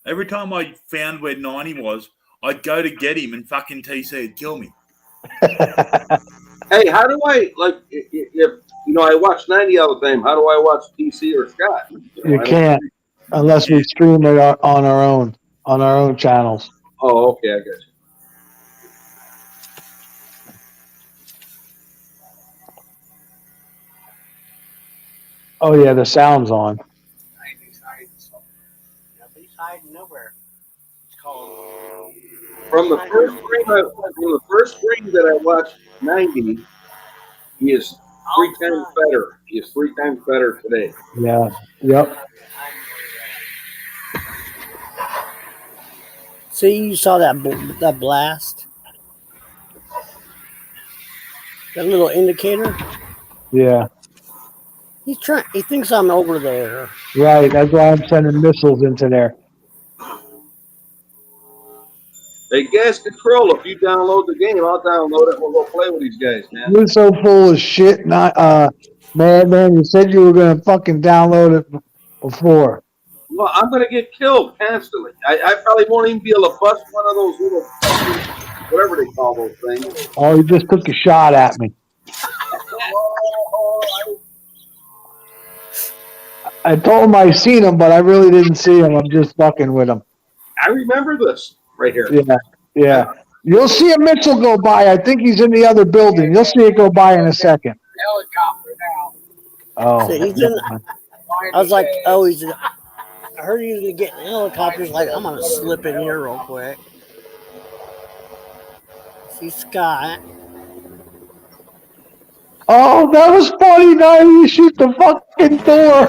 Every time I found where 90 was, I'd go to get him, and fucking TC would kill me. Hey, how do I if I watch 90 all the time? How do I watch TC or Scott? You can't unless we stream it on our own channels. Oh, okay, I got you. Oh yeah, the sound's on. He's hiding nowhere. It's called. From the first stream that I watched 90, he is 3 times better. He is 3 times better today. Yeah. Yep. See, you saw that blast, that little indicator. Yeah. He thinks I'm over there. Right. That's why I'm sending missiles into there. Hey, Gas Control, if you download the game, I'll download it. We'll go play with these guys, man. You're so full of shit. Man, you said you were gonna fucking download it before. Well, I'm going to get killed constantly. I probably won't even be able to bust one of those little, whatever they call those things. Oh, you just took a shot at me. I told him I seen him, but I really didn't see him. I'm just fucking with him. I remember this right here. Yeah. You'll see a missile go by. I think he's in the other building. You'll see it go by in a second. Helicopter now. Oh. So he's in. I was like, oh, I heard he was gonna get in helicopters. Like, I'm gonna slip in here real quick. See Scott. Oh, that was funny. Now he shoots the fucking door.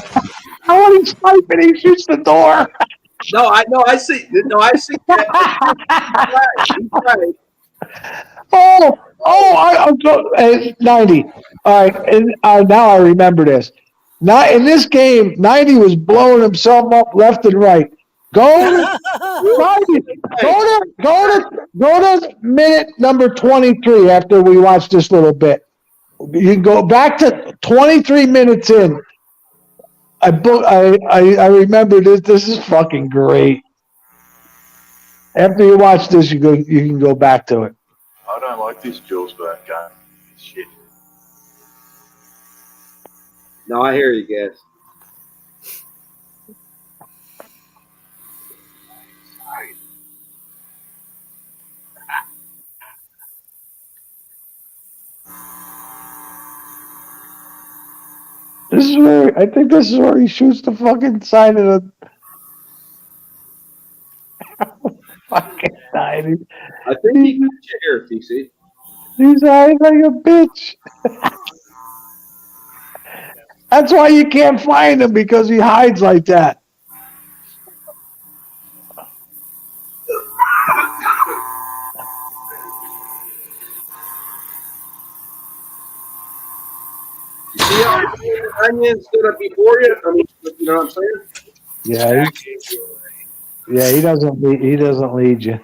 I want him sniping. He shoots the door. I see. He's right. I'm 90. All right, and now I remember this. Not in this game, 90 was blowing himself up left and right. Go to minute number 23 after we watch this little bit. You can go back to 23 minutes in. I remember this. This is fucking great. After you watch this, you can go back to it. I don't like this Jules back game. Shit. No, I hear you guys. I think this is where he shoots the fucking side of the fucking side. I think he got you here, TC. He's hiding like a bitch. That's why you can't find him, because he hides like that. You see how the onion's gonna be for you? I mean, you know what I'm saying? Yeah, he doesn't lead you.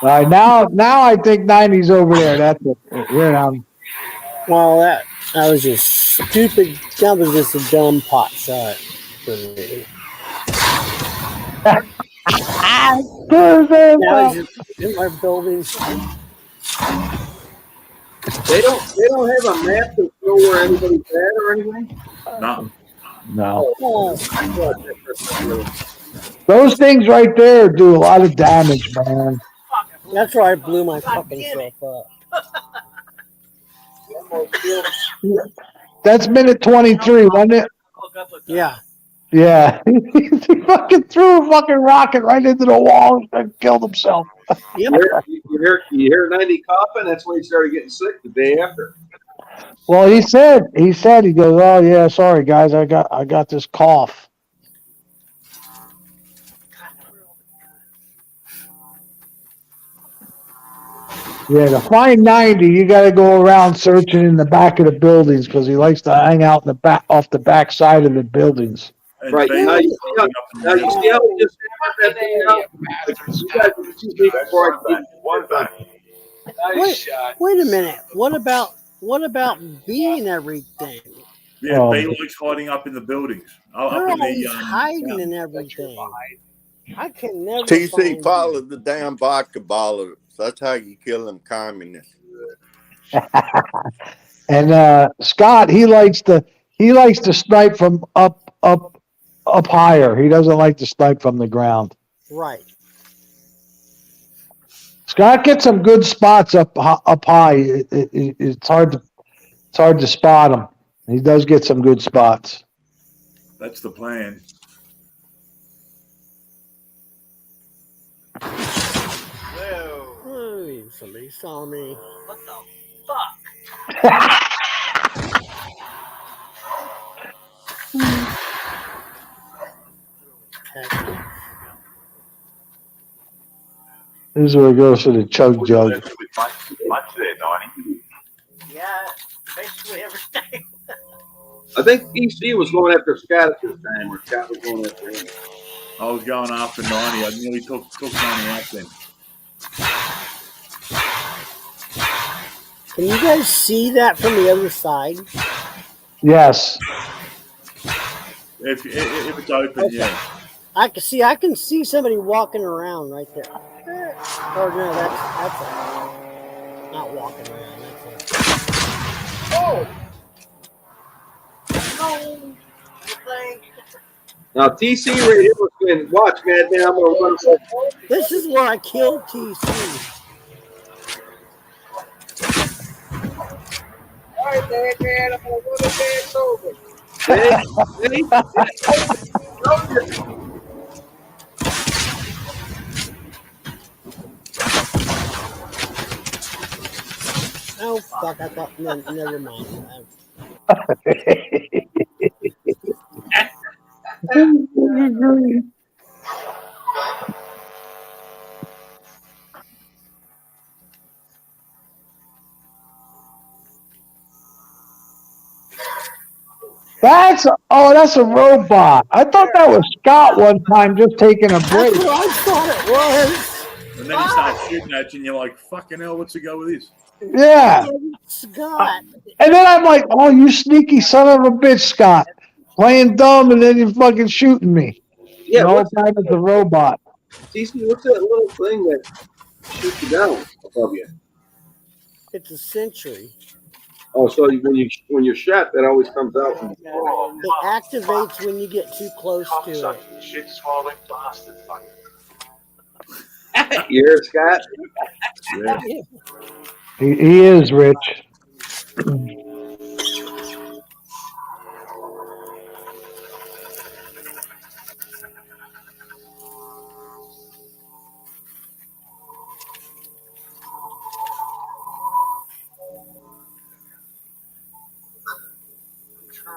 All right, now I think 90's over there. That's it. Here now. Well, that was just stupid. That was just a dumb pot shot for me. That was just in my building. They don't have a map to show where anybody's at or anything. No. No. Those things right there do a lot of damage, man. That's where I blew my fucking self up. That's minute 23, wasn't it? Yeah. Yeah. He fucking threw a fucking rocket right into the wall and killed himself. Yep. You hear 90 coughing. That's when he started getting sick the day after. Well, he said, he goes, oh yeah, sorry guys, I got this cough. Yeah, to find 90, you got to go around searching in the back of the buildings because he likes to hang out in the back, off the back side of the buildings. Right. Now you see how we just hammered that thing out? You guys are 2 weeks before I did one time. Wait a minute. What about being everything? Yeah, they likes hiding up in the buildings. They're always hiding in everything. I can never. TC followed the damn vodka bottle. That's how you kill them communists. And Scott, he likes to snipe from up higher. He doesn't like to snipe from the ground. Right. Scott gets some good spots up high. It's hard to spot him. He does get some good spots. That's the plan. Oh, somebody saw me. What the fuck? This is where it goes to the chug jug. Much there, 90. Yeah, basically everything. I think TC was going after Scott at this time, or Scott was going after him. I was going after 90. I nearly took 90 out then. Can you guys see that from the other side? Yes. If it's open, yeah. I can see somebody walking around right there. Or no, that's not walking around. That's No. Thing. Now TC right here was going, watch, man, then I'm going to run for This is where I killed TC. All right, man, I'm going to run the dance over. Oh fuck! I thought never mind. That's a robot. I thought that was Scott one time just taking a break. That's what I thought it was. And then he starts shooting at you, and you're like, fucking hell, what's the go with this? Yeah. Scott. And then I'm like, oh, you sneaky son of a bitch, Scott. Playing dumb and then you're fucking shooting me. Yeah, the whole time it's a robot. TC, what's that little thing that shoots you down above you? It's a Sentry. Oh, so when you're shot, that always comes out. It activates when you get too close to it. Shit swallowing bastard. You hear it, Scott? Yeah. He is rich.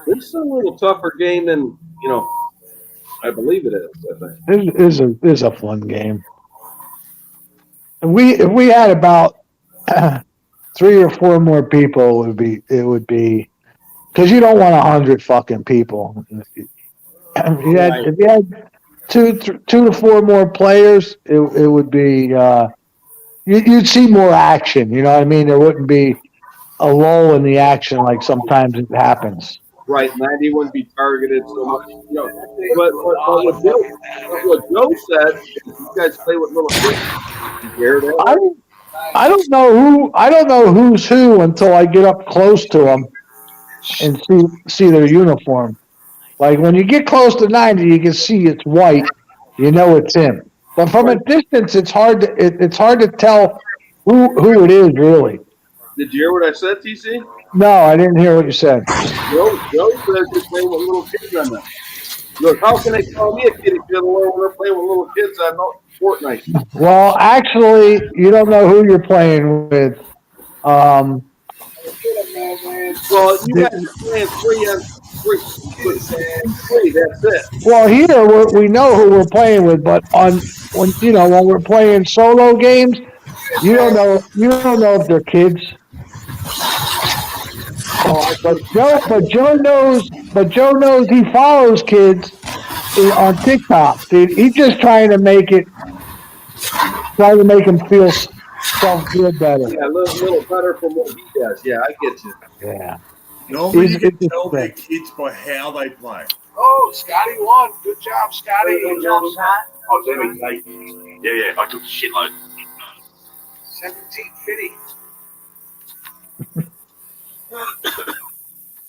This is a little tougher game than I believe it is. I think It is a fun game. If we had about 3 or 4 more people, it would be because you don't want 100 fucking people. If you had 2 to 4 more players, it would be you'd see more action. You know what I mean? There wouldn't be a lull in the action like sometimes it happens. Right, 90 wouldn't be targeted so much. You know, but what Joe said, you guys play with little kids. You hear that? I don't know who's who until I get up close to them and see their uniform. Like when you get close to 90, you can see it's white. You know it's him. But from a distance, it's hard to tell who it is really. Did you hear what I said, TC? No, I didn't hear what you said. Joe says you're playing with little kids on them. Look, how can they call me a kid if you're the one when they're playing with little kids on Fortnite? Well, actually, you don't know who you're playing with. Well, you guys are playing 3-on-3. That's it. Well, here we know who we're playing with, but when we're playing solo games, you don't know if they're kids. But Joe knows he follows kids on TikTok. Dude, he's just trying to make him feel feel better. Yeah, a little better from what he does. Yeah, I get you. Yeah. Normally you can tell their kids by how they play. Oh, Scotty won. Good job, Scotty. Good job, Scott. Oh, Jamie, yeah, I took a shitload. 1750.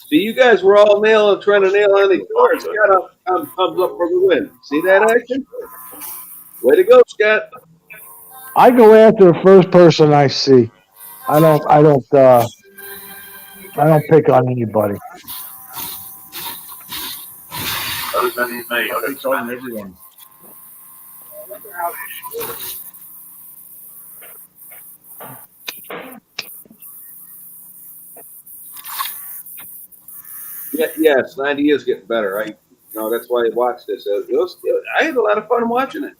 See, you guys were all trying to nail on the doors. Got a thumbs up for the win. See that action? Way to go, Scott. I go after the first person I see. I don't pick on anybody. Other than me, I picked on everyone. Yes, 90 is getting better. That's why I watched this. I had a lot of fun watching it.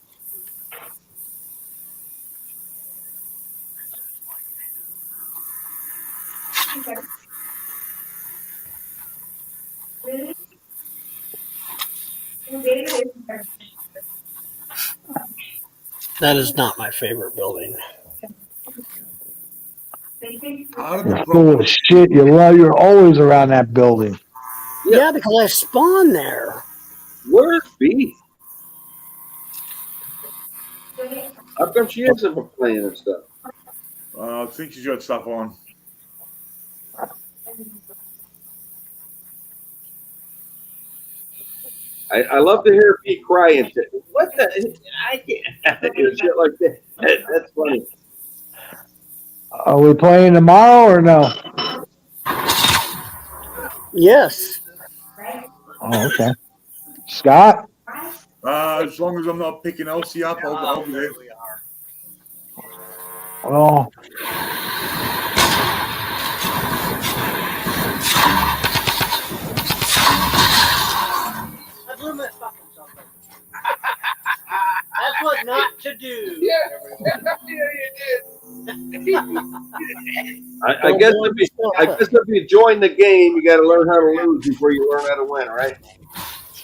That is not my favorite building. Full of shit. You're always around that building. Yeah, because I spawned there. Where's B? How come she isn't playing and stuff? I think she's got stuff on. I love to hear B cry and shit. What the? I can't. Shit like that. That's funny. Are we playing tomorrow or no? Yes. Oh, okay. Scott? As long as I'm not picking Elsie up, I'll be there. Well, I blew my fucking something. That's what not to do. Yeah, you did. I guess if you join the game, you got to learn how to lose before you learn how to win, right?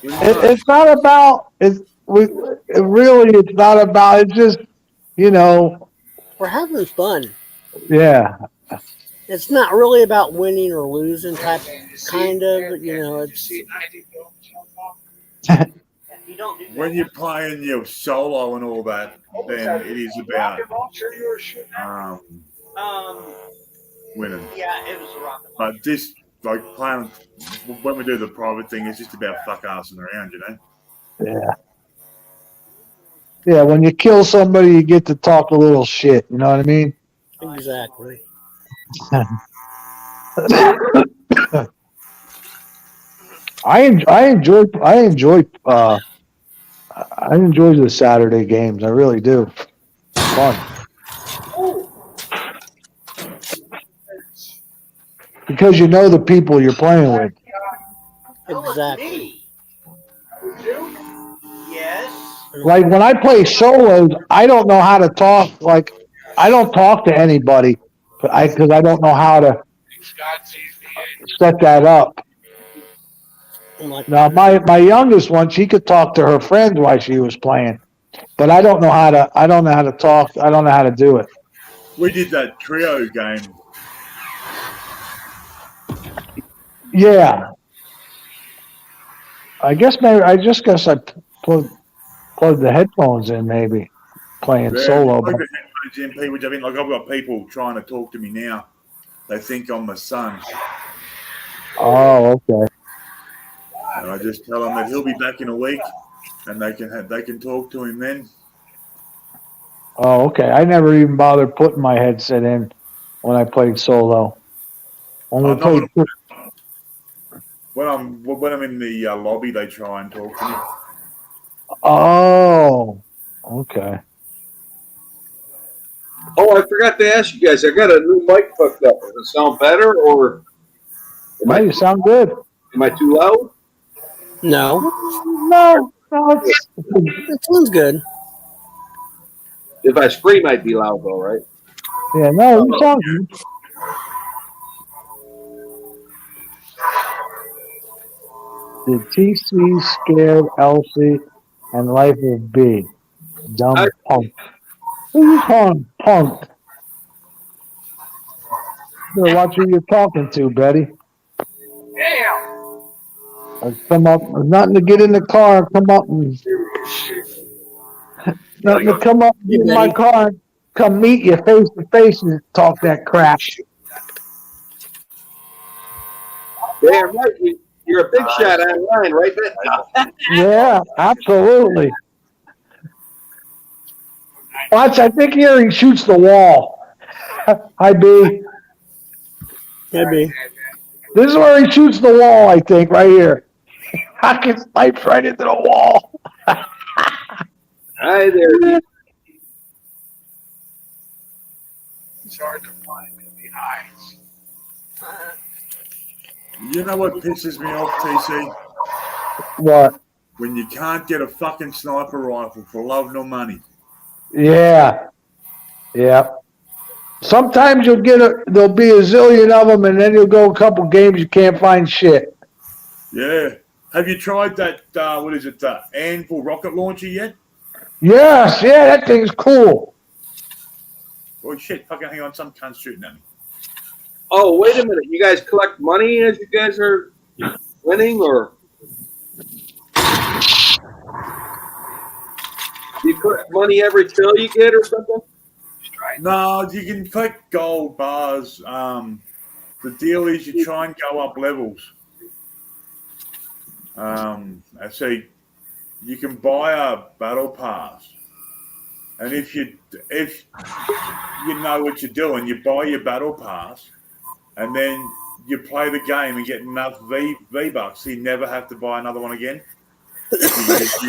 it's not about it's not about. It's just we're having fun. Yeah. It's not really about winning or losing kind of, it's when you're playing solo and all that, then it is about winning. Yeah, it was a rocket. But this, playing when we do the private thing, it's just about fuck-assing around, Yeah. Yeah, when you kill somebody, you get to talk a little shit. You know what I mean? Exactly. I enjoy the Saturday games. I really do. It's fun. Because you know the people you're playing with. Exactly. Yes. Like when I play solos, I don't know how to talk. Like I don't talk to anybody, because I don't know how to set that up. Now my youngest one, she could talk to her friends while she was playing, but I don't know how to talk. I don't know how to do it. We did that trio game. Yeah. I guess I plugged the headphones in, maybe playing Yeah, solo. like But, the headphones in, people. I mean, like I've got people trying to talk to me now. They think I'm my son, oh, okay. and I just tell them that he'll be back in a week, and they can talk to him then. Oh, okay. I never even bothered putting my headset in when I played solo. When we I'm not played, when I'm in the lobby, they try and talk to me. oh, okay. Oh, I forgot to ask you guys. I got a new mic hooked up. Does it sound better, or Now you sound good. am I too loud? No, No, it's, it sounds good. If I scream, I'd be loud, though, right? yeah, no, you sound good. Did TC scared Elsie and life will be dumb punk? Who you calling punk? Better watch who you're talking to, Betty. Come up, nothing to get in the car. Come up and nothing to come up, Hey, get in my Betty. car, and come meet you face to face and talk that crap. Damn right. You're a big shot online, right? Yeah, absolutely. Watch, I think here he shoots the wall. Hi, B. Maybe. This is where he shoots the wall, I think, right here. I can snipe right into the wall. Hi there. It's hard to find in the eyes. You know what pisses me off, TC? What? When you can't get a fucking sniper rifle for love nor money. Yeah. Yeah. Sometimes there'll be a zillion of them, and then you'll go a couple games, you can't find shit. Yeah. Have you tried that, what is it, Anvil rocket launcher yet? Yes, yeah, that thing's cool. Oh, shit, fucking hang on, some cunt's shooting at me. Oh, wait a minute. You guys collect money as you guys are winning, or you collect money every kill you get, or something? No, you can collect gold bars. The deal is you try and go up levels. I say you can buy a battle pass, and if you know what you're doing, you buy your battle pass, and then you play the game and get enough V bucks, so you never have to buy another one again. You just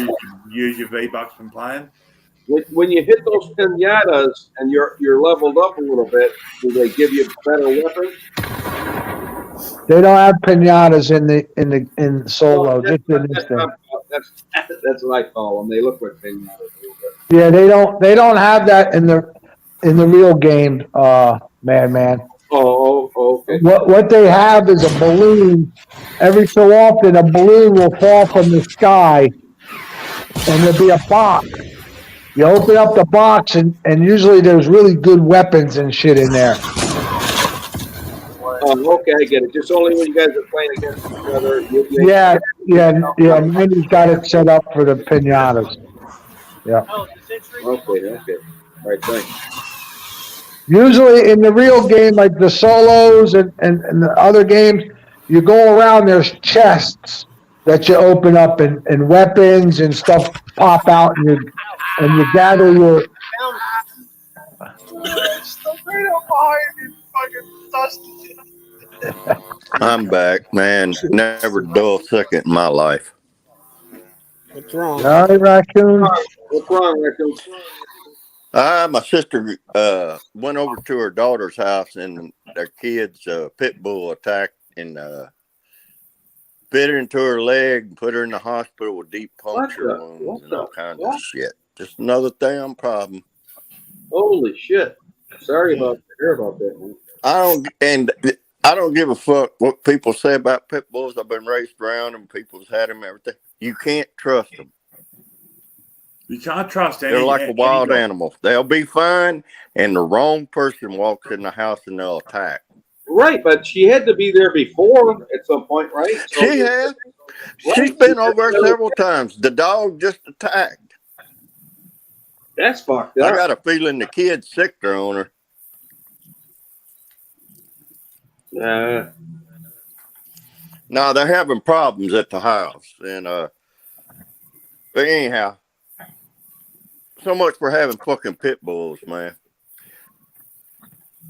use your V bucks from playing. When you hit those pinatas and you're leveled up a little bit, do they give you better weapons? They don't have pinatas in solo, just in this thing. That's what I call them. They look like pinatas. Yeah, they don't have that in the real game, man. Oh, okay. What they have is a balloon. Every so often, a balloon will fall from the sky, and there'll be a box. You open up the box, and usually there's really good weapons and shit in there. Oh, okay, I get it. Just only when you guys are playing against each other. Yeah. Mandy's got it set up for the pinatas. Yeah. Okay. Right, thanks. Usually in the real game, like the solos and the other games, you go around, there's chests that you open up and weapons and stuff pop out and you gather your. I'm back, man. Never dull second in my life. What's wrong? All right, raccoon. What's wrong, Raccoon? My sister went over to her daughter's house and their kid's pit bull attacked and bit into her leg and put her in the hospital with deep puncture wounds and all kinds of shit. Just another damn problem. Holy shit! Sorry to hear about that, man. I don't give a fuck what people say about pit bulls. I've been raised around them. People's had them, everything. You can't trust them. You can't trust any. They're like a any wild dog. animal. They'll be fine, and the wrong person walks in the house and they'll attack. Right, but she had to be there before at some point, right? So, She has. She's been over there several times. The dog just attacked. That's fucked I up. got a feeling the kid's sick there on her. No, they're having problems at the house, and but anyhow, so much for having fucking pit bulls, man.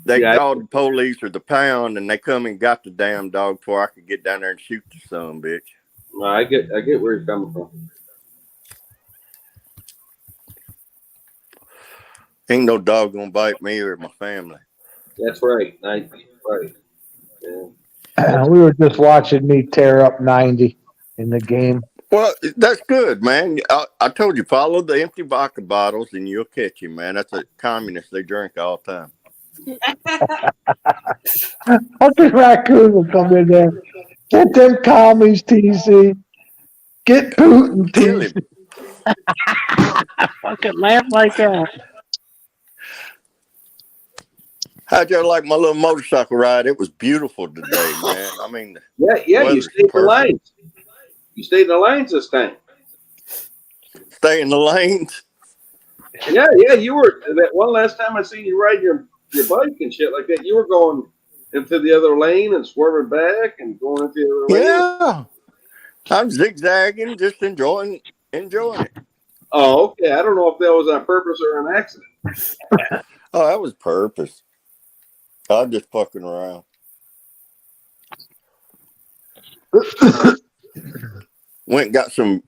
They called the police or the pound, and they come and got the damn dog before I could get down there and shoot the son, bitch. No, I get where you're coming from. Ain't no dog gonna bite me or my family. That's right. Right. Yeah. We were just watching me tear up 90 in the game. Well, that's good, man. I told you, follow the empty vodka bottles and you'll catch him, man. That's a communist. They drink all the time. Fucking raccoon will come in there. Get them commies, TC. Get Putin, Kill him. TC. Fucking laugh like that. How'd you like my little motorcycle ride? It was beautiful today, man. I mean, yeah, you stayed in the lanes. You stayed in the lanes this time. Stay in the lanes? Yeah, you were. That one last time I seen you ride your bike and shit like that, you were going into the other lane and swerving back and going into the other lane. Yeah. I'm zigzagging, just enjoying it. Oh, okay. I don't know if that was on purpose or an accident. Oh, that was purpose. I was just fucking around. Went and got some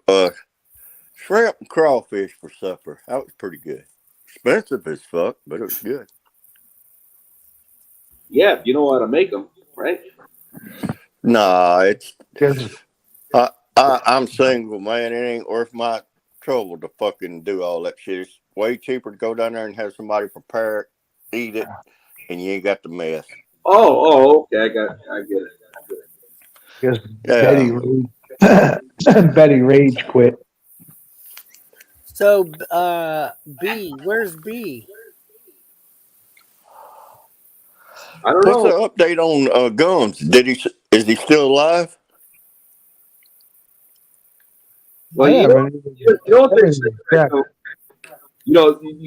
shrimp and crawfish for supper. That was pretty good. Expensive as fuck, but it was good. Yeah, you know how to make them, right? Nah, it's I'm single, man. It ain't worth my trouble to fucking do all that shit. It's way cheaper to go down there and have somebody prepare it, eat it, and you ain't got the mess. Oh, okay. I get it. Because Betty Rage quit. So, B, where's B? I don't know. What's the update on Guns? Is he still alive? Well, you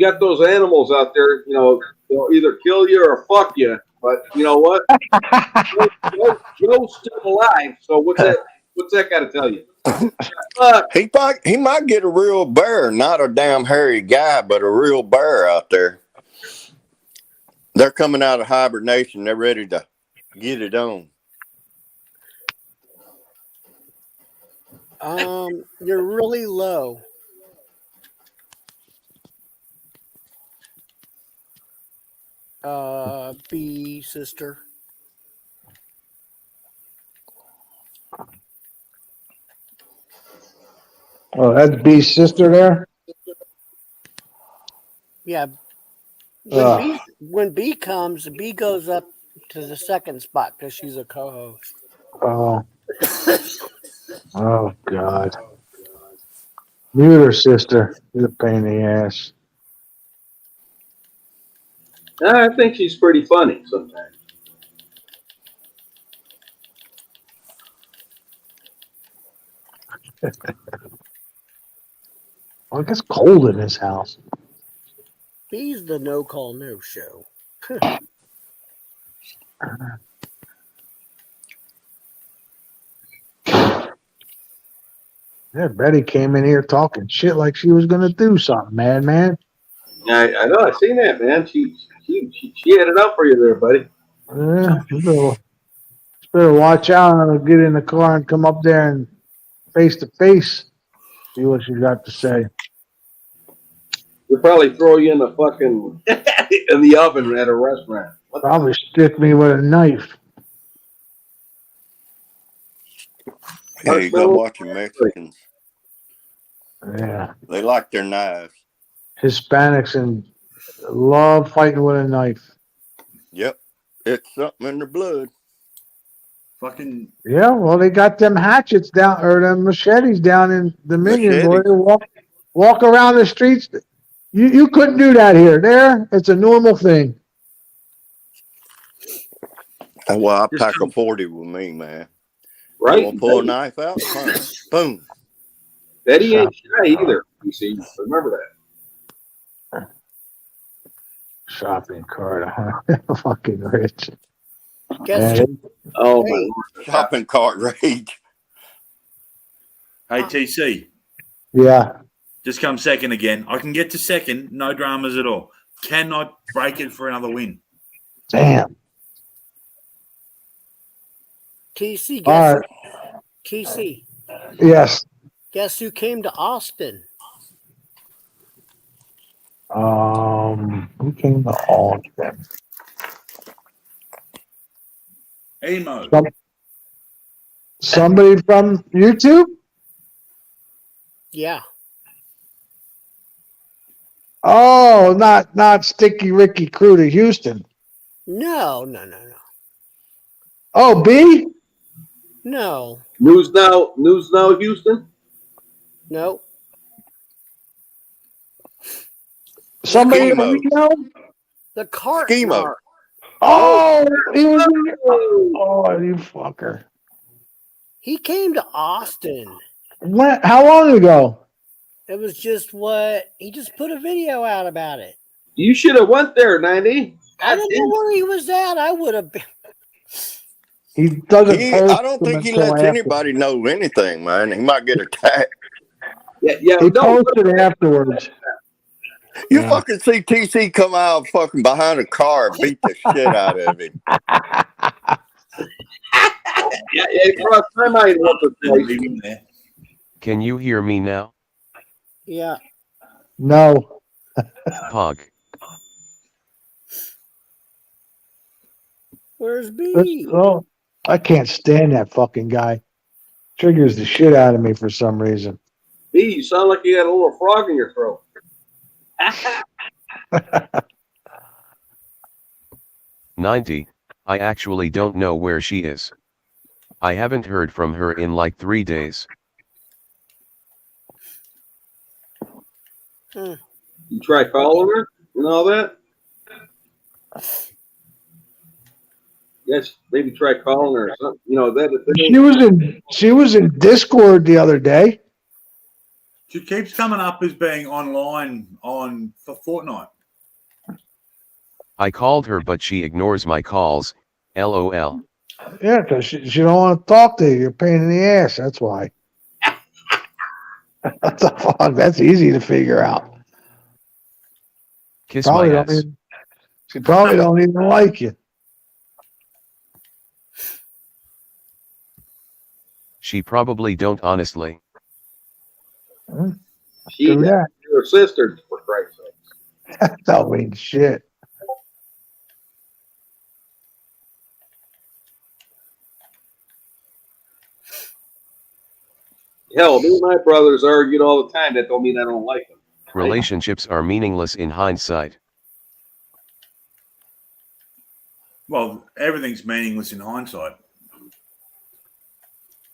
got those animals out there. You know, they'll either kill you or fuck you. But you know what? Joe's still alive. So what's that got to tell you? He might get a real bear, not a damn hairy guy, but a real bear out there. They're coming out of hibernation. They're ready to get it on. You're really low. B, sister. Oh, that's B's sister there? Yeah. When B comes, B goes up to the second spot because she's a co-host. Oh. Oh, God. Mute her, sister. She's a pain in the ass. I think she's pretty funny sometimes. Well, it gets cold in this house. B's the no call, no show. Yeah, Betty came in here talking shit like she was gonna do something, man. I know. I seen that, man. She had it up for you there, buddy. Yeah, you better watch out and get in the car and come up there and face to face. See what you got to say. They'll probably throw you in the fucking in the oven at a restaurant. Probably stick me with a knife. Yeah, you go watching Mexicans. Yeah. They like their knives. Hispanics and love fighting with a knife. Yep. It's something in their blood. Fucking. Yeah, well, they got them hatchets down, or them machetes down in Dominion. Boy, walk around the streets. You couldn't do that here. There, it's a normal thing. Well, I Just pack a come- 40 with me, man. You Right? want to pull a knife out? Fine. Boom. Betty ain't shy either. You see, remember that. Shopping cart. Fucking rich. Guess Man, Oh my Hey. lord. Shopping cart rage. Hey, TC, yeah. just come second again. I can get to second, no dramas at all. Cannot break it for another win. Damn. TC, All right. TC, Yes. guess who came to Austin? Who came to Austin? Emo. Somebody from YouTube? Yeah. Oh, not Sticky Ricky Crew to Houston. No. Oh, B? No. News now, Houston. No. Somebody that Schemo. we know? The cart. Schemo. Oh, he was in Oh, you fucker. He came to Austin. When, how long ago? It was just what he just put a video out about it. You should have went there, 90. I don't know where he was at. I would have been. He doesn't post I don't them think he until lets after. anybody know anything, man. He might get attacked. Yeah. He No, posted afterwards. You Yeah. fucking see TC come out fucking behind a car and beat the shit out of him. yeah, it crossed my mind once or twice. Leave him there. Can you hear me now? Yeah. No. Pog. Where's B? Oh, I can't stand that fucking guy. Triggers the shit out of me for some reason. B, you sound like you got a little frog in your throat. 90. I actually don't know where she is. I haven't heard from her in like 3 days. Hmm. You try calling her and all that? Yes, maybe try calling her or something. You know, She was in Discord the other day. She keeps coming up as being online for Fortnite. I called her but she ignores my calls. LOL. Yeah, because she don't want to talk to you. You're a pain in the ass. That's why. What the fuck? That's easy to figure out. Kiss Probably my don't ass. even, she probably don't even like you. She probably don't honestly. She Do that. your sister, for Christ's sake. That don't mean shit. Hell, me and my brothers argued all the time. That don't mean I don't like them. Relationships are meaningless in hindsight. Well, everything's meaningless in hindsight.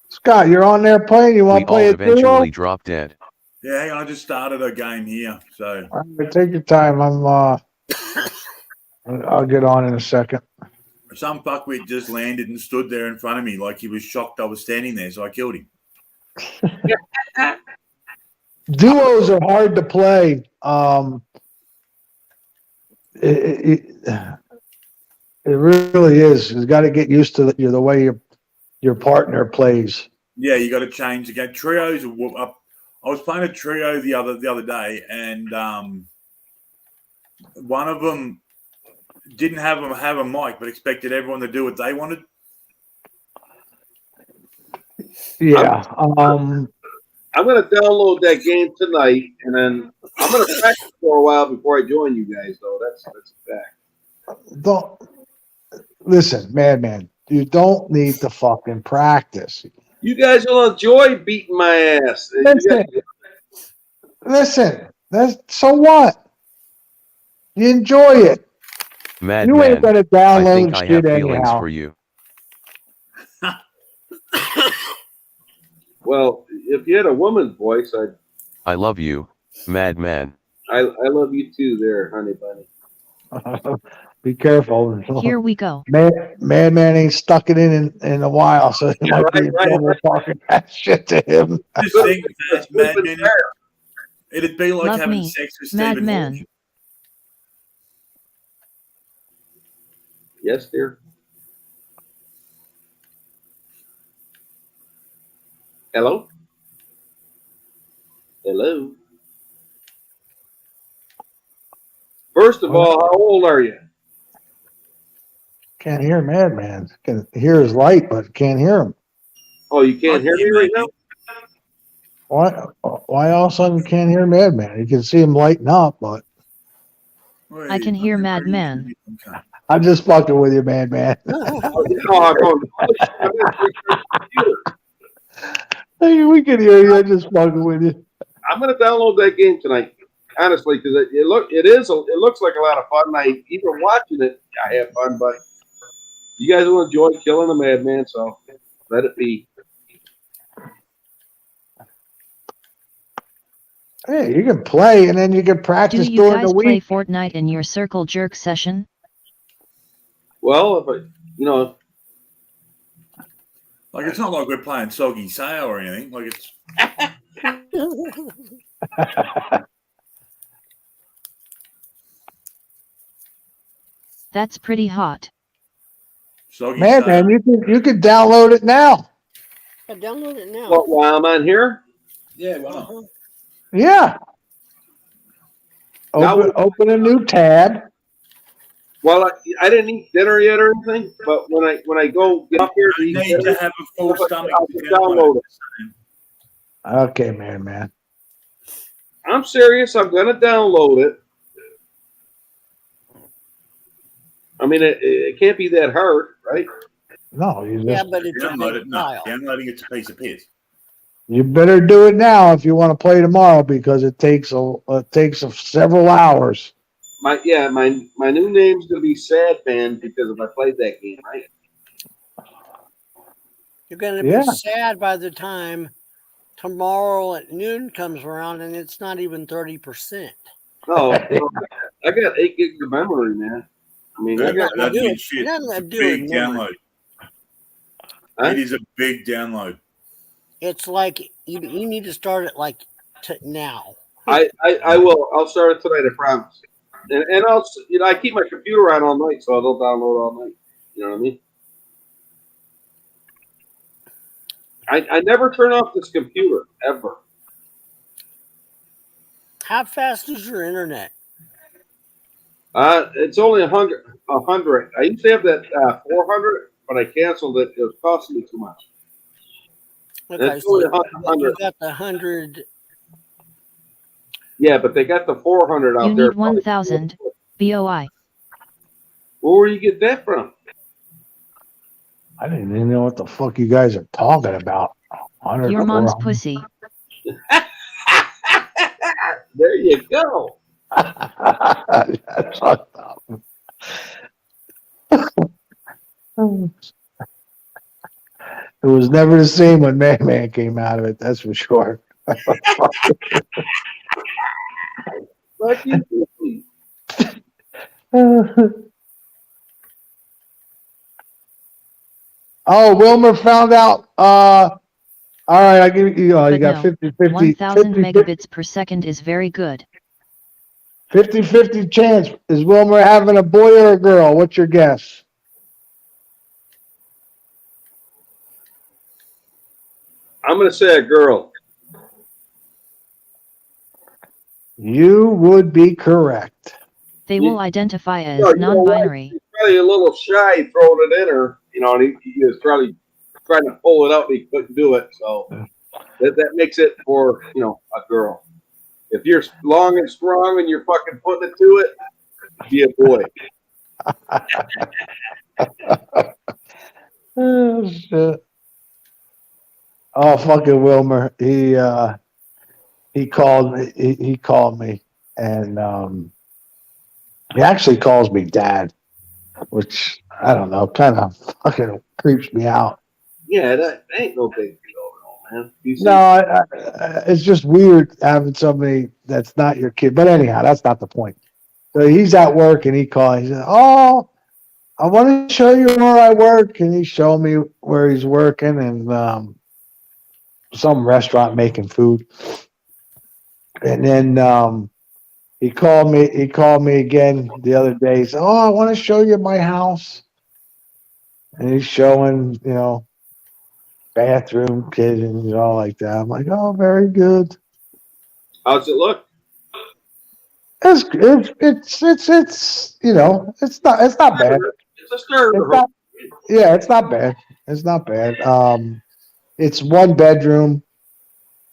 Scott, you're on there playing. You We want to all play a eventually duo? drop dead. Yeah, hang on, I just started a game here, so All right, take your time. I'll get on in a second. some fuckwit just landed and stood there in front of me like he was shocked I was standing there, so I killed him. Duos are hard to play. It really is. You've got to get used to the way your partner plays. Yeah, you got to change the game. Trios are whoop up. I was playing a trio the other day, and one of them didn't have a mic, but expected everyone to do what they wanted. Yeah. I'm going to download that game tonight, and then I'm going to practice for a while before I join you guys, though. That's a fact. Don't listen, madman. You don't need to fucking practice. You guys will enjoy beating my ass. Listen. That's so what? You enjoy it. Mad You ain't man, gonna I download think I have shit feelings anyhow. for you. Well, if you had a woman's voice, I love you. Madman. I love you too, there, honey bunny. Be careful. Here we go. Madman ain't stuck it in a while, so he might be in trouble talking that shit to him. Just think that, Madman. It'd be like Love having me, sex with Stephen Madman. Hawking. Yes, dear. Hello? Hello? First of all, how old are you? Can't hear Madman. Can hear his light, but can't hear him. Oh, you can't hear me right now? Why all of a sudden you can't hear Madman? You can see him lighting up, but I can hear Madman. I'm just fucking with you, Madman. Hey, we can hear you. I'm just fucking with you. I'm gonna download that game tonight, honestly, because it looks like a lot of fun. I even watching it, I have fun, but you guys will enjoy killing a madman, so let it be. Hey, you can play and then you can Do practice you during guys the play week. Fortnite in your circle jerk session? Well, if like it's not like we're playing Soggy Sale or anything. Like it's. That's pretty hot. Soggy Madman, you can download it now. Yeah, download it now. What, while I'm on here? Yeah, why not? Yeah. Open a new tab. Well, I didn't eat dinner yet or anything, but when I go get up here to eat need dinner, to have a full stomach I'll to just download download it. Okay, man. I'm serious. I'm gonna download it. I mean, it can't be that hard, right? No, you just Yeah, but it's a Download big it. No, file. downloading it's a piece of piss. you better do it now if you want to play tomorrow because it takes several hours. My new name's gonna be Sad Man because if I played that game, right? You're going to be sad by the time tomorrow at noon comes around and it's not even 30%. Oh, I got 8 gigs of memory, man. I mean, I got that do means it. shit. It doesn't It's a do it big memory. download. Huh? It is a big download. It's like you need to start it like now. I will. I'll start it tonight. I promise. And I'll I keep my computer on all night, so it'll download all night. You know what I mean? I never turn off this computer ever. How fast is your internet? It's only 100. I used to have that 400, but I canceled it. It was costing me too much. Okay, It's only so 100. you got the 100. Yeah, but they got the 400 out You there. need 1,000 BOI. Where you get that from? I didn't even know what the fuck you guys are talking about. Your mom's pussy. There you go. That's fucked up. It was never the same when Madman came out of it, that's for sure. Lucky. Oh, Wilmer found out. All right, I give you. You But got no, 50-50. 1,000 megabits per second is very good. 50-50 chance. Is Wilmer having a boy or a girl? What's your guess? I'm going to say a girl. You would be correct. They will identify as You know what? non-binary. He's probably a little shy throwing it in her, and he was probably trying to pull it out, and he couldn't do it. So that makes it for a girl. If you're long and strong and you're fucking putting it to it, be a boy. Oh shit! Oh fucking Wilmer. He called me. He called me, and he actually calls me Dad, which I don't know, kind of fucking creeps me out. Yeah, that ain't no big deal. man. You see, No, it's just weird having somebody that's not your kid. But anyhow, that's not the point. So he's at work and he calls. He says, "Oh, I want to show you where I work." And he showed me where he's working and some restaurant making food. And then he called me. He called me again the other day. He said, "Oh, I want to show you my house." And he's showing, bathroom, kitchen, and all like that. I'm like, "Oh, very good." how's it look? It's it's not bad. It's a starter It's home. not yeah, it's not bad. It's not bad. It's one bedroom,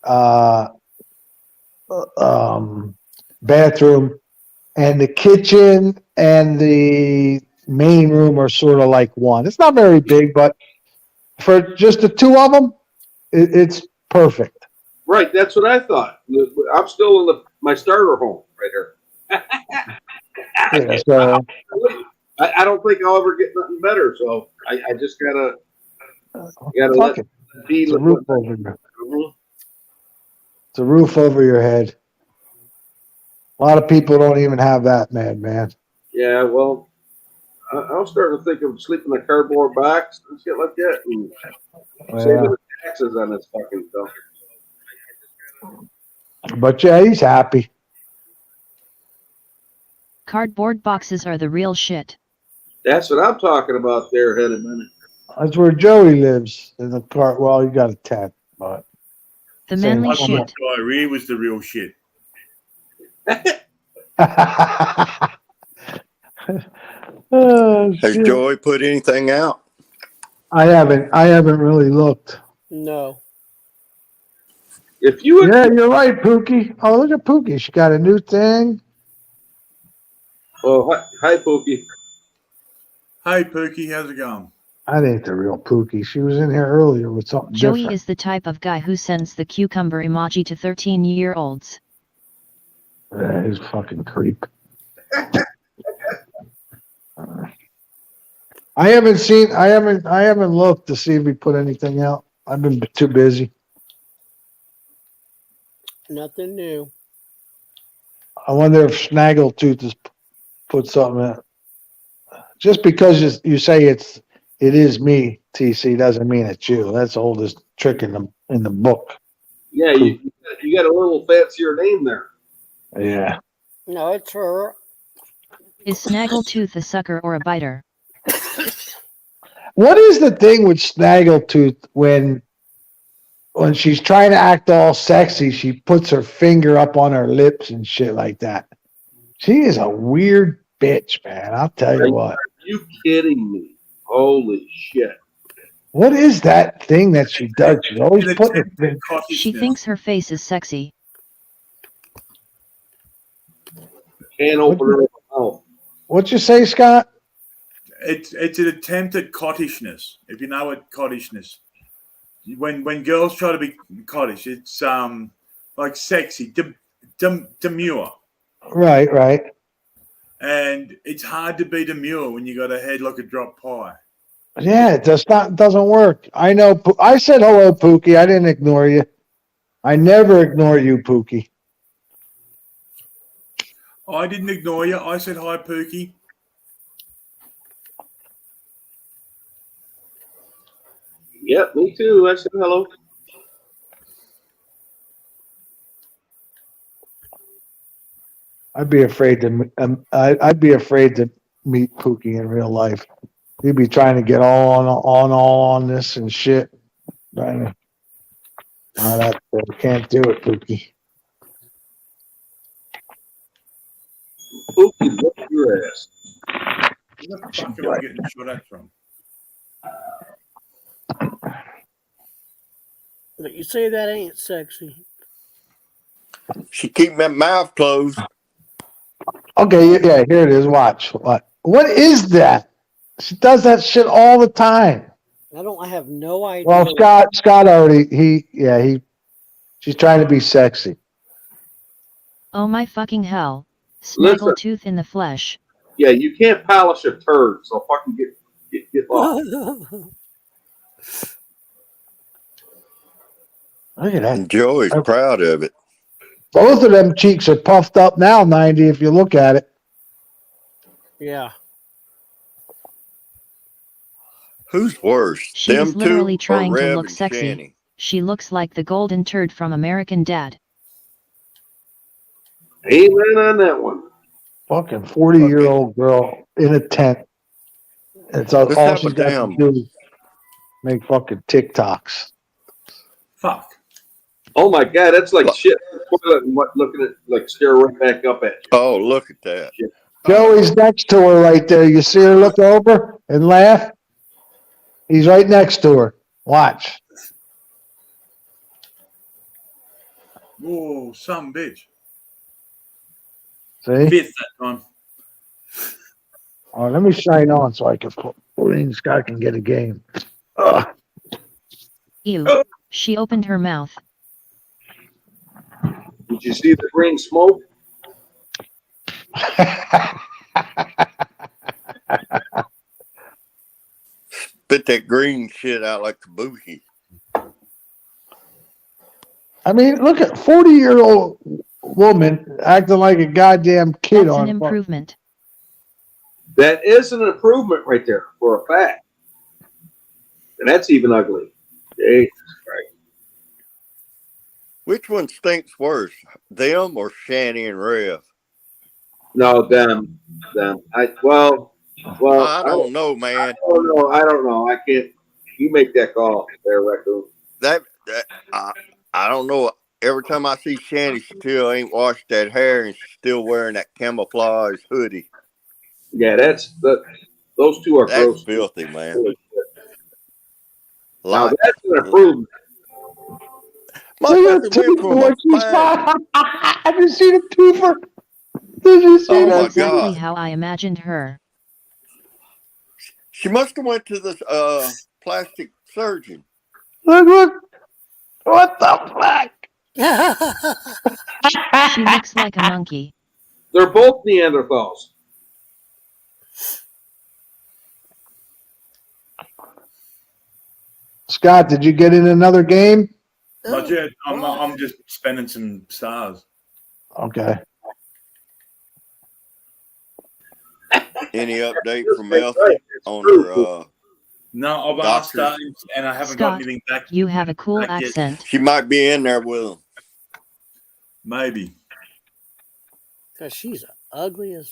uh, um, bathroom, and the kitchen and the main room are sort of like one. It's not very big, but for just the two of them, it's perfect. Right, that's what I thought. I'm still in my starter home right here. Yeah, so I don't think I'll ever get nothing better. So I just gotta fuck let it. it be. It's a roof over your, Mhm. it's a roof over your head. A lot of people don't even have that, man. Yeah, well, I'm starting to think of sleeping in a cardboard box and shit like that, and saving Yeah. the taxes on this fucking stuff. But yeah, he's happy. Cardboard boxes are the real shit. That's what I'm talking about there, head a minute. That's where Joey lives in the car. Well, he got a tent, but The same manly I thought shit. diarrhea was the real shit. Oh, Has shit. Joey put anything out? I haven't really looked. No. If you would, Yeah, you're right, Pookie. Oh, look at Pookie. She got a new thing. oh hi Pookie. Hey, Pookie, how's it going? That ain't the real Pookie. She was in here earlier with something Joey different. is the type of guy who sends the cucumber emoji to 13-year-olds. Yeah, he's a fucking creep. I haven't looked to see if he put anything out. I've been too busy. Nothing new. I wonder if Snaggletooth has put something out. Just because you say it is me, TC, doesn't mean it's you. That's the oldest trick in the book. Yeah, you got a little fancier name there. Yeah. No, it's her. Is Snaggletooth a sucker or a biter? What is the thing with Snaggletooth when she's trying to act all sexy, she puts her finger up on her lips and shit like that? She is a weird bitch, man. I'll tell you what. Are you kidding me? Holy shit. What is that thing that she does? She's always putting her finger. She thinks her face is sexy. Can't open her mouth. What'd you say, Scott? It's an attempt at cottishness. If you know what cottishness, when girls try to be cottish, it's like sexy, demure. Right. And it's hard to be demure when you got a head like a drop pie. Yeah, it doesn't work. I know. I said hello, Pookie. I didn't ignore you. I never ignore you, Pookie. I didn't ignore you. I said hi, Pookie. Yep, me too. I said hello. I'd be afraid to. I'd be afraid to meet Pookie in real life. He'd be trying to get all on this and shit. Trying to. Can't do it, Pookie. Pookie, whoop your ass. Where the fuck am I getting shot at from? But you say that ain't sexy. She keep my mouth closed. Okay, yeah, here it is. Watch. What is that? She does that shit all the time. I have no idea. Well, Scott already. She's trying to be sexy. Oh my fucking hell. Listen. Snaggletooth in the flesh. Yeah, you can't polish a turd, so fucking get lost. Look at that. And Joey's proud of it. Both of them cheeks are puffed up now, 90, if you look at it. Yeah. Who's worse, She them is literally two or trying to Rev look and sexy. Shanny? She looks like the golden turd from American Dad. Amen on that one. Fucking 40-year-old girl in a tent. It's all, Let's all have a she's got to damn. do is make fucking TikToks. Fuck. Oh my God, that's like shit in the toilet and looking at like stare right back up at you. Oh, look at that. Shit. Joey's next to her right there. You see her look over and laugh? He's right next to her. Watch. Whoa, some bitch. See? Fifth that time. Oh, let me shine on so I can put Scott can get a game. Ugh. Ew. She opened her mouth. Did you see the green smoke? Spit that green shit out like kabuki. I mean, look at 40-year-old woman acting like a goddamn kid That's on an improvement. That is an improvement right there for a fact. And that's even ugly. Jesus Christ. Which one stinks worse, them or Shanny and Rev? No, them. I don't know, man. I don't know. I can't. You make that call there, Raccoon. I don't know. Every time I see Shanny, she still ain't washed that hair and she's still wearing that camouflage hoodie. Yeah, those two are That's gross. filthy, man. Now that's an improvement. Motherfucker went from a fine. Have you seen a twofer? Did you see Oh that? my Exactly God. how I imagined her. She must have went to the plastic surgeon. Look. What the fuck? She looks like a monkey. They're both Neanderthals. Scott, did you get in another game? Not yet. I'm just spending some stars. Okay. Any update from Elsie on her No, I've asked her and I haven't got Scott, anything back. you have a cool back yet. accent. She might be in there with him. Maybe. Because she's ugly as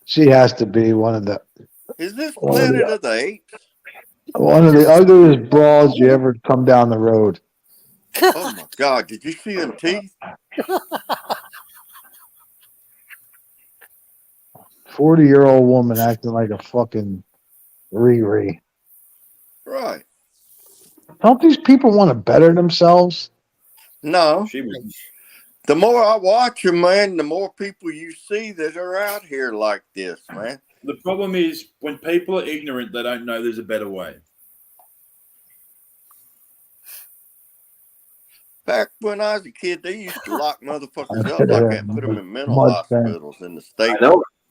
She has to be one of the Is this Planet of the Apes? one of the ugliest broads you ever come down the road. Oh my God! Did you see them teeth? 40-year-old woman acting like a fucking Riri. Right. Don't these people want to better themselves? No. She was. The more I watch them, man, the more people you see that are out here like this, man. The problem is when people are ignorant, they don't know there's a better way. Back when I was a kid, they used to lock motherfuckers up like that and put them in mental Mud hospitals in the state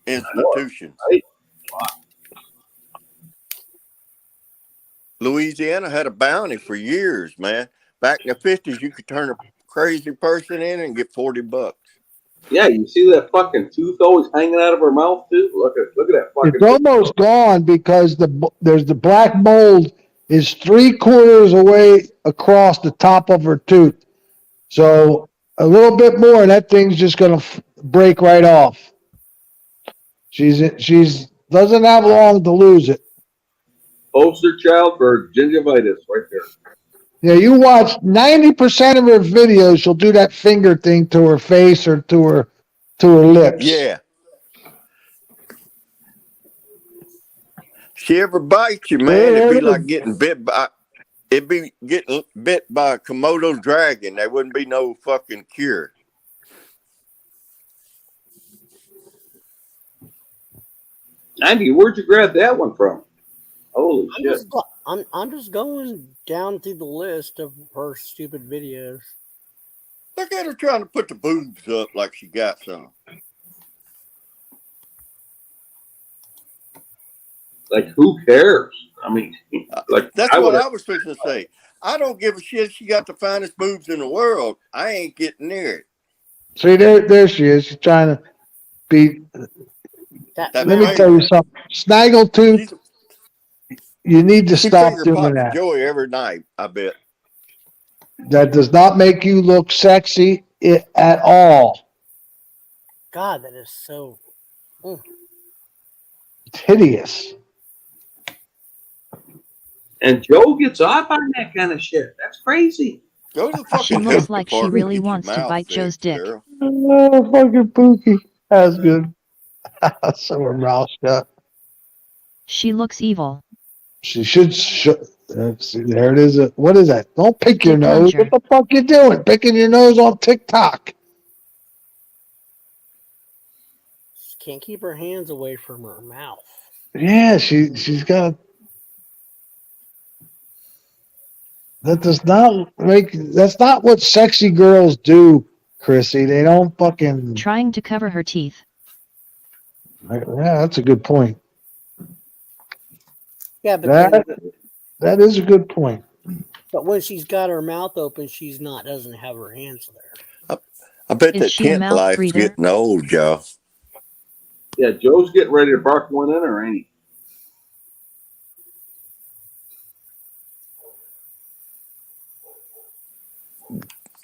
institutions. Louisiana had a bounty for years, man. Back in the 50s, you could turn a crazy person in and get $40. Yeah, you see that fucking tooth always hanging out of her mouth too. Look at that fucking. It's almost gone because there's the black mold is 3/4 away across the top of her tooth. So a little bit more, and that thing's just gonna break right off. She's doesn't have long to lose it. Poster child for gingivitis right there. Yeah, you watch 90% of her videos. She'll do that finger thing to her face or to her lips. Yeah. She ever bite you, man, it'd be like getting bit by. It'd be getting bit by a Komodo dragon. There wouldn't be no fucking cure. Andy, where'd you grab that one from? Holy shit! I'm just going down through the list of her stupid videos. Look at her trying to put the boobs up like she got some. Like, who cares? I mean, like, That's what I was fixing to say. I don't give a shit. She got the finest boobs in the world. I ain't getting near it. See, there she is. She's trying to be. That That Let me mouth. tell you finger. something. Snaggletooth, you need to She stop finger doing pops that. Joey every night, I bet. That does not make you look sexy at all. God, that is so. It's hideous. and Joe gets off on that kind of shit. That's crazy. Go to the She fucking looks health like she department and really get your wants to mouth bite Joe's fixed, dick. girl. Oh, fucking Pookie. That's good. So her mouth shut. She looks evil. She should. See, there it is. What is that? Don't pick your Dick nose. muncher. What the fuck you doing? Picking your nose on TikTok. She can't keep her hands away from her mouth. Yeah, she's got. That does not make. That's not what sexy girls do, Chrissy. They don't fucking. Trying to cover her teeth. Yeah, that's a good point. Yeah, but then, That is a good point. but when she's got her mouth open, she's not doesn't have her hands there. I bet Is that she a tent mouth life's breather? getting old, Joe. Yeah, Joe's getting ready to bark one in, or ain't he?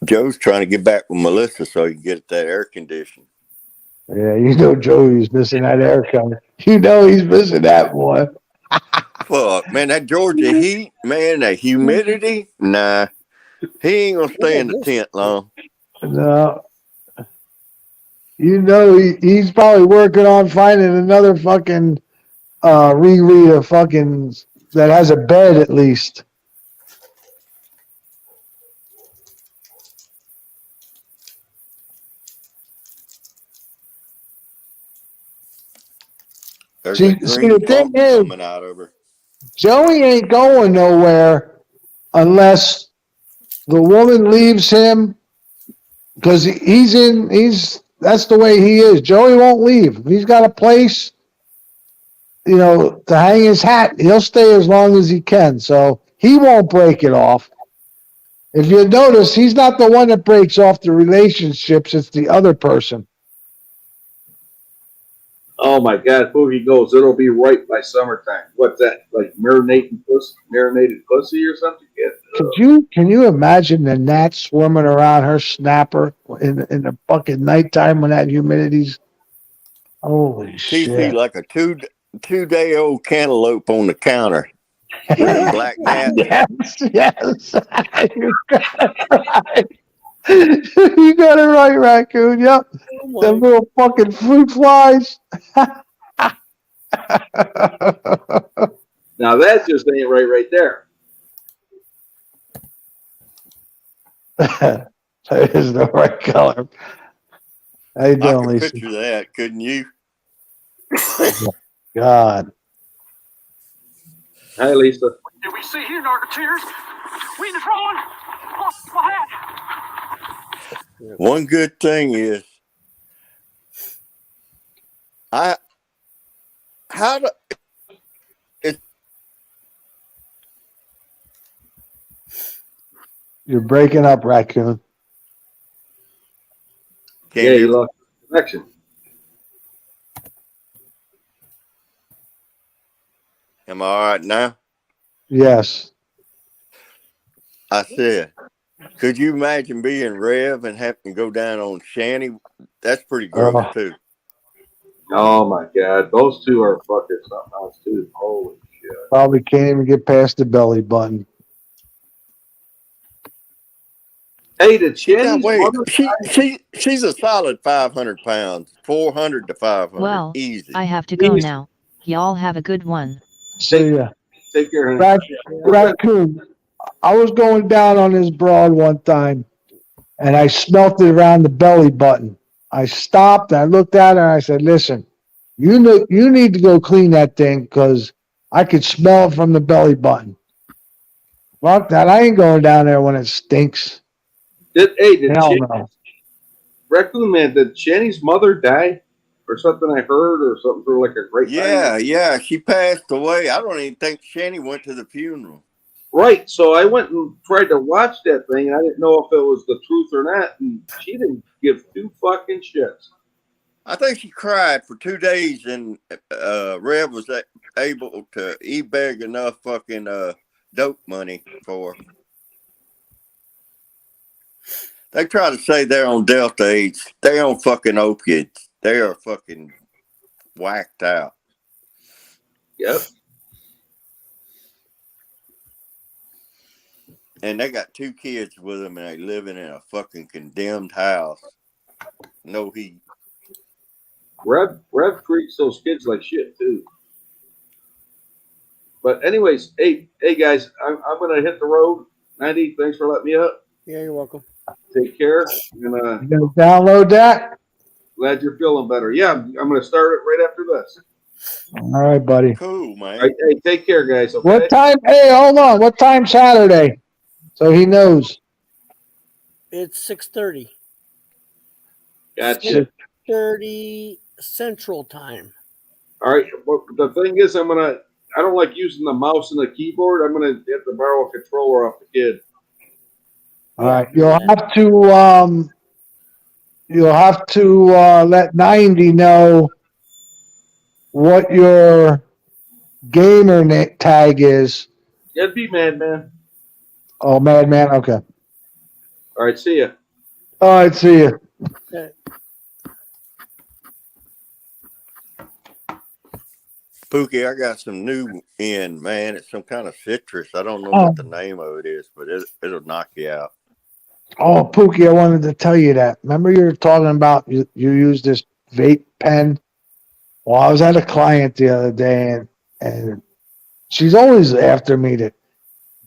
Joe's trying to get back with Melissa so he can get that air conditioning. Yeah, you know Joey's missing that air coming. You know he's missing that boy. Fuck, man, that Georgia heat, man, that humidity, nah. He ain't gonna stay in the tent long. No, you know he's probably working on finding another fucking Riri fucking that has a bed at least. There's See, a green the thing funk is, coming out of her. Joey ain't going nowhere unless the woman leaves him because he's that's the way he is. Joey won't leave. He's got a place, to hang his hat. He'll stay as long as he can. So he won't break it off. If you notice, he's not the one that breaks off the relationships. It's the other person. Oh my God, Boogie goes, it'll be right by summertime. What's that? Like marinated pussy or something? Yeah. Can you imagine the gnats swarming around her snapper in the fucking nighttime when that humidity's holy TC shit. like a two-day-old cantaloupe on the counter. Black gnat. Yes. You got it right. You got it right, Raccoon. Yep. Them little fucking fruit flies. Now that just ain't right there. That is the right color. How you I doing, can Lisa? picture that, couldn't you? God. Hi, Lisa. Did we see here, Narcoteers? We in the drawing. Lost my hat. One good thing is, You're breaking up, Raccoon. Yeah, you lost the connection. am I all right now? Yes. I said, could you imagine being Rev and having to go down on Shanny? That's pretty gross, too. Oh my God, those two are fucking something else too. Holy shit! Probably can't even get past the belly button. Hey, did Shanny's mother? She's a solid 500 pounds, 400 to 500, Well, easy. I have to go now. Y'all have a good one. See ya. Take care. Raccoon. I was going down on this broad one time, and I smelt it around the belly button. I stopped. I looked at her. And I said, "Listen, you need to go clean that thing because I could smell it from the belly button. Fuck that! I ain't going down there when it stinks. Did Hell no. Raccoon Man? Did Shanny's mother die? or something I heard, or something through like a great Yeah, she passed away. I don't even think Shanny went to the funeral. Right. So I went and tried to watch that thing, and I didn't know if it was the truth or not. And she didn't give two fucking shits. I think she cried for 2 days, and Rev was able to e-bag enough fucking dope money for her. They try to say they're on Delta 8. They're on fucking opiates. They are fucking whacked out. Yep. And they got 2 kids with them, and they living in a fucking condemned house. No heat. Rev treats those kids like shit too. But anyways, hey guys, I'm gonna hit the road. 90, thanks for letting me up. Yeah, you're welcome. Take care. You gonna download that? Glad you're feeling better. Yeah, I'm gonna start it right after this. All right, buddy. Cool, man. All right, hey, take care, guys. Okay? What time? Hey, hold on. What time Saturday? So he knows. It's 6:30. Gotcha. 6:30 Central Time. All right. Well, the thing is, I don't like using the mouse and the keyboard. I'm gonna have to borrow a controller off the kid. All right. You'll have to let 90 know what your gamer tag is. It'd be Madman. Oh, Madman. Okay. All right. See ya. All right. See you. Okay. Pookie, I got some new in, man. It's some kind of citrus. I don't know what the name of it is, but it'll knock you out. Oh, Pookie, I wanted to tell you that. Remember you were talking about you use this vape pen? Well, I was at a client the other day, and she's always after me to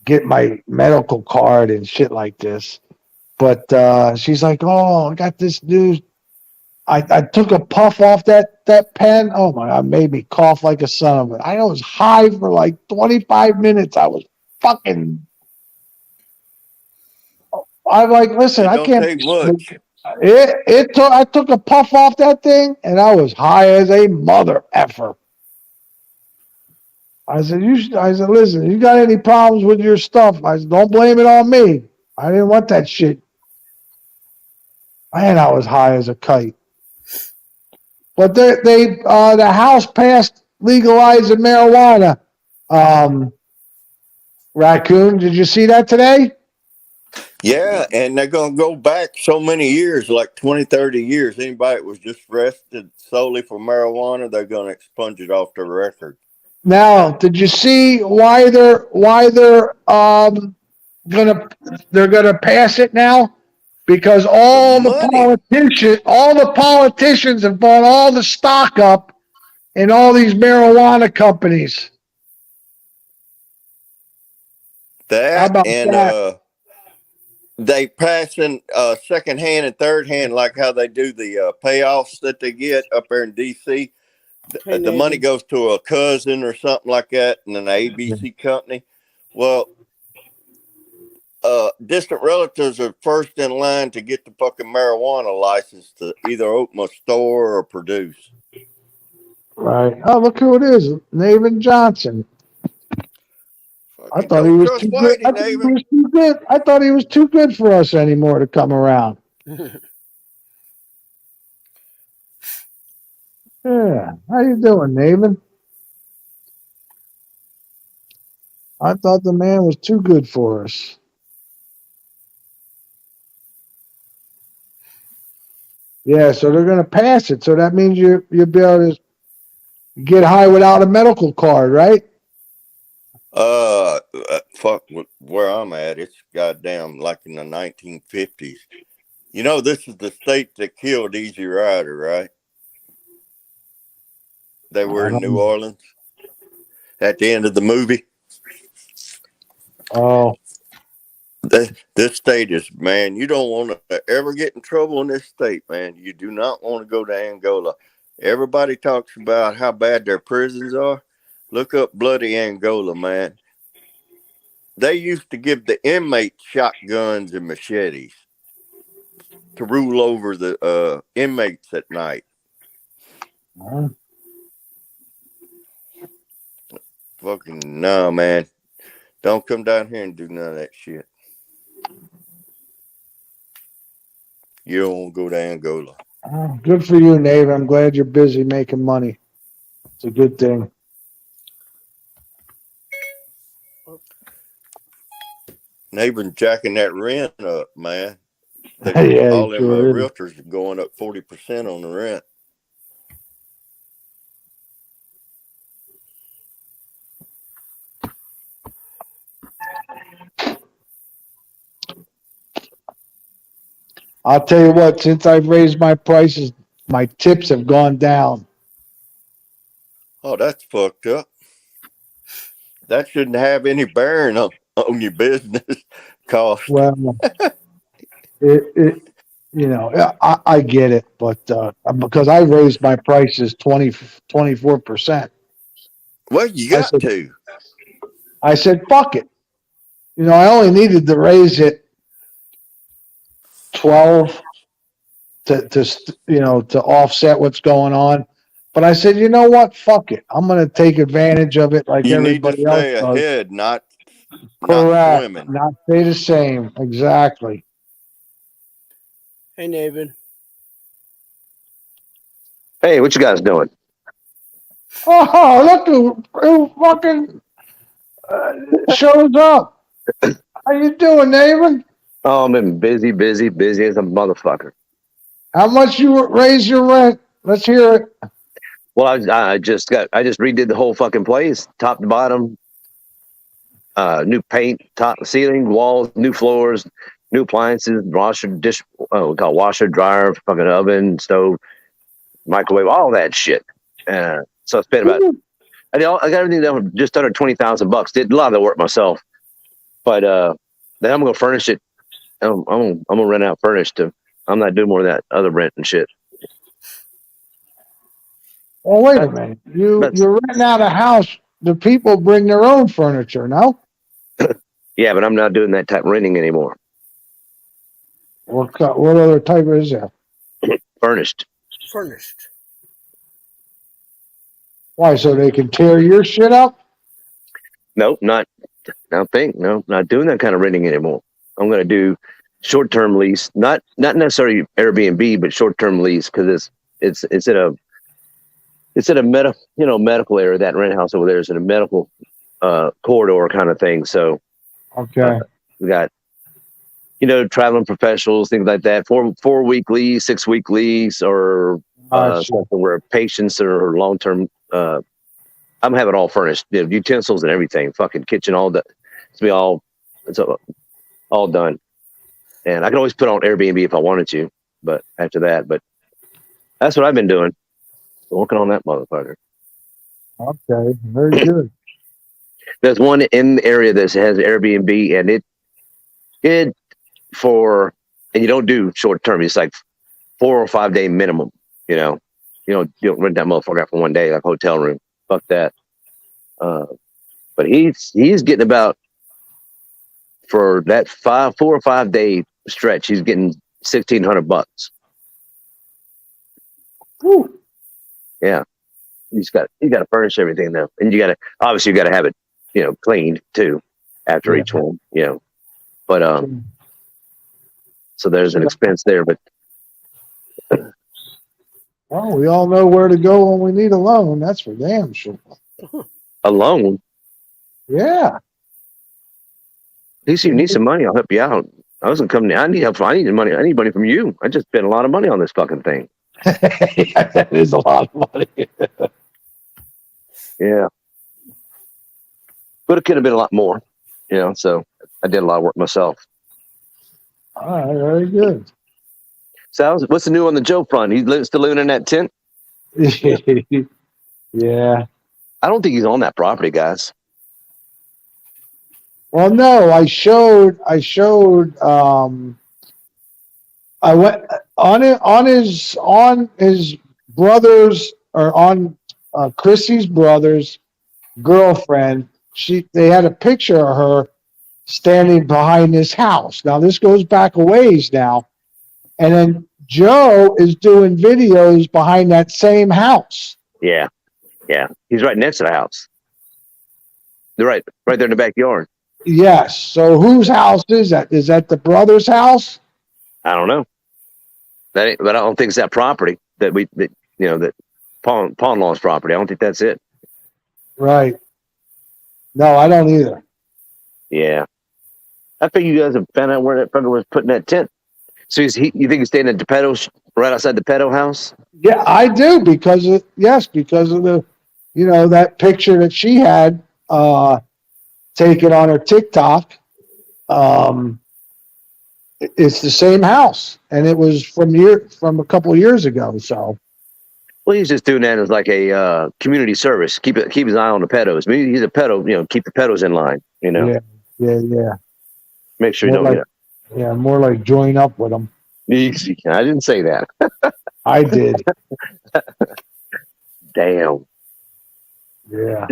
get my medical card and shit like this. But she's like, oh, I got this new. I took a puff off that pen. Oh, my God, made me cough like a son of it. I was high for like 25 minutes. I was fucking... I'm like, listen, I can't take much. I took a puff off that thing, and I was high as a mother effer. I said, listen, you got any problems with your stuff? I said, don't blame it on me. I didn't want that shit. Man, I was high as a kite. But the House passed legalizing marijuana. Raccoon, did you see that today? Yeah, and they're going to go back so many years, like 20, 30 years. Anybody that was just arrested solely for marijuana, they're going to expunge it off their record. Now, did you see why they're gonna pass it now? Because all the politicians have bought all the stock up in all these marijuana companies. That and they passing second hand and third hand, like how they do the payoffs that they get up there in DC. The money goes to a cousin or something like that, and an ABC company. Well, distant relatives are first in line to get the fucking marijuana license to either open a store or produce. Right. Oh, look who it is, Navin Johnson. I thought he was too good. I thought he was too good for us anymore to come around. Yeah. How you doing, Navin? I thought the man was too good for us. Yeah, so they're going to pass it. So that means you'll be able to get high without a medical card, right? Fuck where I'm at. It's goddamn like in the 1950s. You know, this is the state that killed Easy Rider, right? They were in New Orleans at the end of the movie. Oh. This state is, man, you don't want to ever get in trouble in this state, man. You do not want to go to Angola. Everybody talks about how bad their prisons are. Look up bloody Angola, man. They used to give the inmates shotguns and machetes to rule over the inmates at night. Fucking no, man. Don't come down here and do none of that shit. You don't want to go to Angola. Good for you, Nave. I'm glad you're busy making money. It's a good thing. Neighbor jacking that rent up, man. Yeah, All them sure is. realtors are going up 40% on the rent. I'll tell you what, since I've raised my prices, my tips have gone down. Oh, that's fucked up. That shouldn't have any bearing on your business cost. Well, I get it, but because I raised my prices 24%. Well, you got to. I said, fuck it. I only needed to raise it 12 to offset what's going on. But I said, you know what? Fuck it. I'm going to take advantage of it like You need to everybody else stay does. ahead, not Correct. swimming. Not stay the same. Exactly. Hey, Nathan. Hey, what you guys doing? Oh, look who fucking shows up. How you doing, Nathan? Oh, I've been busy as a motherfucker. How much you raise your rent? Let's hear it. Well, I just redid the whole fucking place, top to bottom. New paint, top, ceiling, walls, new floors, new appliances, washer, dryer, fucking oven, stove, microwave, all that shit. So I spent about. I got everything done for just under $20,000. Did a lot of the work myself, but then I'm gonna furnish it. I'm gonna rent out furnished. I'm not doing more of that other rent and shit. Well, wait a minute. You're renting out a house. The people bring their own furniture, no? Yeah, but I'm not doing that type of renting anymore. What other type is there? Furnished. Furnished. Why? So they can tear your shit up? Nope, not doing that kind of renting anymore. I'm going to do short-term lease, not necessarily Airbnb, but short-term lease because it's at a medical area. That rent house over there is in a medical corridor kind of thing. So okay, we got traveling professionals, things like that. 4-week lease, 6-week lease, or something where patients or long-term. I'm having all furnished, utensils and everything, fucking kitchen, all that. It's all done. And I can always put on Airbnb if I wanted to, but after that, that's what I've been doing. Working on that motherfucker. Okay, very good. There's one in the area that has Airbnb, and and you don't do short term. It's like 4 or 5 day minimum. You don't rent that motherfucker out for 1 day, like hotel room. Fuck that. But he's getting about, for that 4 or 5 day stretch, he's getting $1,600. Woo. Yeah, you got to furnish everything though, and you got to have it, cleaned too after each one, But so there's an expense there, but. Well, we all know where to go when we need a loan. That's for damn sure. A loan? Yeah. At least you need some money. I'll help you out. I wasn't coming. I need help. I need money. I need money from you. I just spent a lot of money on this fucking thing. Yeah, that is a lot of money. Yeah. But it could have been a lot more, so I did a lot of work myself. All right, very good. So what's the new on the Joe front? He's still living in that tent? Yeah. I don't think he's on that property, guys. Well, no, I went on his brother's, or on Chrissy's brother's girlfriend. They had a picture of her standing behind his house. Now this goes back a ways now. And then Joe is doing videos behind that same house. Yeah. He's right next to the house. They're right there in the backyard. Yes. So whose house is that? Is that the brother's house? I don't know. But I don't think it's that property that pawn law's property. I don't think that's it. Right. No, I don't either. Yeah. I think you guys have found out where that fucker was putting that tent. So you think he's staying at Geppetto's, right outside the Petto house? Yeah, I do because of the, that picture that she had taken on her TikTok. It's the same house, and it was from a couple of years ago. So, well, he's just doing that as like a community service. Keep his eye on the pedos. Maybe he's a pedo. Keep the pedos in line. Yeah. Make sure more more like join up with them. Easy. I didn't say that. I did. Damn. Yeah.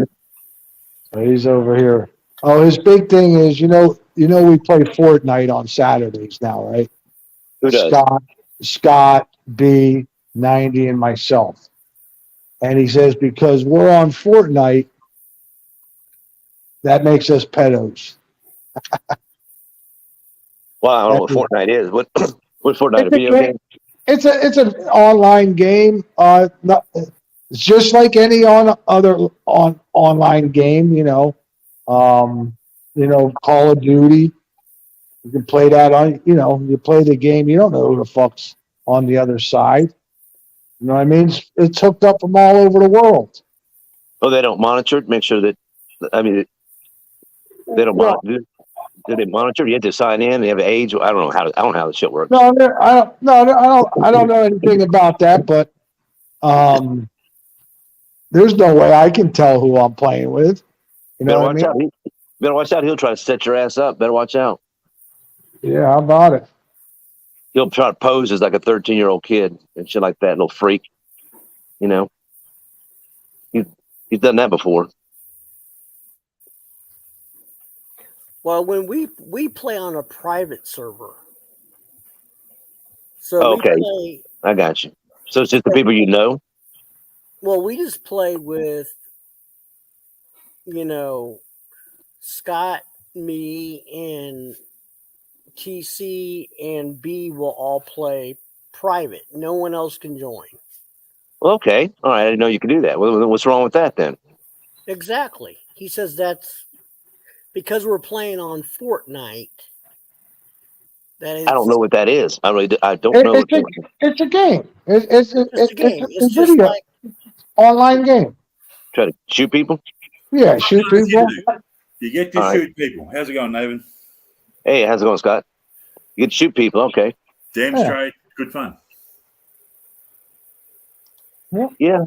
So he's over here. Oh, his big thing is, we play Fortnite on Saturdays now, right? Who does? Scott, B, 90, and myself. And he says, because we're on Fortnite, that makes us pedos. Well, I don't know what Fortnite is. What Fortnite? A video game? It's an online game. It's just like any online game. Call of Duty. You can play that on. You play the game. You don't know who the fuck's on the other side. You know what I mean? It's hooked up from all over the world. Oh, they don't monitor it. Make sure that. I mean, they don't monitor. Do they monitor? You have to sign in. They have an age. I don't know how the shit works. No, I don't know anything about that. But there's no way I can tell who I'm playing with. You know what I mean? Out. Better watch out. He'll try to set your ass up. Better watch out. Yeah, how about it? He'll try to pose as like a 13-year-old kid and shit like that. Little freak. He's done that before. Well, when we play on a private server, so okay, I got you. So it's just the people you know. Well, we just play with, Scott, me, and TC and B will all play private. No one else can join. Okay, all right. I didn't know you could do that. What's wrong with that then? Exactly. He says that's because we're playing on Fortnite. That is. I don't know what that is. I don't know. It's a game. It's a game. It's just video. like Online game. Try to shoot people. Yeah, shoot people. You get to shoot people. How's it going, Nathan? Hey, how's it going, Scott? You get to shoot people. Okay. Damn straight. Good fun. Yeah.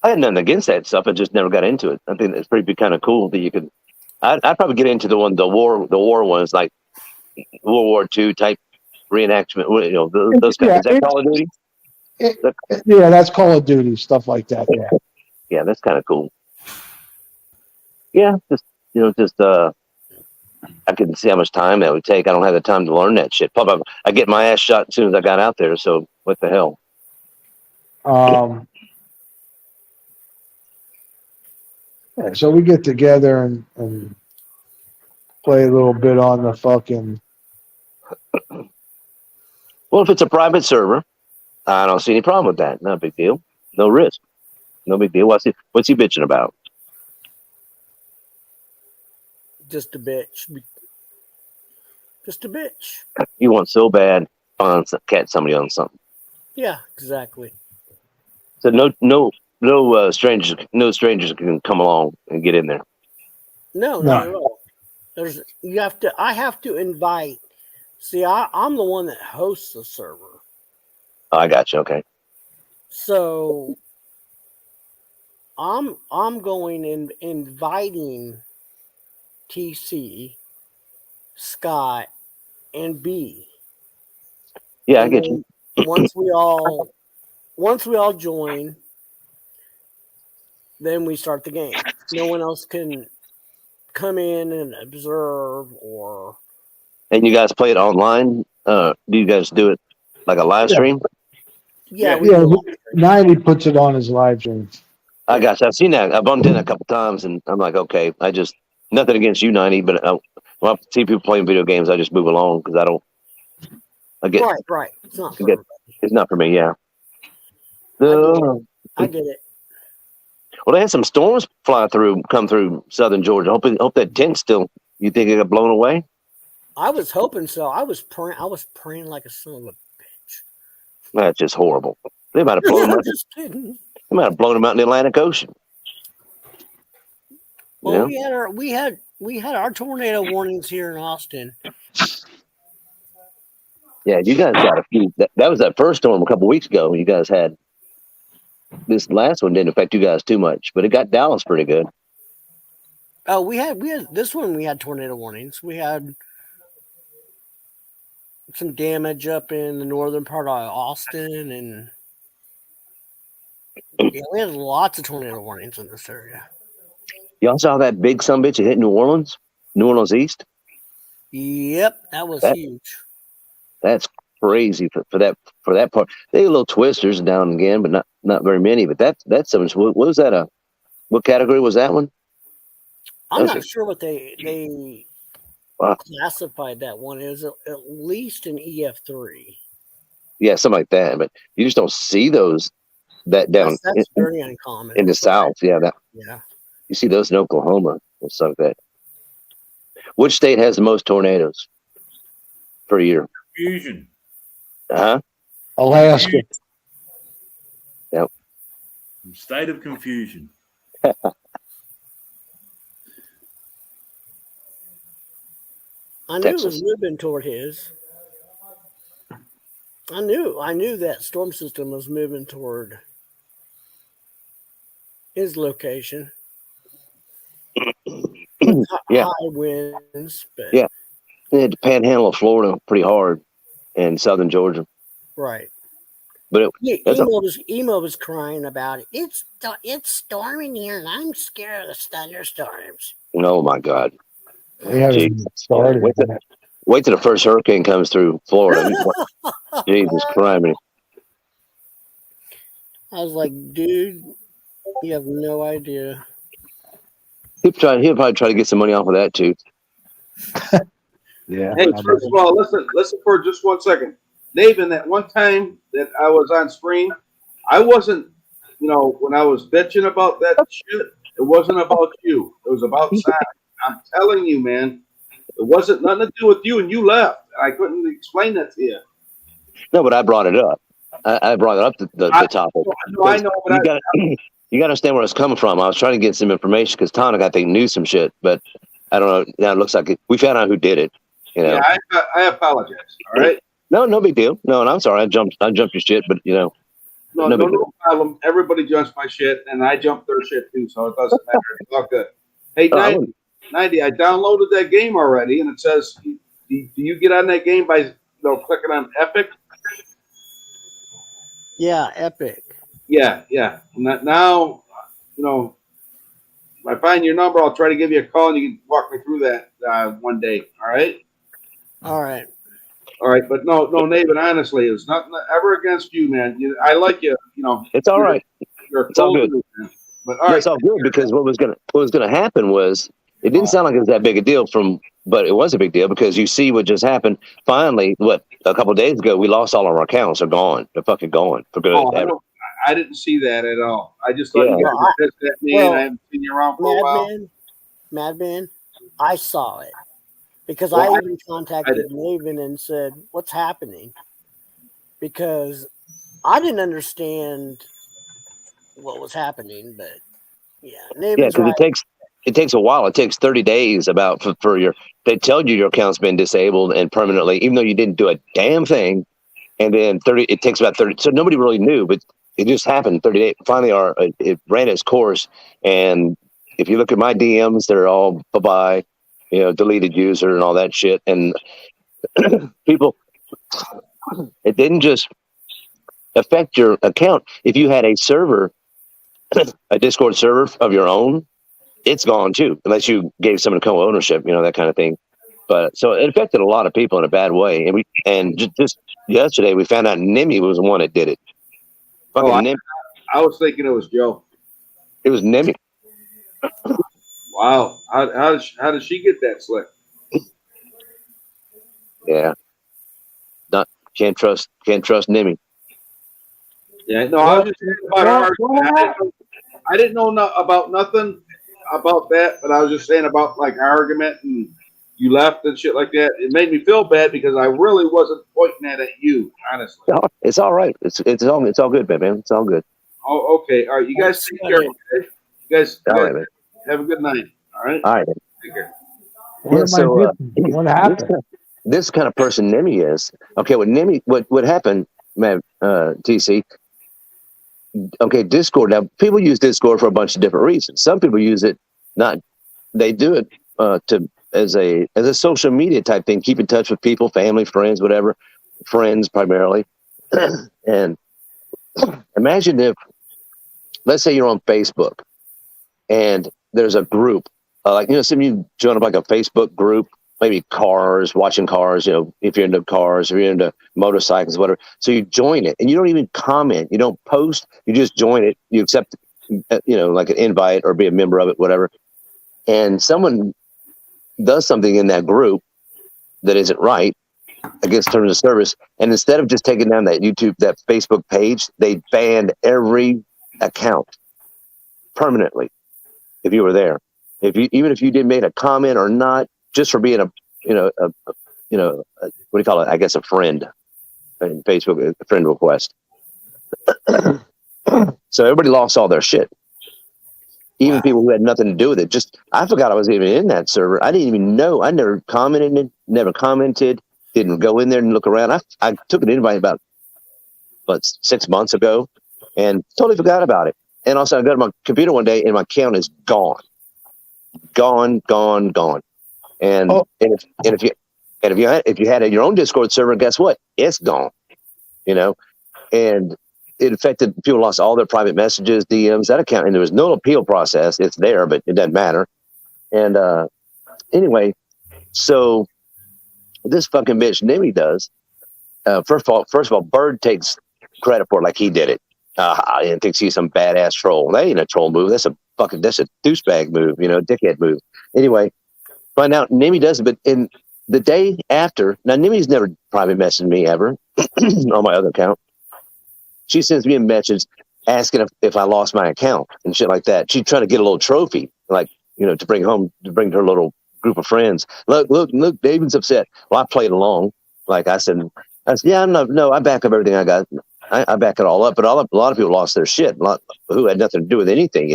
I had nothing against that stuff. I just never got into it. I think it's pretty kind of cool that you could. I'd probably get into the war ones, like World War II type reenactment. Those guys. Is that Call of Duty? Yeah, that's Call of Duty, stuff like that. Yeah. Yeah, that's kind of cool. Yeah, I couldn't see how much time that would take. I don't have the time to learn that shit. I get my ass shot as soon as I got out there. So what the hell? Yeah, so we get together and play a little bit on the fucking. Well, if it's a private server, I don't see any problem with that. Not a big deal. No risk. No big deal. What's he bitching about? Just a bitch. Just a bitch. You want so bad to catch somebody on something. Yeah, exactly. So no strangers can come along and get in there. No, not at all. I have to invite. See, I'm the one that hosts the server. Oh, I got you. Okay. So I'm going and inviting TC, Scott, and B. Yeah, I get you. Once we all join, then we start the game. No one else can come in and observe or. And you guys play it online? Do you guys do it like a live stream? Yeah, Yeah. we do. 90 puts it on his live stream. I got you. I've seen that. I've bumped in a couple times, and I'm like, okay, I just nothing against you, 90, but when I see people playing video games, I just move along because I don't. I get, Right. It's not I for get everybody. it's not for me. Yeah. I get it. Well, they had some storms come through southern Georgia. Hope that tent still. You think it got blown away? I was hoping so. I was praying like a son of a bitch. That's just horrible. They might have blown them I'm out. just kidding. They might have blown them out in the Atlantic Ocean. Well, Yeah. we had our tornado warnings here in Austin. Yeah, you guys got a few. That was that first storm a couple weeks ago. You guys had this last one didn't affect you guys too much, but it got Dallas pretty good. Oh, we had this one. We had tornado warnings. We had some damage up in the northern part of Austin, and yeah, we had lots of tornado warnings in this area. Y'all saw that big sumbitch that hit New Orleans East? Yep, that was huge. That's crazy for that part. They had little twisters down again, but not very many. But that sumbitch, what was that? What category was that one? I'm not sure what they classified that one as. At least an EF3. Yeah, something like that. But you just don't see those that down. That's very uncommon in the South. Yeah, yeah. You see those in Oklahoma and stuff like that. Which state has the most tornadoes per year? Confusion. Alaska. Yep. State of confusion. I knew it was moving toward his. I knew that storm system was moving toward his location. Yeah. High winds, but Yeah. They had to panhandle of Florida pretty hard and southern Georgia. right. But Emo was crying about it. It's storming here, and I'm scared of the thunderstorms. Oh my God! We haven't started. Wait till the first hurricane comes through Florida. Jesus Christ! I was like, dude, you have no idea. He'll probably try to get some money off of that too. Yeah. Hey, first of all, listen for just 1 second. Nathan, that one time that I was on screen, I wasn't, when I was bitching about that shit, it wasn't about you. It was about Simon. I'm telling you, man, it wasn't nothing to do with you, and you left. I couldn't explain that to you. No, but I brought it up. I brought it up the topic. I know, but you got to understand where it's coming from. I was trying to get some information because Tonic, I think, knew some shit, but I don't know. Now it looks like we found out who did it. Yeah, I apologize. All right. No big deal. No, and I'm sorry. I jumped your shit, but No problem. Everybody jumps my shit, and I jump their shit too, so it doesn't matter. It's all good. Hey, 90, I downloaded that game already, and it says, do you get on that game by clicking on Epic? Yeah, Epic. Yeah. Now, if I find your number, I'll try to give you a call, and you can walk me through that one day. All right? All right. All right, but no, Nathan, honestly, it's nothing ever against you, man. I like you, It's all right. It's all good. But all right. It's all good because what was gonna happen was it didn't sound like it was that big a deal but it was a big deal because you see what just happened. Finally, a couple of days ago, we lost all of our accounts. They're gone. They're fucking gone for good. I didn't see that at all. I just thought you guys were pissed at me, and I haven't seen you around for a while. Madman, I saw it. Because I even contacted Maven and said, what's happening? Because I didn't understand what was happening, but yeah. Because it takes a while. It takes 30 days they tell you your account's been disabled and permanently, even though you didn't do a damn thing. And then it takes about 30. So nobody really knew, but it just happened 30 days. Finally, it ran its course. And if you look at my DMs, they're all bye-bye. Deleted user and all that shit. And people, it didn't just affect your account. If you had a server, a Discord server of your own, it's gone too, unless you gave someone co-ownership, that kind of thing. But so it affected a lot of people in a bad way. And just yesterday, we found out Nimi was the one that did it. Fucking Oh, Nimmy. I was thinking it was Joe. It was Nimmy. Wow. How did she get that slick? Yeah. Not can't trust Nimmy. Yeah, no, I was just saying about our argument. I didn't know about nothing about that, but I was just saying about like our argument and you left and shit like that. It made me feel bad because I really wasn't pointing that at you, honestly. No, it's all right. It's all good, man. It's all good. Oh, okay. All right. You guys take care. Okay? You guys All right, man. have a good night. All right. All right. Man. Take care. What am I missing? What happened? This kind of person Nimmy is. Okay, what happened, man, TC. Okay, Discord. Now people use Discord for a bunch of different reasons. Some people use it they do it as a social media type thing, keep in touch with people, family, friends, whatever. Friends primarily. And imagine if, let's say you're on Facebook and there's a group, some of you join up like a Facebook group, maybe watching cars, if you're into cars, if you're into motorcycles, whatever. So you join it and you don't even comment, you don't post, you just join it, you accept, like an invite or be a member of it, whatever. And someone does something in that group that isn't right against terms of service. And instead of just taking down that Facebook page, they banned every account permanently. If you were there, even if you did make a comment or not, just for being what do you call it? I guess a friend in Facebook, a friend request. So everybody lost all their shit. Even people who had nothing to do with it. I forgot I was even in that server. I didn't even know. I never commented, didn't go in there and look around. I took an invite about 6 months ago and totally forgot about it. And also I go to my computer one day and my account is gone. Gone. And if you had your own Discord server, guess what? It's gone. And it affected people, lost all their private messages, DMs, that account, and there was no appeal process. It's there, but it doesn't matter. And anyway, so this fucking bitch Nimmy does. First of all, Bird takes credit for it, like he did it. And thinks he's some badass troll. That ain't a troll move. That's a douchebag move, dickhead move. Anyway, find out Nimmy does it, but in the day after, now Nimmy's never private messaged me ever on my other account. She sends me a message asking if I lost my account and shit like that. She's trying to get a little trophy, like, to bring home, to bring to her little group of friends. Look, David's upset. Well, I played along. Like I said, yeah, no, I back up everything I got. I back it all up, but a lot of people lost their shit. A lot who had nothing to do with anything,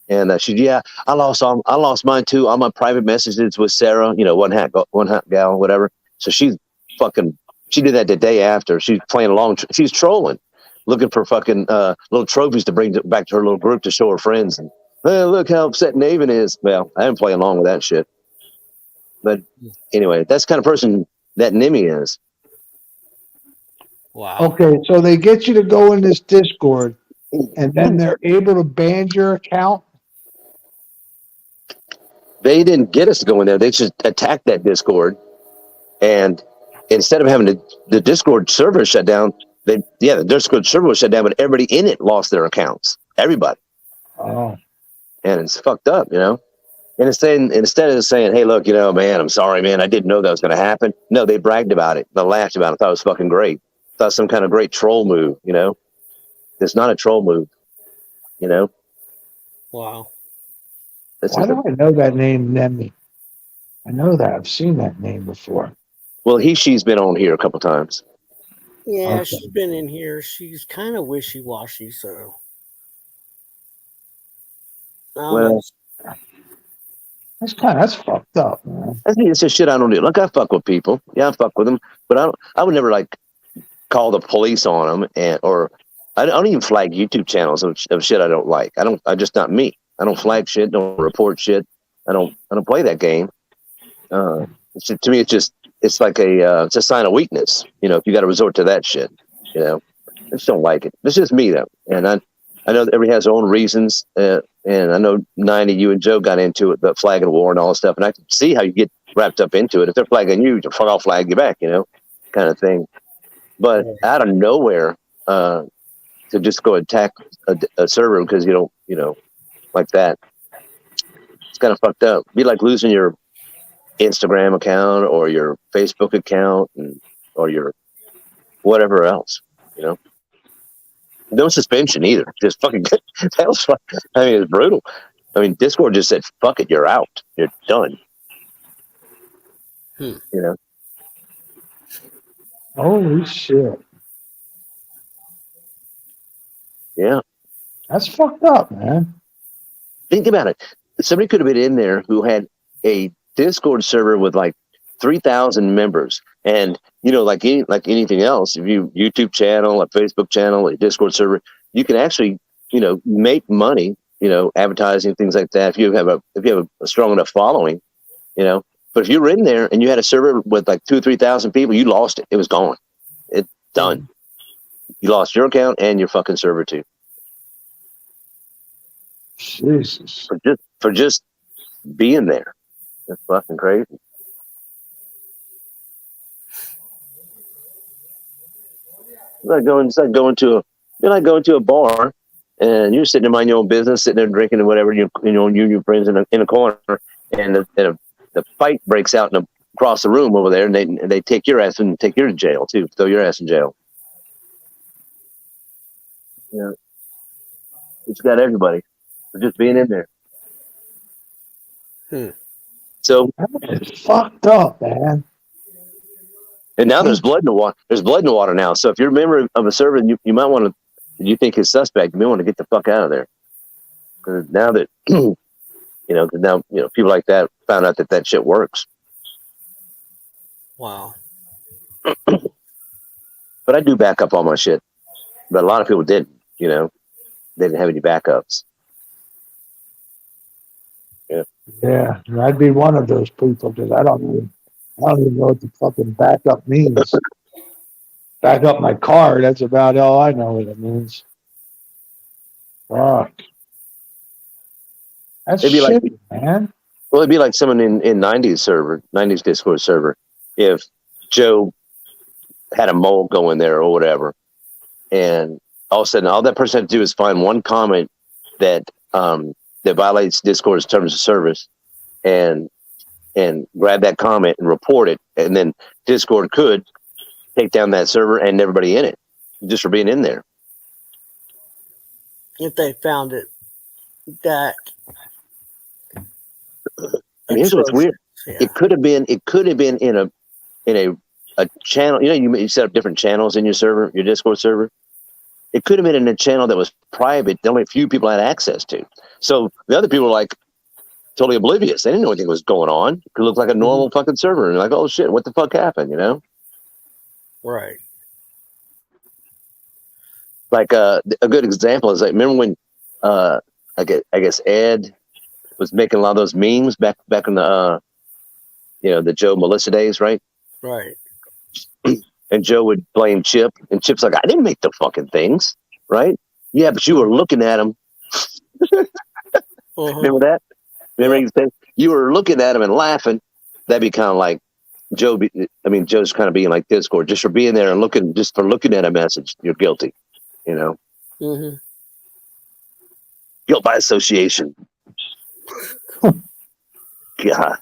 And she, yeah, I lost mine too. All my private messages with Sarah, one hot gal, whatever. So she did that the day after. She's playing along. She's trolling, looking for fucking little trophies to bring back to her little group to show her friends. And look how upset Naven is. Well, I didn't play along with that shit. But anyway, that's the kind of person that Nimmy is. Wow. Okay, so they get you to go in this Discord, and then they're able to ban your account. They didn't get us to go in there. They just attacked that Discord, and instead of having the Discord server shut down, the Discord server was shut down, but everybody in it lost their accounts. Everybody. Oh. And it's fucked up, And instead of saying, "Hey, look, man, I'm sorry, man, I didn't know that was going to happen." No, they bragged about it. They laughed about it. Thought it was fucking great. Thought some kind of great troll move, It's not a troll move, Wow. Why do I know that name, Nemmy? I know that. I've seen that name before. Well, she's been on here a couple times. Yeah, Okay. she's been in here. She's kind of wishy-washy, so. Well, that's fucked up, man. It's just shit I don't do. Look, I fuck with people. Yeah, I fuck with them, but I would never call the police on them, or I don't even flag YouTube channels of shit I don't like. I'm just not me. I don't flag shit. Don't report shit. I don't play that game. To me, it's like it's a sign of weakness. If you got to resort to that shit, I just don't like it. It's just me though, and I know that everybody has their own reasons, and I know 90, you and Joe got into it, the flagging war and all that stuff, and I can see how you get wrapped up into it. If they're flagging you, I'll flag you back, kind of thing. But out of nowhere, to just go attack a server because you don't, like that. It's kind of fucked up. It'd be like losing your Instagram account or your Facebook account or your whatever else, No suspension either. Just fucking that was fun. I mean, it's brutal. I mean, Discord just said, "Fuck it, you're out. You're done." Holy shit. Yeah. That's fucked up, man. Think about it. Somebody could have been in there who had a Discord server with like 3,000 members, and like anything else, if you YouTube channel, a Facebook channel, a Discord server, you can actually make money, advertising, things like that. If you have a strong enough following, But if you were in there and you had a server with like 2,000 or 3,000 people, you lost it. It was gone. It's done. You lost your account and your fucking server too. Jesus. For just being there. That's fucking crazy. It's like going to a bar and you're sitting there minding your own business, sitting there drinking and whatever, you and your friends in a corner, and the fight breaks out across the room over there, and they take your ass and take you to jail too, throw your ass in jail. Yeah, it's got everybody for just being in there. So it's fucked up, man. And now there's blood in the water. There's blood in the water now. So if you're a member of a server, you might want to. You think is suspect, you may want to get the fuck out of there. Because now that people like that found out that shit works. Wow. But I do back up all my shit. But a lot of people didn't. They didn't have any backups. Yeah, I'd be one of those people because I don't even know what the fucking backup means. Back up my car, that's about all I know what it means. Fuck. That's shitty, man. Well, it'd be like someone in 90s Discord server. If Joe had a mole going there or whatever, and all of a sudden all that person had to do is find one comment that violates Discord's terms of service and grab that comment and report it, and then Discord could take down that server and everybody in it just for being in there. If they found it that. And here's what's weird. Yeah. It could have been in a channel. You set up different channels in your server, your Discord server. It could have been in a channel that was private, that only a few people had access to. So the other people were like totally oblivious. They didn't know anything was going on. It looked like a normal fucking server. And like, oh shit, what the fuck happened? Right. Like a good example is like, remember when I guess Ed was making a lot of those memes back in the the Joe Melissa days, right? Right. And Joe would blame Chip, and Chip's like, I didn't make the fucking things, right? Yeah, but you were looking at him. Remember that? Remember you said you were looking at him and laughing. That'd be kind of like Joe. Joe's kind of being like Discord, just for being there and looking at a message. You're guilty, Mm-hmm. Guilt by association. God,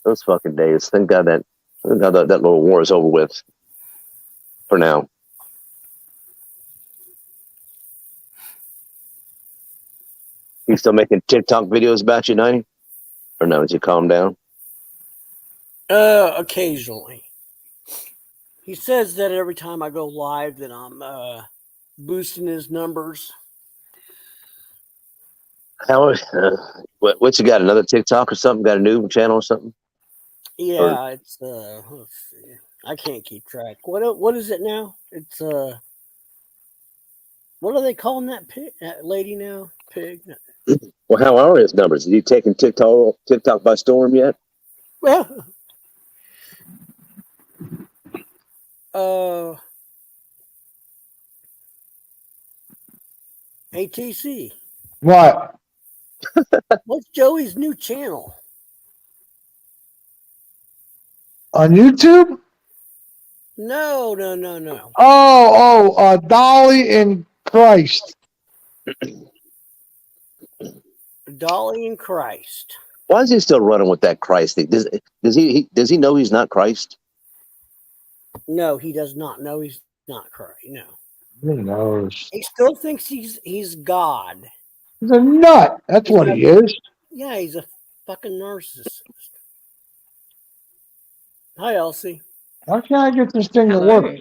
those fucking days. Thank God that little war is over with for now. You still making TikTok videos about you, 90? Or no, did you calm down? Occasionally. He says that every time I go live that I'm boosting his numbers. How? What you got? Another TikTok or something? Got a new channel or something? Yeah, it's let's see. I can't keep track. What is it now? It's what are they calling that lady now? Pig. Well, how are his numbers? Have you taken TikTok by storm yet? Well, ATC. What? What's Joey's new channel? On YouTube? No. Dolly and Christ. Dolly and Christ. Why is he still running with that Christ thing? Does he know he's not Christ? No, he does not know he's not Christ. No. Who knows? He still thinks he's God. He's a nut. That's what he is. Yeah, he's a fucking narcissist. Hi, Elsie. Why can't I get this thing to Hello. work?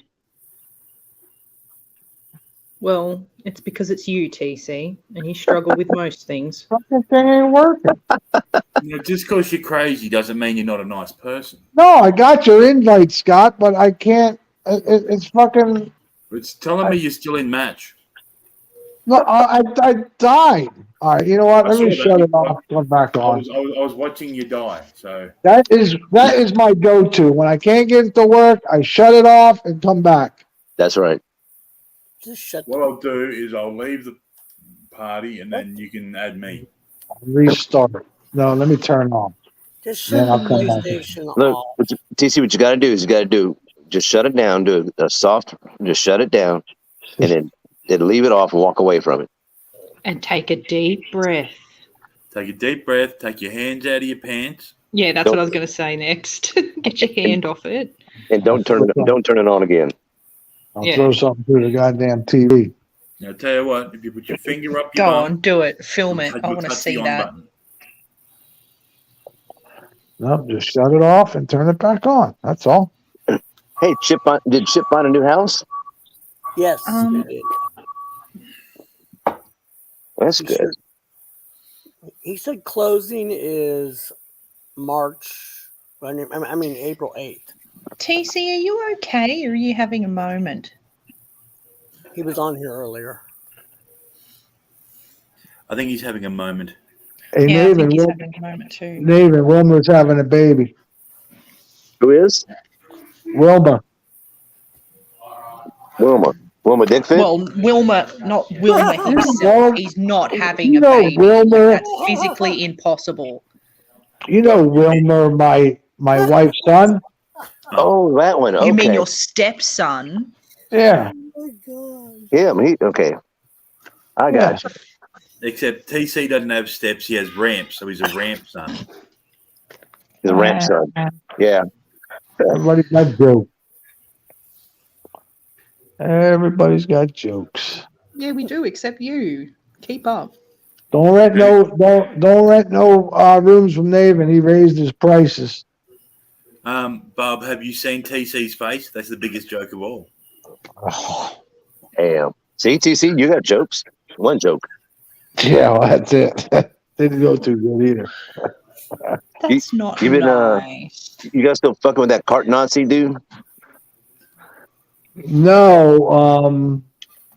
Well, it's because it's you, TC, and you struggle with most things. Fucking thing ain't working. Just because you're crazy doesn't mean you're not a nice person. No, I got your invite, Scott, but I can't. It's fucking. It's telling me you're still in match. No, I died. All right, you know what? I Let me saw shut that. it off. Come back I on. was watching you die. So That is my go-to. When I can't get it to work, I shut it off and come back. That's right. Just shut. what I'll do is I'll leave the party and then you can add me. Restart. No, let me turn off. Just Then shut I'll the come back. PlayStation Look, off. TC, what you got to do is just shut it down. Do a soft, just shut it down, and then leave it off and walk away from it. And take a deep breath. Take a deep breath. Take your hands out of your pants. Yeah, that's what I was going to say next. Get your hand off it. And don't turn it on again. I'll throw something through the goddamn TV. Now, I'll tell you what. If you put your finger up your Go bum, on, do it. Film it. you'll I want to touch see the on that. button. No, just shut it off and turn it back on. That's all. Hey, did Chip find a new house? Yes, he did. That's good. He said closing is March. I mean April 8th. TC, are you okay, or are you having a moment? He was on here earlier. I think he's having a moment. Hey, Yeah, I think Nathan, he's having a moment too. Nathan, Wilma's having a baby. Who is? Wilma. Wilma Dickfit? Well, Wilma, not Wilma himself. Well, He's not having you a know, baby. Wilmer- That's physically impossible. You know Wilmer, my wife's son? Oh, that one. Okay. You mean your stepson? Yeah. Yeah, okay. I got you. Except TC doesn't have steps. He has ramps, so he's a ramp son. The ramp son. Yeah. Everybody's got jokes. Everybody's got jokes. Yeah, we do, except you. Keep up. Don't rent no rooms from Nathan. He raised his prices. Bob, have you seen TC's face? That's the biggest joke of all. Damn. See, TC, you got jokes. One joke. Yeah, well, that's it. Didn't go too good either. That's not You been nice. you guys still fucking with that cart Nazi dude? No,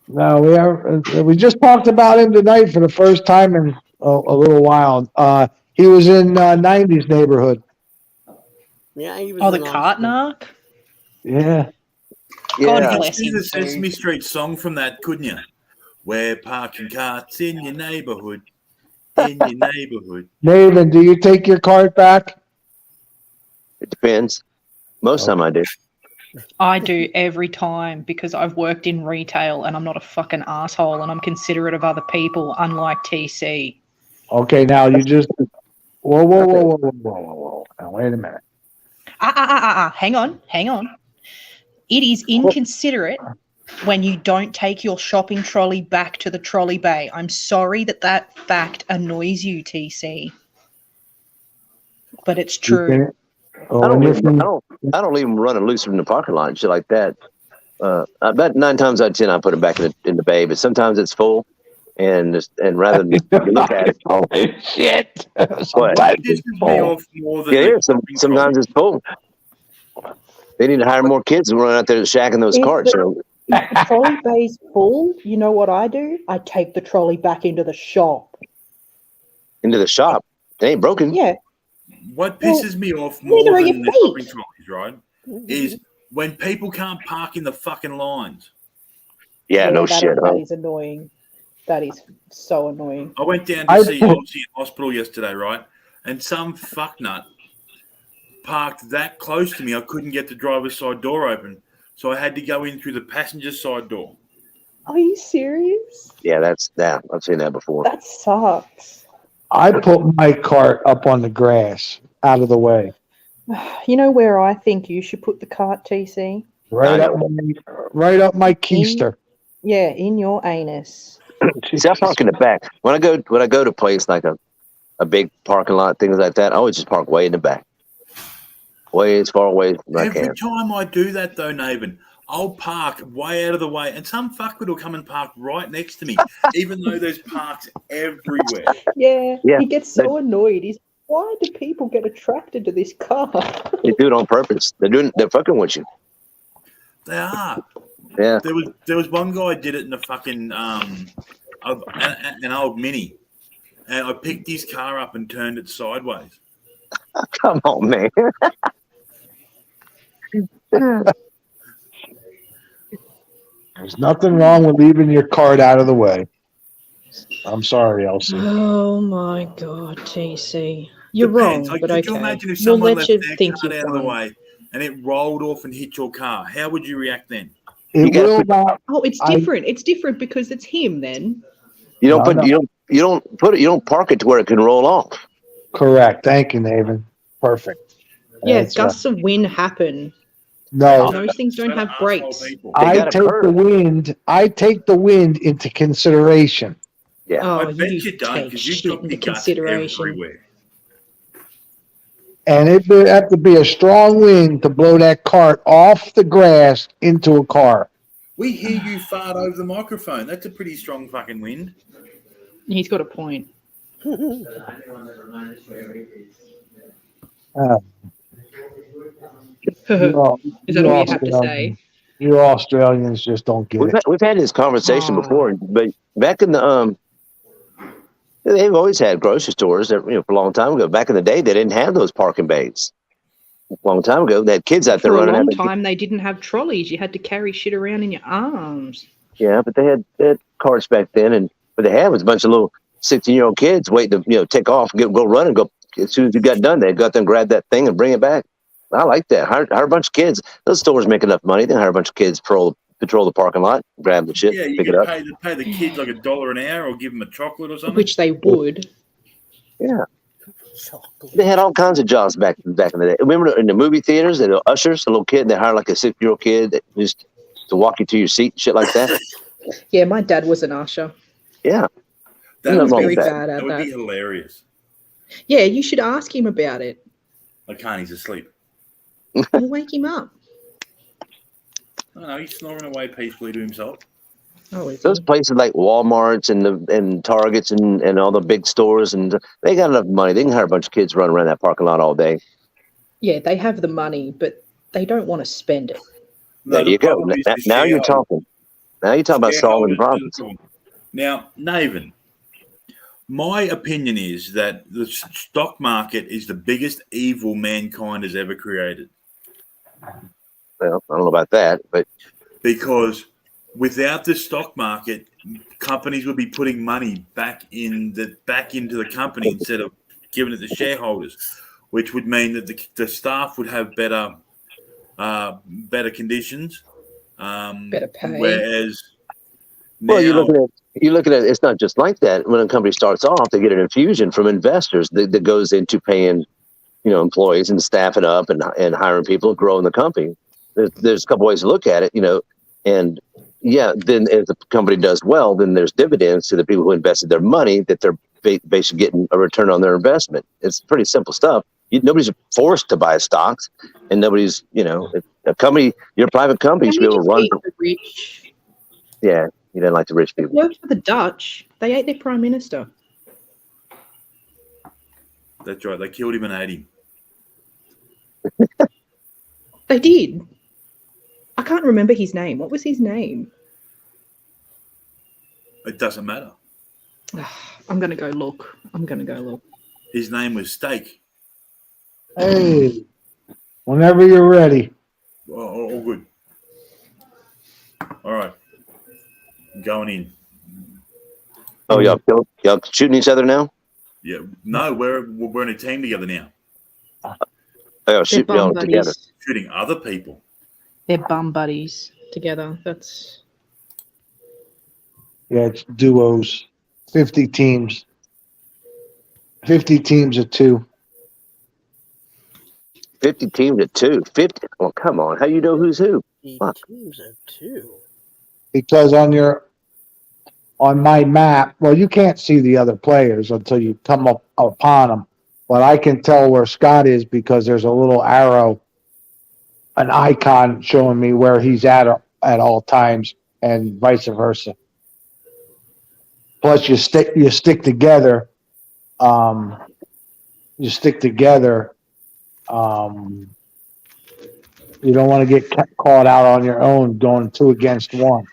we just talked about him tonight for the first time in a little while. He was in 90s neighborhood. Yeah, he was. Oh, the cart narc? Yeah. God Yeah. bless See him. the Sesame Street song from that, couldn't you? We're parking carts in your neighborhood. In your neighborhood. Nathan, do you take your cart back? It depends. Most time I do. I do every time because I've worked in retail and I'm not a fucking asshole and I'm considerate of other people, unlike TC. Okay, now you just whoa. Now wait a minute. Hang on. It is inconsiderate when you don't take your shopping trolley back to the trolley bay. I'm sorry that fact annoys you, TC. But it's true. Oh, I don't leave them running loose from the parking lot and shit like that. I bet 9 times out of 10 I put it back in the bay, but sometimes it's full, and rather than you look at it, holy shit! What? Sometimes it's full. They need to hire more kids to run out there shacking those carts. If the trolley bay's full, you know what I do? I take the trolley back into the shop. Into the shop? They ain't broken. Yeah. What pisses me off more neither are than your the feet. shopping trolleys, right, is when people can't park in the fucking lines. Yeah, no shit. That is annoying. That is so annoying. I went down to see Elsie in hospital yesterday, right? And some fucknut parked that close to me, I couldn't get the driver's side door open. so I had to go in through the passenger side door. Are you serious? Yeah, that's that. I've seen that before. That sucks. I put my cart up on the grass, out of the way, You know where I think you should put the cart, TC? right I up, right up my keister. Yeah, in your anus. See, I park in the back. When I go to place like a big parking lot, things like that, I always just park way in the back. Way as far away as I Every can. time I do that, though, Nathan, I'll park way out of the way, and some fuckwit will come and park right next to me, even though there's parks everywhere. Yeah, Yeah, he gets so annoyed. He's, why do people get attracted to this car? they do it on purpose. They're fucking with you. They are. Yeah. There was one guy did it in a fucking an old Mini, and I picked his car up and turned it sideways. Come on, man. There's nothing wrong with leaving your cart out of the way. I'm sorry, Elsie. Oh my god, TC. You're Depends. wrong, Like, but could okay. you imagine if We'll someone let left you their think cart you've out of the won. way and it rolled off and hit your car? How would you react then? It will not. Oh, it's different. It's different because it's him then. You don't No, put no. you don't put it. You don't park it to where it can roll off. Correct. Thank you, Nathan. Perfect. Yeah, That's gusts of wind happen. No, Those things don't have brakes. I take the wind. I take the wind into consideration. Yeah. Oh, I bet you you don't, take because you've shit got into the guts consideration. everywhere. And it would have to be a strong wind to blow that cart off the grass into a car. We hear you fart over the microphone. That's a pretty strong fucking wind. He's got a point. Is that all you have to say? You Australians just don't get it. We've had this conversation before, but back in the they've always had grocery stores. For a long time ago. Back in the day, they didn't have those parking bays. A long time ago, they had kids out there For a running. long time, they didn't have trolleys. You had to carry shit around in your arms. Yeah, but they had carts back then, and what they had was a bunch of little 16-year-old kids waiting to take off, go run, and go. As soon as you got done, they'd go out there and grab that thing and bring it back. I like that. Hire a bunch of kids. Those stores make enough money. They hire a bunch of kids patrol the parking lot, grab the shit, Yeah, you pick it could up. pay the kids like $1 an hour, or give them a chocolate or something. Which they would. Yeah. They had all kinds of jobs back in the day. Remember in the movie theaters, the ushers, a little kid, they hire like a 6-year-old kid that just to walk you to your seat, shit like that. Yeah, my dad was an usher. Yeah. He was very that. bad at That would that. be hilarious. Yeah, you should ask him about it. I can't. He's asleep. We'll wake him up. I don't know. He's snoring away peacefully to himself. Oh, is Those places like Walmarts and Targets and all the big stores, and they got enough money. They can hire a bunch of kids running around that parking lot all day. Yeah, they have the money, but they don't want to spend it. There you go. Now you're talking. Now you're talking about solving problems. Now, Nathan, my opinion is that the stock market is the biggest evil mankind has ever created. Well, I don't know about that, but because without the stock market, companies would be putting money back into the company instead of giving it to shareholders, which would mean that the staff would have better conditions, better pay. Whereas well, you look at it. It's not just like that. When a company starts off, they get an infusion from investors that goes into paying, employees and staffing up and hiring people, growing the company. There's a couple ways to look at it, and yeah, then if the company does well, then there's dividends to the people who invested their money that they're basically getting a return on their investment. It's pretty simple stuff. Nobody's forced to buy stocks, and nobody's, a company, you're a private company, you should be able to run. The rich. Yeah, you didn't like the rich people. It worked for the Dutch. They ate their prime minister. That's right. They killed him and ate him. They did. I can't remember his name. What was his name? It doesn't matter. I'm going to go look. His name was Steak. Hey, whenever you're ready. All good. All right. I'm going in. Oh, y'all shooting each other now? Yeah. No, we're in a team together now. Oh, shooting y'all together. Shooting other people. They're bum buddies together. That's Yeah, it's duos. 50 teams. 50 teams of two. 50 teams of two. 50. Well, come on. How you know who's who? Fuck. Teams of two. Because on my map, well, you can't see the other players until you come up upon them. But I can tell where Scott is because there's a little arrow, an icon showing me where he's at all times, and vice versa. Plus, you stick together. You stick together. You don't want to get caught out on your own going 2 against 1.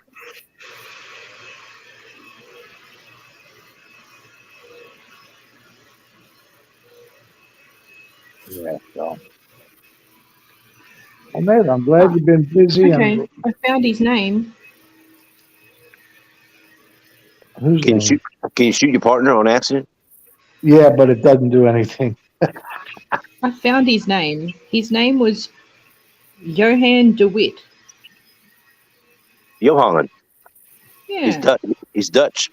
Yeah, so. Well, mate, I'm glad you've been busy. okay. I found his name. Whose Can you name? shoot? Can you shoot your partner on accident? Yeah, but it doesn't do anything. I found his name. His name was Johan de Witt. Johan. Yeah. He's Dutch. He's Dutch.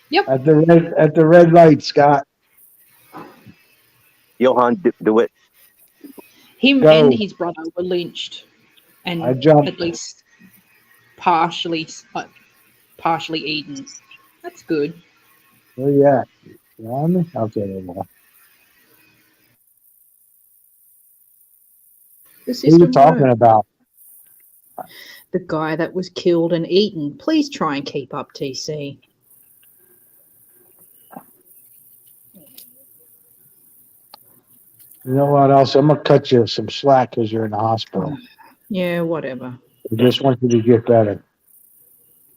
Yep. At the red light, Scott. Johan de Witt. Him Go. and his brother were lynched, and I jumped. at least partially eaten. That's good. Where you at? You on me? Okay, there you go. The Who system you talking worked. about? The guy that was killed and eaten. Please try and keep up, TC. You know what else? I'm gonna cut you some slack because you're in the hospital. Yeah, whatever. I just want you to get better.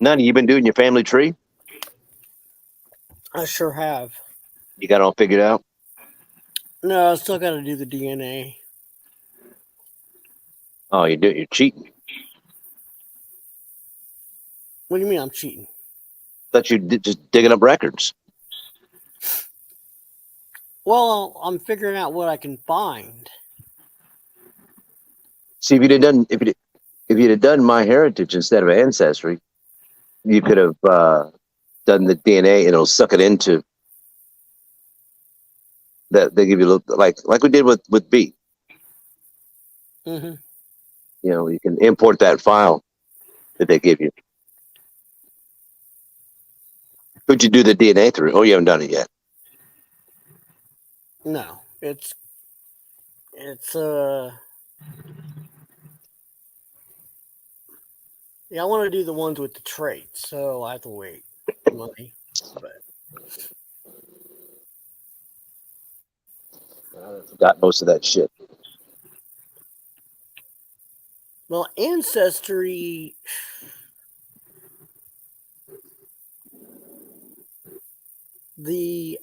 None of you been doing your family tree? I sure have. You got it all figured out? No, I still got to do the DNA. Oh, you're cheating. What do you mean I'm cheating? Thought you just digging up records. Well, I'm figuring out what I can find. See, if you'd have done My Heritage instead of Ancestry, you could have done the DNA and it'll suck it into that. They give you a little, like we did with B. Mm-hmm. You know, you can import that file that they give you. Who'd you do the DNA through? Oh, you haven't done it yet. No, it's yeah, I want to do the ones with the traits, so I have to wait money. But I forgot most of that shit. well, Ancestry.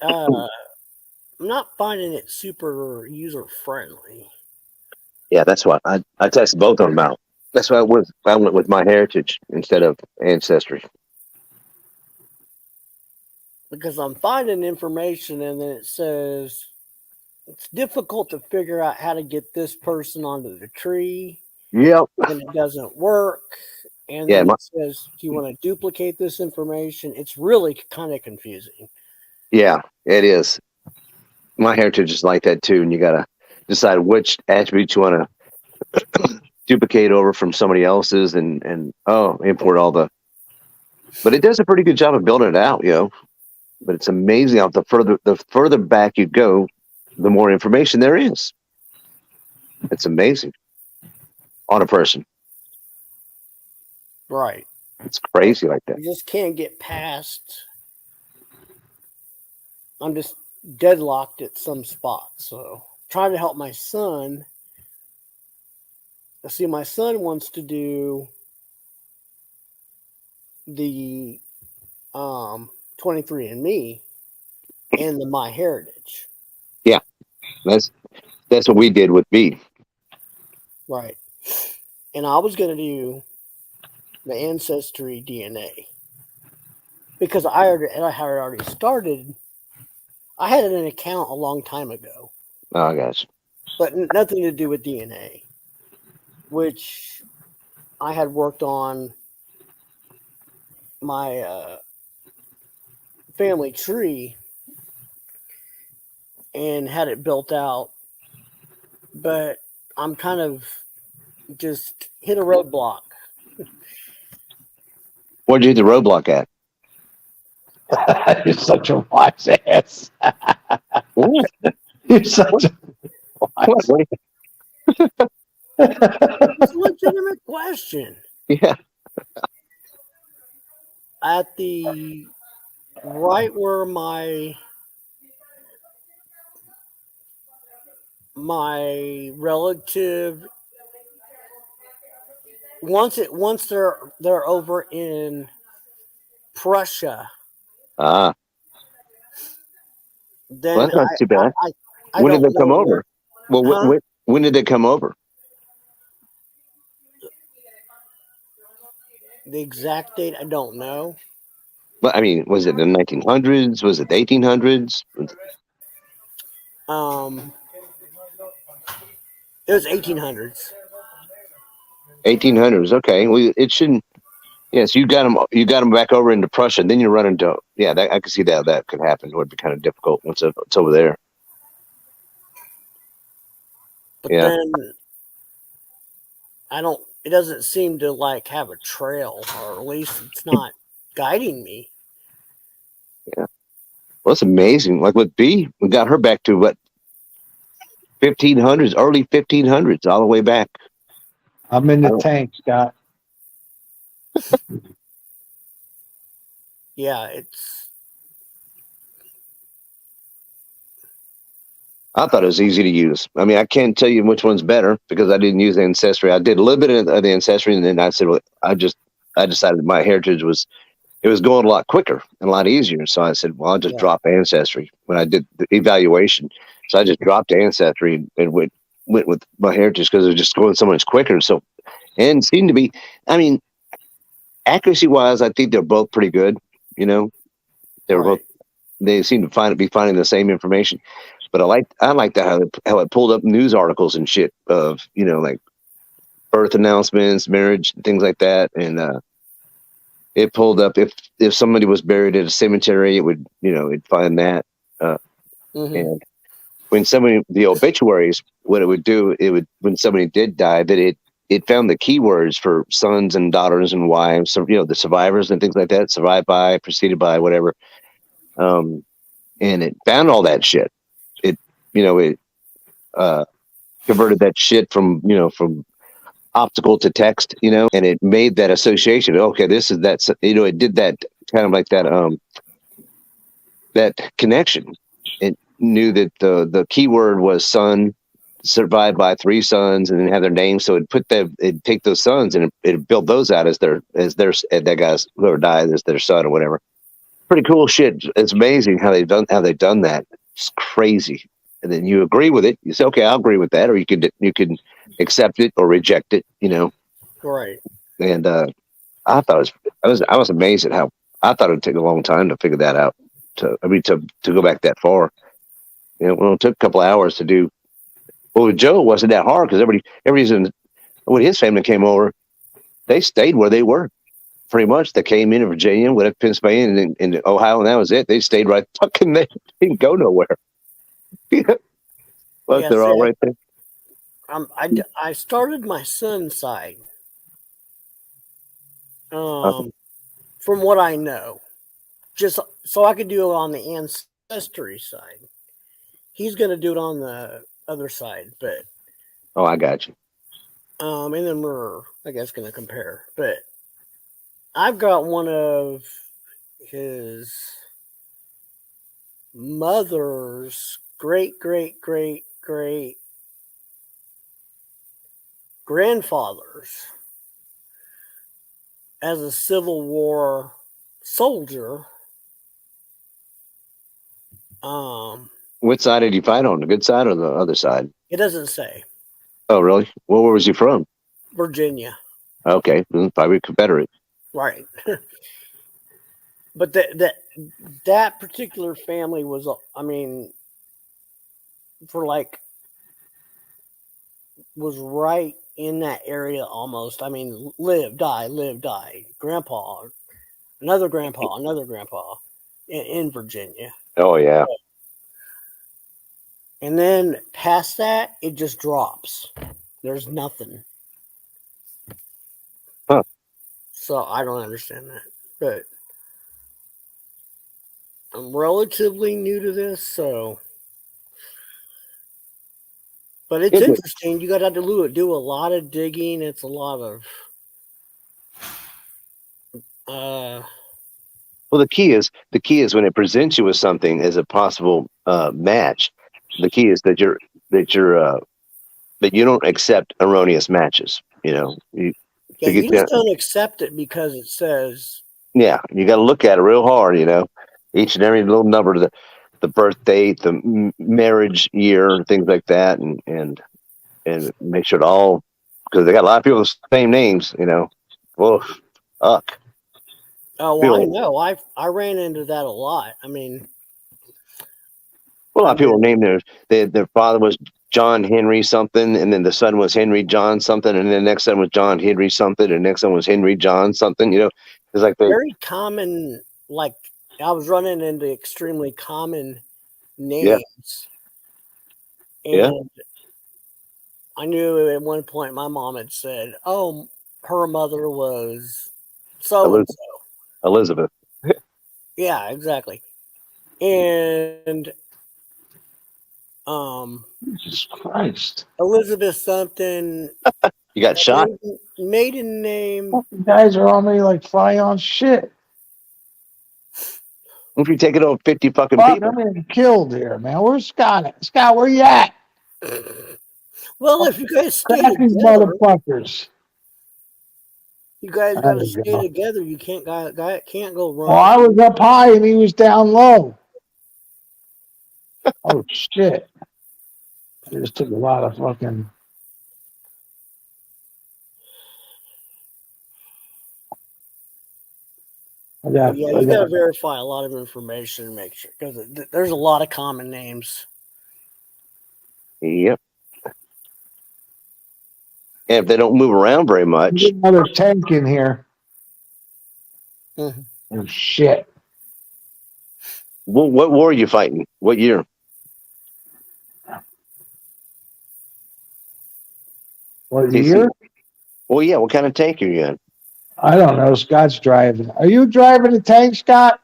I'm not finding it super user friendly. Yeah, that's why I tested both of them out. That's why I went with My Heritage instead of Ancestry. Because I'm finding information and then it says it's difficult to figure out how to get this person onto the tree. Yep. And it doesn't work. And Yeah, then it says, do you want to duplicate this information? It's really kind of confusing. Yeah, it is. My Heritage is like that too, and you gotta decide which attributes you want to duplicate over from somebody else's, and import all the. But it does a pretty good job of building it out, you know. But it's amazing how the further back you go, the more information there is. It's amazing on a person. Right. It's crazy like that. You just can't get past. I'm just deadlocked at some spots. So trying to help my son. See, my son wants to do the 23andMe and the My Heritage. Yeah, that's what we did with B. Right. And I was going to do the Ancestry DNA because I had already started. I had an account a long time ago. Oh, gosh. But nothing to do with DNA, which I had worked on my family tree and had it built out, but I'm kind of just hit a roadblock. Where'd you hit the roadblock at? You're such a wise ass. What? You're such a What? wise. It's a legitimate question. Yeah. At the right where my relative once they're over in Prussia, Well, then that's not too bad. I When did don't they come know where. over? Well, Huh? when did they come over? The exact date I don't know. Well, I mean, was it the 1900s? Was it the 1800s? Um, it was 1800s. 1800s. Okay. Well, it shouldn't. Yes, you got them. You got them back over into Prussia. Then you run into. Yeah, I could see that could happen. It would be kind of difficult once it's over there. But Yeah. then I don't. It doesn't seem to like have a trail, or at least it's not guiding me. Yeah. Well, it's amazing. Like with B, we got her back to what 1500s, early 1500s, all the way back. I'm in the tank, Scott. Yeah, it's. I thought it was easy to use. I mean, I can't tell you which one's better because I didn't use the Ancestry. I did a little bit of the Ancestry, and then I said, well, I decided my heritage was going a lot quicker and a lot easier. So I said, well, I'll just drop Ancestry when I did the evaluation. So I just dropped Ancestry and went with my heritage because it was just going so much quicker. So, and seemed to be, I mean, accuracy wise, I think they're both pretty good. You know, they were both, they seem to be finding the same information. But I like how it pulled up news articles and shit of, you know, like birth announcements, marriage, things like that. And it pulled up if somebody was buried at a cemetery, it would, you know, it'd find that. And when the obituaries, what it would do, when somebody did die, that it found the keywords for sons and daughters and wives, so, you know, the survivors and things like that, survived by, preceded by, whatever. And it found all that shit. It, you know, it converted that shit from optical to text, you know, and it made that association. Okay, this is that, you know, it did that kind of like that connection. It knew that the keyword was son, survived by 3 sons, and then have their names. So it'd take those sons and it'd build those out as that guy's, whoever died, as their son or whatever. Pretty cool shit. It's amazing how they've done that. It's crazy. And then you agree with it. You say, okay, I'll agree with that, or you could accept it or reject it. You know. Right. And I thought I was amazed at how I thought it'd take a long time to figure that out. To go back that far. You know, well, it took a couple of hours to do. Well, with Joe, it wasn't that hard because everybody's when his family came over, they stayed where they were. Pretty much, they came in Virginia, went up Pennsylvania, and in Ohio, and that was it. They stayed right fucking there. They didn't go nowhere. Well, Yeah, they're all right there. I started my son's side. From what I know, just so I could do it on the ancestry side. He's going to do it on the other side, but I got you. and then we're, I guess, going to compare. But I've got one of his mother's great grandfathers as a Civil War soldier. What side did you fight on? The good side or the other side? It doesn't say. Oh, really? Well, where was he from? Virginia. Okay, probably Confederate. Right. But that particular family was, I mean, was right in that area almost. I mean, live, die. Grandpa, another grandpa in Virginia. Oh yeah. And then past that, it just drops. There's nothing. Huh. So I don't understand that. But I'm relatively new to this, so. But it's interesting. You got to do a lot of digging. It's a lot of. Well, the key is when it presents you with something as a possible match. The key is that you don't accept erroneous matches. You know, you just don't accept it because it says. Yeah, you got to look at it real hard. You know, each and every little number, the birth date, the marriage year, things like that, and make sure it all, because they got a lot of people with the same names. You know, woof, uck. Oh, well, I know. I ran into that a lot. I mean, a lot of people named their father was John Henry something, and then the son was Henry John something, and then the next son was John Henry something, and the next son was Henry John something. You know, it's like very common. Like I was running into extremely common names, and I knew at one point my mom had said, "Oh, her mother was so and so." Elizabeth. Yeah, exactly. And Jesus Christ. Elizabeth something. You got shot? Maiden name. You guys are already like fly on shit. If you take it over 50 fucking people. I'm getting killed here, man. Where's Scott at? Scott, where you at? Well, if you guys stay these together, motherfuckers. You guys got to stay together. You can't go wrong. Oh, I was up high and he was down low. Oh shit! I just took a lot of fucking. You got to verify a lot of information and make sure, because there's a lot of common names. Yep. And if they don't move around very much. Another tank in here. Mm-hmm. Oh shit! What war are you fighting? What year? What year? Well, yeah. What kind of tank are you in? I don't know. Scott's driving. Are you driving the tank, Scott?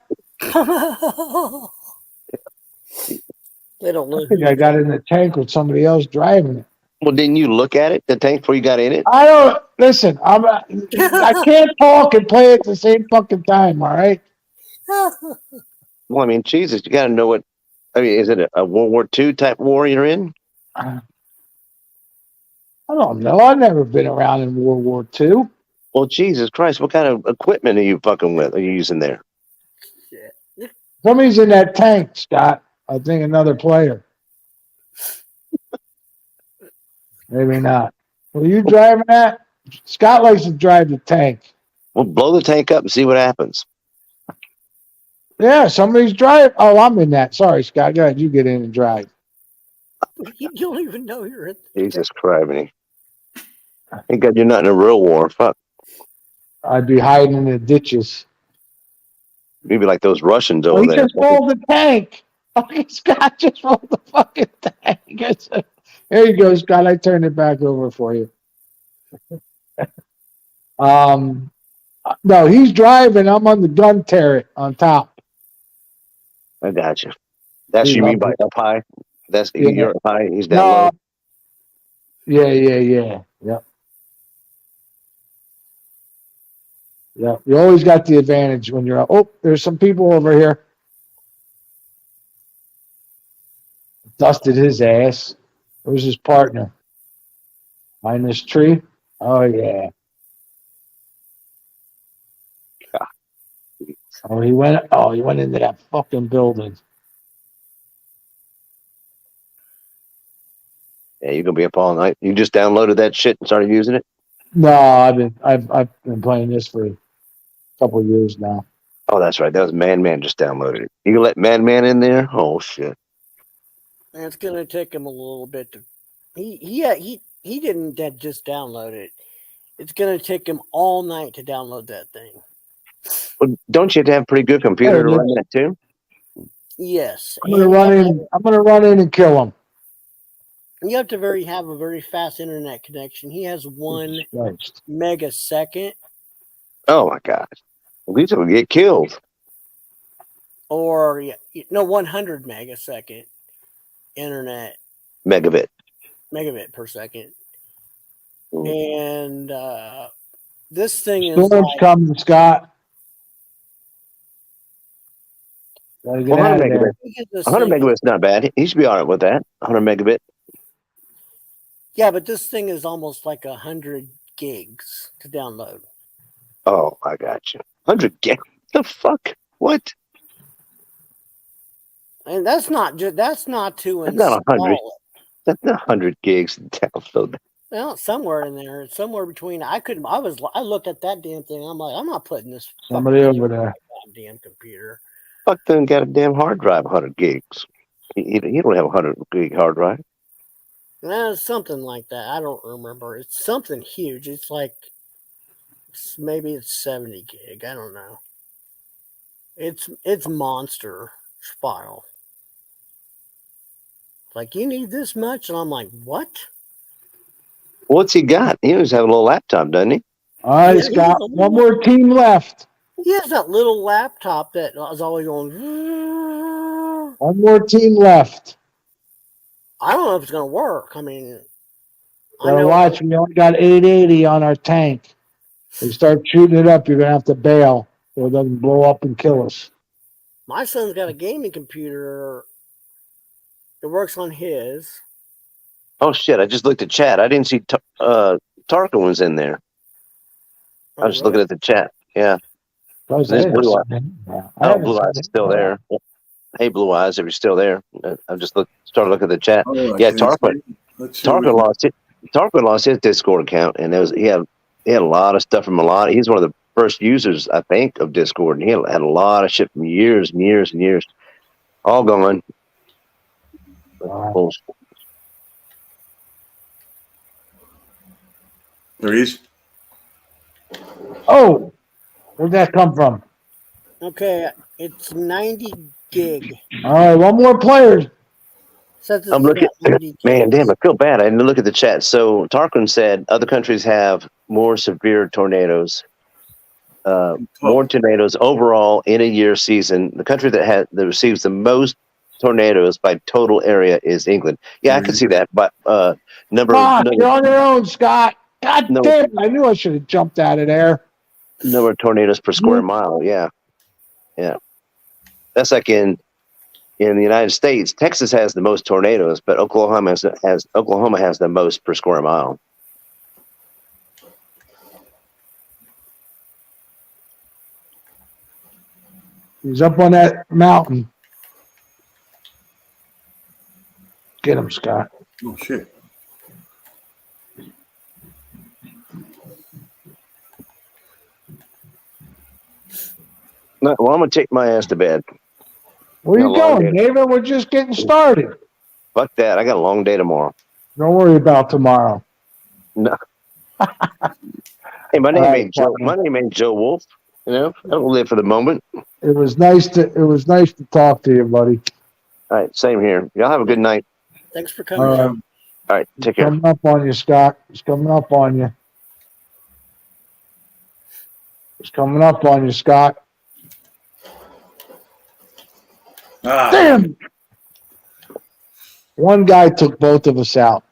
They don't know. I think I got in the tank with somebody else driving it. Well, didn't you look at it, the tank, before you got in it? I don't listen. I can't talk and play at the same fucking time. All right. Well, I mean, Jesus, you got to know what. I mean, is it a World War II type war you're in? I don't know. I've never been around in World War II. Well, Jesus Christ, what kind of equipment are you fucking with? Are you using there? Somebody's in that tank, Scott. I think another player. Maybe not. Were you driving that? Scott likes to drive the tank. Well, blow the tank up and see what happens. Yeah, somebody's driving. Oh, I'm in that. Sorry, Scott. Go ahead. You get in and drive. You don't even know you're in. Jesus Christ. Thank God you're not in a real war. Fuck. I'd be hiding in the ditches. Maybe like those Russians over there. He just rolled the tank. Okay, Scott just rolled the fucking tank. There you go, Scott. I turned it back over for you. No, he's driving. I'm on the gun turret on top. I got you. That's you mean by up high? That's you're up high. He's down low. Yeah. Yep. Yeah, you always got the advantage when you're up. Oh, there's some people over here. Dusted his ass. Where's his partner? Behind this tree? Oh, yeah. Oh, he went into that fucking building. Yeah, you're gonna be up all night. You just downloaded that shit and started using it? No, I've been playing this for a couple of years now. Oh, that's right. That was Man just downloaded it. You let Man in there? Oh shit. It's gonna take him a little bit to. He he didn't just download it. It's gonna take him all night to download that thing. Well, don't you have to have a pretty good computer to run that too? Yes, I'm gonna and run in. I'm gonna run in and kill him. you have to have a very fast internet connection. He has 1 Christ. megasecond, Oh my gosh. These will get killed. or no, 100 megasecond internet Megabit. megabit per second. Mm. And this thing is Storm's like coming, Scott. Gotta get Well, out 100 of there. megabit. look at this 100 thing. megabit's not bad. He should be all right with that. 100 megabit. Yeah, but this thing is almost like 100 gigs to download. Oh, I got you. 100 gig. The fuck? What? And that's not to That's not 100. install it. That's not 100 gigs to download. Well, somewhere in there, it's somewhere between. I looked at that damn thing. I'm like, I'm not putting this Somebody fucking over there. damn computer. Fuck, then got a damn hard drive, 100 gigs. You don't have a 100 gig hard drive. Something like that. I don't remember. It's something huge. It's like maybe it's 70 gig. I don't know. It's monster file. Like, you need this much, and I'm like, what? What's he got? He always have a little laptop, doesn't he? All right, Yeah, Scott. One more team left. He has that little laptop that is always going. One more team left. I don't know if it's going to work. I mean, Gotta watch. We only got 880 on our tank. We start shooting it up, you're gonna have to bail so it doesn't blow up and kill us. My son's got a gaming computer. It works on his. Oh, shit. I just looked at chat. I didn't see Tarka was in there. I was just looking at the chat. Yeah. Oh, There's Blue Eyes. I Blue Eyes is still there. Hey, Blue Eyes, if you're still there. I just started looking at the chat. Oh, Yeah, okay. Tarquin lost his Discord account, and he had a lot of stuff from He's one of the first users, I think, of Discord, and he had a lot of shit from years and years and years, all gone. There he is. Oh, where'd that come from? Okay, it's 90 gig. All right, one more player. I'm looking. Man, damn! I feel bad. I didn't look at the chat. So Tarquin said other countries have more severe tornadoes, more tornadoes overall in a year season. The country that receives the most tornadoes by total area is England. Yeah, I can see that. But You're on your own, Scott. God damn! I knew I should have jumped out of there. Number of tornadoes per square mile. Yeah, yeah. That's like in the United States. Texas has the most tornadoes, but Oklahoma has the most per square mile. He's up on that mountain. Get him, Scott. Oh shit! No, well, I'm gonna take my ass to bed. Where you going, David? We're just getting started. Fuck that. I got a long day tomorrow. Don't worry about tomorrow. No. Hey, my name ain't Joe Wolf. You know, I don't live for the moment. It was nice to talk to you, buddy. All right, same here. Y'all have a good night. Thanks for coming. All right, take care. Coming up on you, Scott. It's coming up on you. It's coming up on you, Scott. Damn! One guy took both of us out.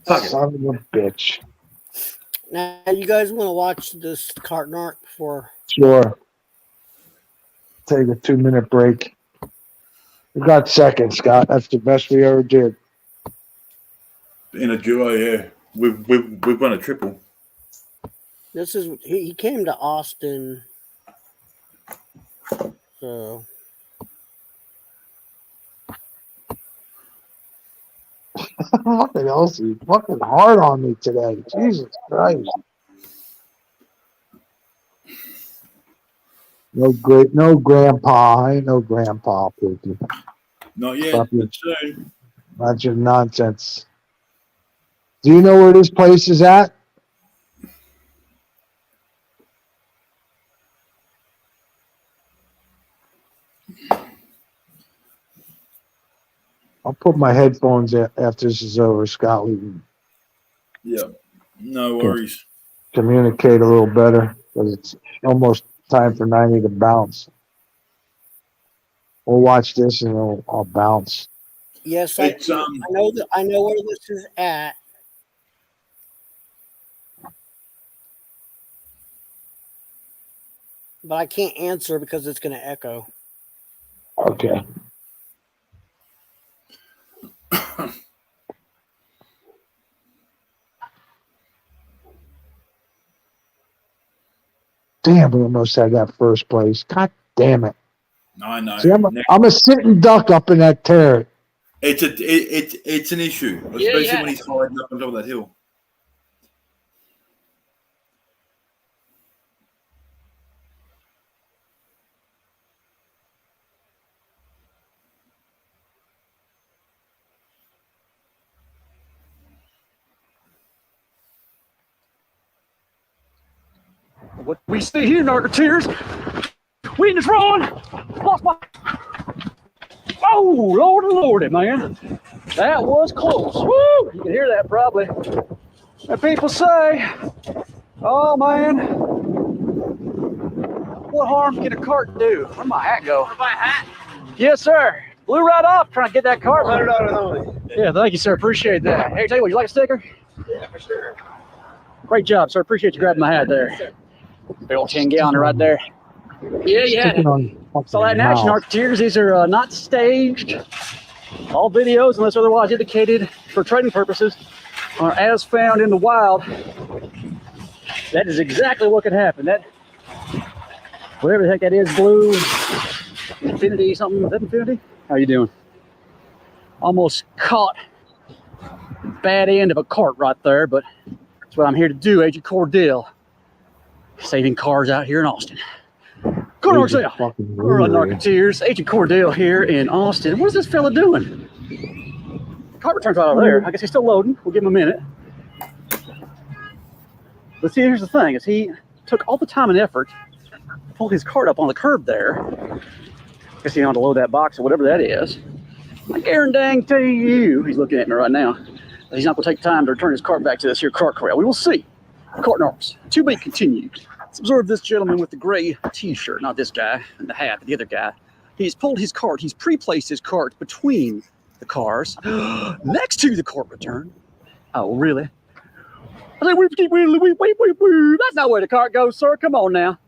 Son of a bitch. Now, you guys want to watch this carton art before? Sure. Take a 2-minute break. We got second, Scott. That's the best we ever did. In a duo, yeah. We've won a triple. This is he came to Austin, so. Fucking Elsie, fucking hard on me today. Jesus Christ. No grandpa. I ain't no grandpa, Pookie. Not yet. Stop your, not your nonsense. Do you know where this place is at? I'll put my headphones after this is over, Scott. We can Yeah. No worries. communicate a little better because it's almost time for 90 to bounce. We'll watch this and I'll bounce. Yes, It's I know that I know where this is at. But I can't answer because it's going to echo. Okay. Damn, we almost had that first place. God damn it. I know. See, I'm a sitting duck up in that turret. It's an issue, especially when he's hiding up on top of that hill. What we see here, Narcoteers, we in this wrong. Lost my. Oh, lordy, man. That was close. Woo! You can hear that probably. And people say, oh, man, what harm can a cart do? Where'd my hat go? My hat? Yes, sir. Blew right off trying to get that cart. $100 only. Yeah, thank you, sir. Appreciate that. Hey, tell you what, you like a sticker? Yeah, for sure. Great job, sir. Appreciate you grabbing my hat there. Big old 10-gallon right there. Yeah, yeah. So that National Archeteers, these are not staged. All videos, unless otherwise indicated for trading purposes, are as found in the wild. That is exactly what could happen. That, whatever the heck that is, blue, infinity something. Is that infinity? How you doing? Almost caught the bad end of a cart right there, but that's what I'm here to do, Agent Cordell. Saving cars out here in Austin. Go to Narcoteers, Agent Cordell here in Austin. What is this fella doing? Cart returns right over there. I guess he's still loading. We'll give him a minute. But see, here's the thing: is he took all the time and effort to pull his cart up on the curb there. I guess he had to load that box or whatever that is. I guarantee you, he's looking at me right now. He's not going to take time to return his cart back to this here cart corral. We will see. Cart narcs. To be continued. Let's observe this gentleman with the gray t-shirt, not this guy, and the hat, but the other guy. He's pulled his cart. He's pre-placed his cart between the cars, next to the cart return. Oh, really? I said, wait. That's not where the cart goes, sir. Come on now.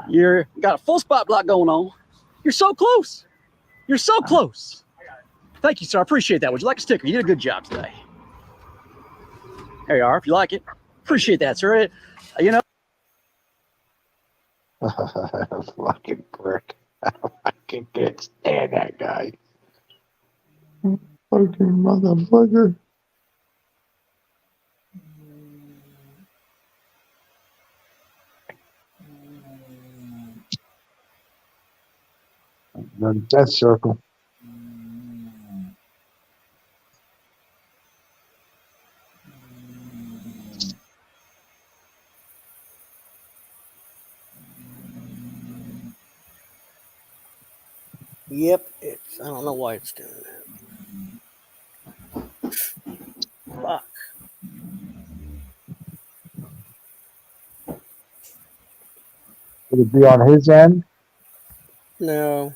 You're got a full spot block going on. You're so close. You're so close. Thank you, sir. I appreciate that. Would you like a sticker? You did a good job today. There you are. If you like it, appreciate that, sir. You know. Fucking prick. I can't stand that guy. Fucking motherfucker. The death circle. Yep, I don't know why it's doing that. Fuck. Would it be on his end? No.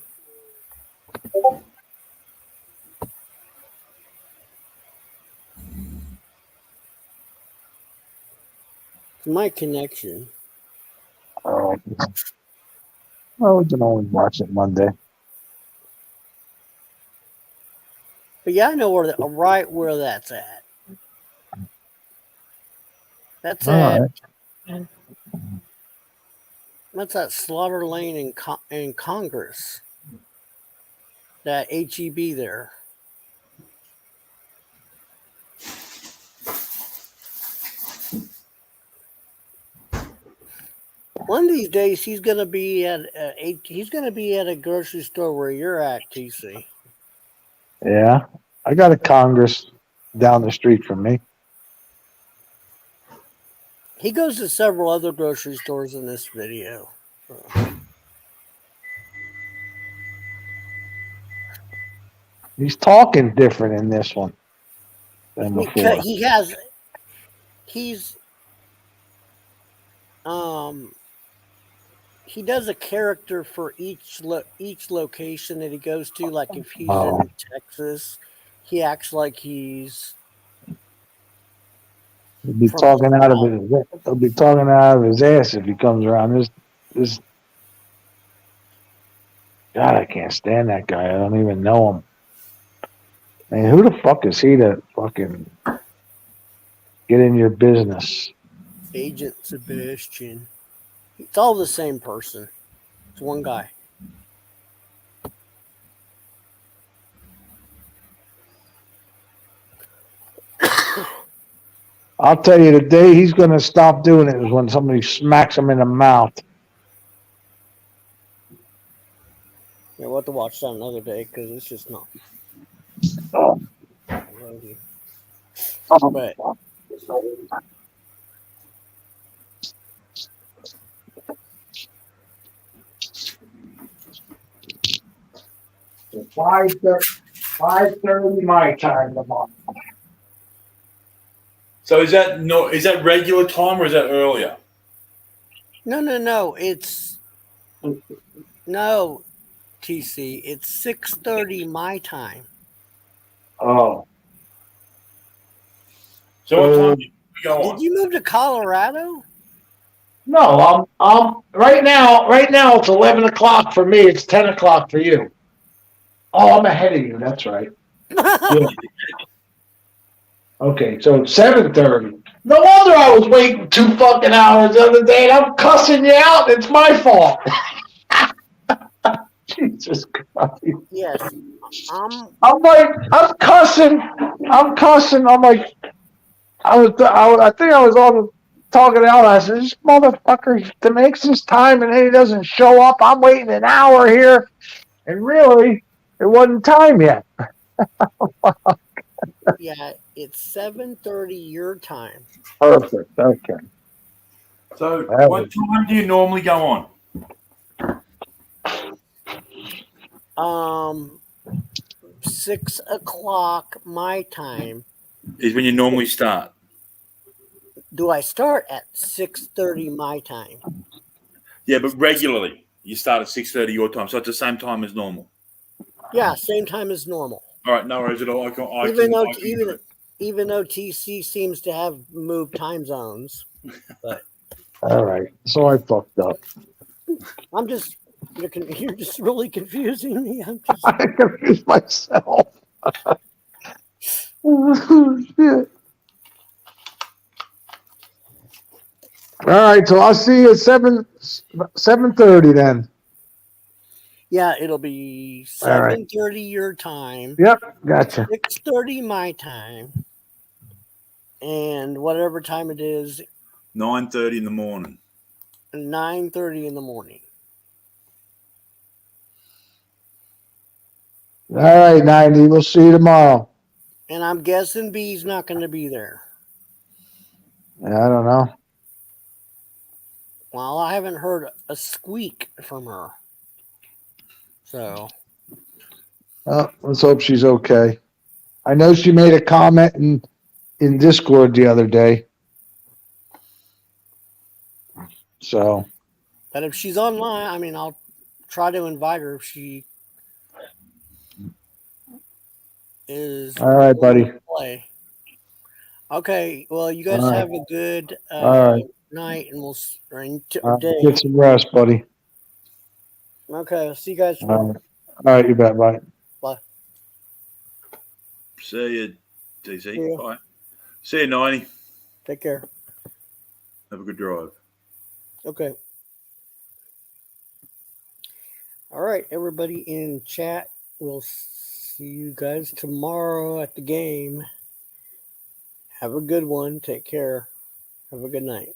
It's my connection. Oh, well, we can only watch it Monday. But yeah, I know right where that's at. That's that's at Slaughter Lane in Congress. That HEB there. One of these days, he's gonna be at a grocery store where you're at, TC. Yeah, I got a Congress down the street from me. He goes to several other grocery stores in this video. He's talking different in this one than before. He's he does a character for each location that he goes to. Like if he's in Texas, he acts like he's. He'll be talking out of his. He'll be talking out of his ass if he comes around. This. God, I can't stand that guy. I don't even know him. Man, who the fuck is he to fucking get in your business? Agent Sebastian. It's all the same person. It's one guy. I'll tell you, the day he's going to stop doing it is when somebody smacks him in the mouth. Yeah, we'll have to watch that another day because it's just not. Oh. But Five 5:30 my time tomorrow. So is that regular time or is that earlier? No. No, TC. It's 6:30 my time. Oh. So what time do you go on? Did you move to Colorado? No, I'm right now it's 11 o'clock for me. It's 10 o'clock for you. Oh, I'm ahead of you. That's right. Yeah. Okay, so it's 7:30. No wonder I was waiting 2 fucking hours the other day, and I'm cussing you out. It's my fault. Jesus Christ. Yes. I'm cussing. I'm like, I think I was on talking out. I said, this motherfucker makes his time and then he doesn't show up. I'm waiting an hour here. And really, it wasn't time yet. Yeah, it's 7:30 your time. Perfect. Okay. So what time do you normally go on? 6 o'clock my time. Is when you normally start. Do I start at 6:30 my time? Yeah, but regularly you start at 6:30 your time, so it's the same time as normal. Yeah, same time as normal. All right, no worries at all. Even though TC seems to have moved time zones, but all right. So I fucked up. You're just really confusing me. I confused myself. Oh, shit. All right, so I'll see you at 7:30 then. Yeah, it'll be 7:30 your time. Yep, gotcha. 6:30 my time, and whatever time it is, 9:30 in the morning. 9:30 in the morning. All right, 90. We'll see you tomorrow. And I'm guessing B's not going to be there. I don't know. Well, I haven't heard a squeak from her. So. Well, let's hope she's okay. I know she made a comment in Discord the other day. So. But if she's online, I mean, I'll try to invite her if she is. All right, buddy. Play. Okay. Well, you guys have a good night, and we'll day. Get some rest, buddy. Okay. I'll see you guys tomorrow. All right, you bet. Bye. Bye. See you, TC. Bye. See you, 90. Take care. Have a good drive. Okay. All right, everybody in chat. We'll see you guys tomorrow at the game. Have a good one. Take care. Have a good night.